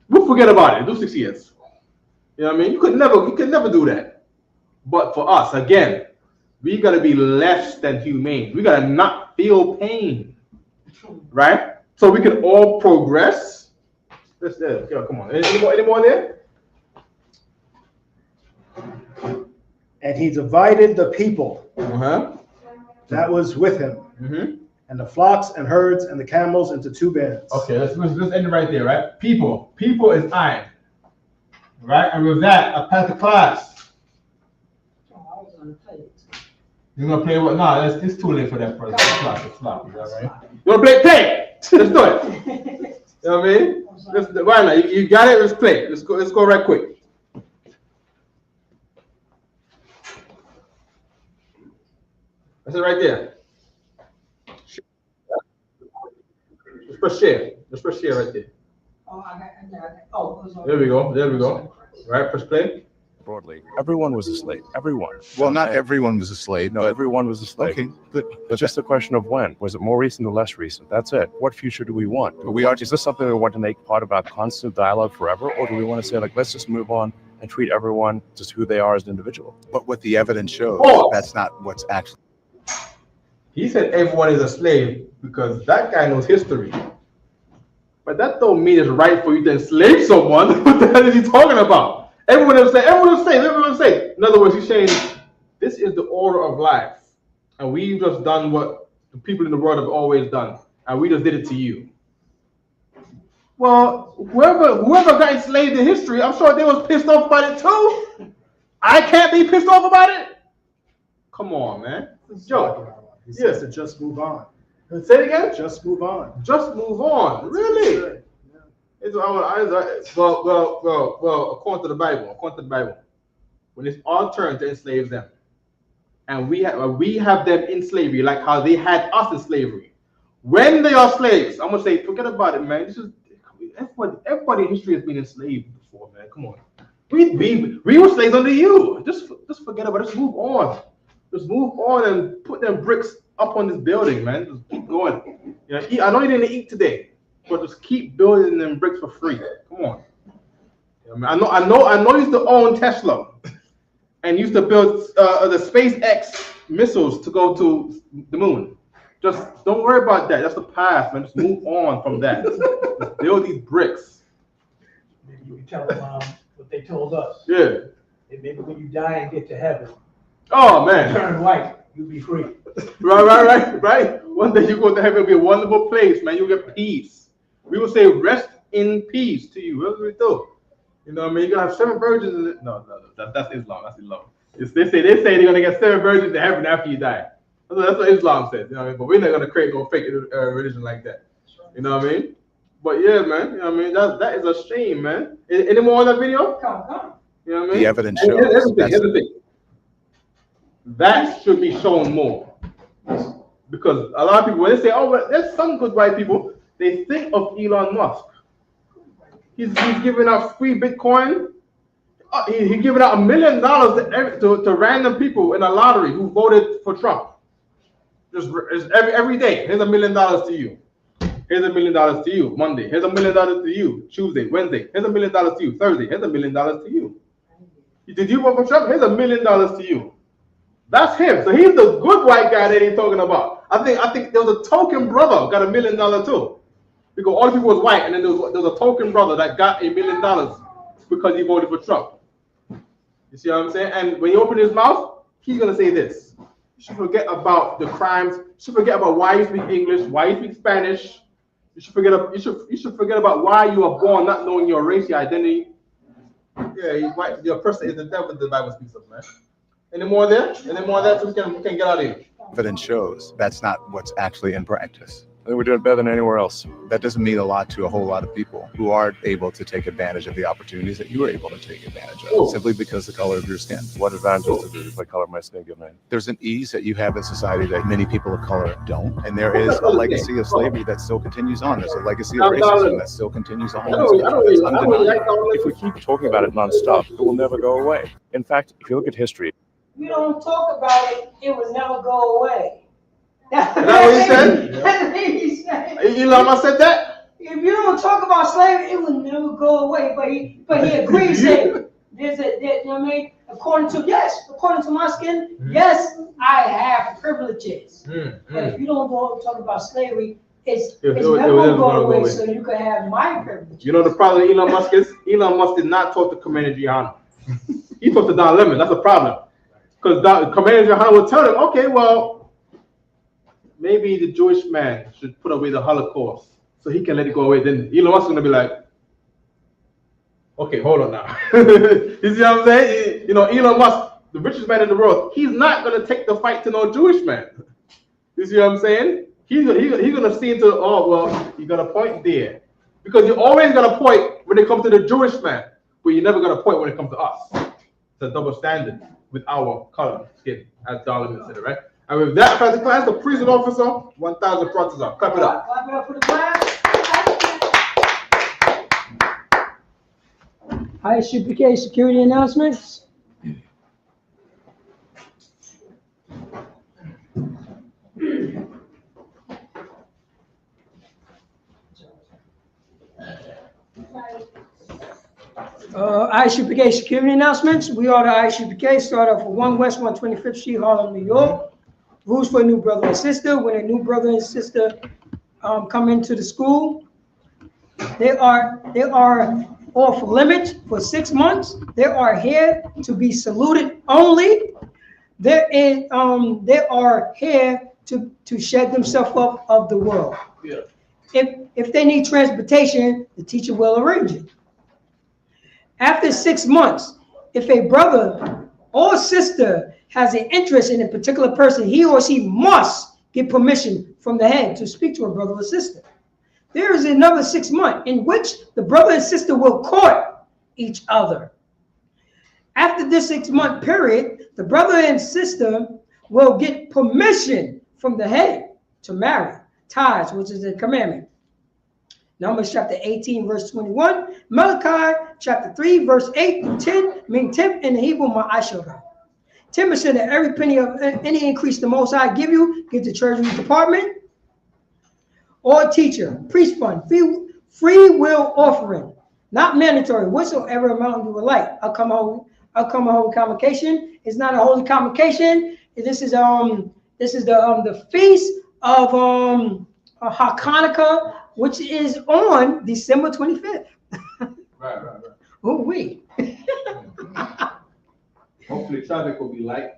We'll forget about it. Do 6 years. You know what I mean? You could never do that. But for us, again, we gotta be less than humane. We gotta not feel pain. Right? So we can all progress, Let's there. Yeah, come on. Any more there? And he divided the people Uh-huh. that was with him, Mm-hmm. and the flocks and herds and the camels into two bands. Okay, let's end it right there, right? People is I. Right? And with that, I pass the class. Oh, I was gonna play it. You're gonna play what? No, it's too late for that first. It's flop. You know what I mean? You wanna play? Let's do it. You know what I mean? Right now, you got it. Let's play. Let's go right quick. That's it right there. Let's press share. Let's press share right there. Oh, I got it. Oh, it was on. There we go. Right, press play. Broadly, everyone was a slave. Everyone. Well, not everyone was a slave. No, everyone was a slave. Okay, but It's just a question of when. Was it more recent or less recent? That's it. What future do we want? But we are- Is this something we want to make part of our constant dialogue forever, or do we want to say, like, let's just move on and treat everyone just who they are as an individual? but what the evidence shows, Oh. that's not what's actually. He said everyone is a slave because that guy knows history. But that don't mean it's right for you to enslave someone. What the hell is he talking about? Everyone is slave. In other words, he's saying this is the order of life. And we've just done what the people in the world have always done. And we just did it to you. Well, whoever got enslaved in history, I'm sure they was pissed off about it too. I can't be pissed off about it. Come on, man. Yo, He says to just move on. say it again. Just move on. Just move on. Really? It's, well, according to the Bible, when it's our turn to enslave them, and we have them in slavery, like how they had us in slavery. When they are slaves, I'm gonna say, forget about it, man. This is everybody in history has been enslaved before, man. Come on, we were slaves under you. Just forget about it. Just move on. Just move on and put them bricks up on this building, man. Just keep going. I know you didn't eat today, but just keep building them bricks for free. Come on. I know you used to own Tesla and used to build the SpaceX missiles to go to the moon. Just don't worry about that. That's the past, man. Just move on from that. Just build these bricks. Maybe you can tell them what they told us. Yeah. And maybe when you die and get to heaven, Oh man. turn white, you'll be free. Right. One day you go to heaven, it'll be a wonderful place, man. You'll get peace. We will say rest in peace to you. What do we do? You know what I mean? You're gonna have 7 virgins in it. No. That's Islam. That's Islam. They say they're gonna get 7 virgins in heaven after you die. That's what Islam says. You know what I mean? But we're not gonna create no fake religion like that. You know what I mean? But yeah, man. You know what I mean? That is a shame, man. Any more on that video? Come. You know what I mean? The evidence And shows here's the that's- thing. That should be shown more. Because a lot of people, when they say, oh, well, there's some good white people, they think of Elon Musk. He's giving out free Bitcoin. He's giving out $1 million to random people in a lottery who voted for Trump. Just every day. Here's $1 million to you. Here's $1 million to you. Monday. Here's $1 million to you. Tuesday, Wednesday. Here's $1 million to you. Thursday. Here's $1 million to you. Did you vote for Trump? Here's $1 million to you. That's him. So he's the good white guy that he's talking about. I think there was a token brother got $1 million too. Because all the people was white, and then there was a token brother that got $1 million because he voted for Trump. You see what I'm saying? And when he opened his mouth, he's gonna say this. You should forget about the crimes. You should forget about why you speak English, why you speak Spanish. You should forget about why you are born not knowing your race, your identity. Yeah, your person is the devil. The Bible speaks of, man. Any more there? Any more there? So we can get out of here. Evidence shows that's not what's actually in practice. I think we're doing better than anywhere else. That doesn't mean a lot to a whole lot of people who aren't able to take advantage of the opportunities that you were able to take advantage of, Cool. simply because of the color of your skin. What advantages does the color of my skin give me? There's an ease that you have in society that many people of color don't, and there is a legacy of slavery that still continues on. There's a legacy of racism that still continues on. That's undeniable. If we keep talking about it nonstop, it will never go away. In fact, if you look at history, We don't talk about it, it will never go away. That's Is that what he said? That's what he said. Elon Musk said that? If you don't talk about slavery, it will never go away. But he agrees that you know what I mean? According to my skin, yes, I have privileges. But if you don't go talk about slavery, it's It never was going to gonna go go away, away. so you can have my privilege. You know the problem with Elon Musk is? Elon Musk did not talk to Commander Giuliani. He talked to Don Lemon. That's a problem. Because Commander Giuliani would tell him, okay, well, maybe the Jewish man should put away the Holocaust so he can let it go away. Then Elon Musk is going to be like, okay, hold on now. You see what I'm saying? You know, Elon Musk, the richest man in the world, he's not going to take the fight to no Jewish man. You see what I'm saying? He's gonna see into, oh, well, you're going to point there. Because you're always going to point when it comes to the Jewish man, but you're never going to point when it comes to us. It's a double standard with our color skin, as Darwin said, right? And with that, class, the prison officer, 1,000 procents up. Clap it up. Clap it up for the class. ISUPK security announcements. ISUPK security announcements. We are the ISUPK. Start off with 1 West 125th Street, Harlem, New York. Rules for a new brother and sister. When a new brother and sister come into the school, they are off limit for 6 months. They are here to be saluted only. They are here to shed themselves up of the world. Yeah. If they need transportation, the teacher will arrange it. After 6 months, if a brother or sister has an interest in a particular person, he or she must get permission from the head to speak to a brother or sister. There is another 6 months in which the brother and sister will court each other. After this 6 month period, the brother and sister will get permission from the head to marry, tithes, which is a commandment. Numbers chapter 18, verse 21. Malachi chapter 3, verse 8 through 10. Mean 10 in the Hebrew, ma'ashavah. 10% of every penny of any increase the Most High give you, give the Treasury Department or teacher, priest fund, free will offering, not mandatory, whatsoever amount you would like. I'll come a holy convocation. It's not a holy convocation. This is the feast of Hanukkah, which is on December 25th. Right. Oh, we. Hopefully traffic will be light.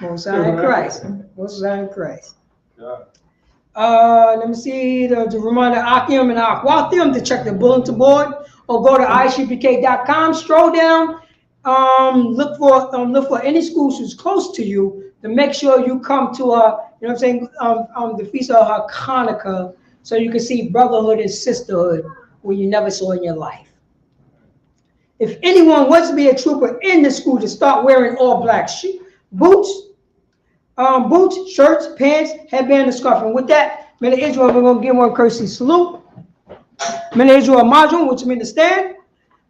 Most High in Christ. Most High in Christ. Yeah. Let me see the reminder Akim and Akwathium to check the bulletin board or go to isupk.com. Stroll down. Look for any schools who's close to you to make sure you come to the feast of Hanukkah, so you can see brotherhood and sisterhood where you never saw in your life. If anyone wants to be a trooper in the school, to start wearing all black boots, shirts, pants, headband, and scarf. And with that, men of Israel, we're going to give one courtesy salute. Men of Israel, Majum, which means to stand.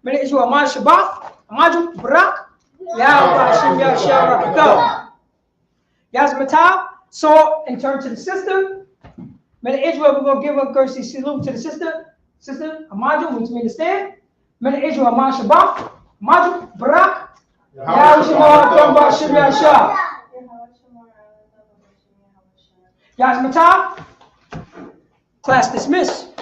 Men of Israel, Amad Shabbat, Majum, Barak, Yahweh Hashem Yahshua Rakatah. Yazmatah, saw and turn to the sister. Men of Israel, we're going to give one courtesy salute to the sister. Sister, Amajum, which means to stand. Men of Israel, Amad Shabbat, Majum, Barak, Yahweh Hashem Yahshua. Yazmatah, class dismissed.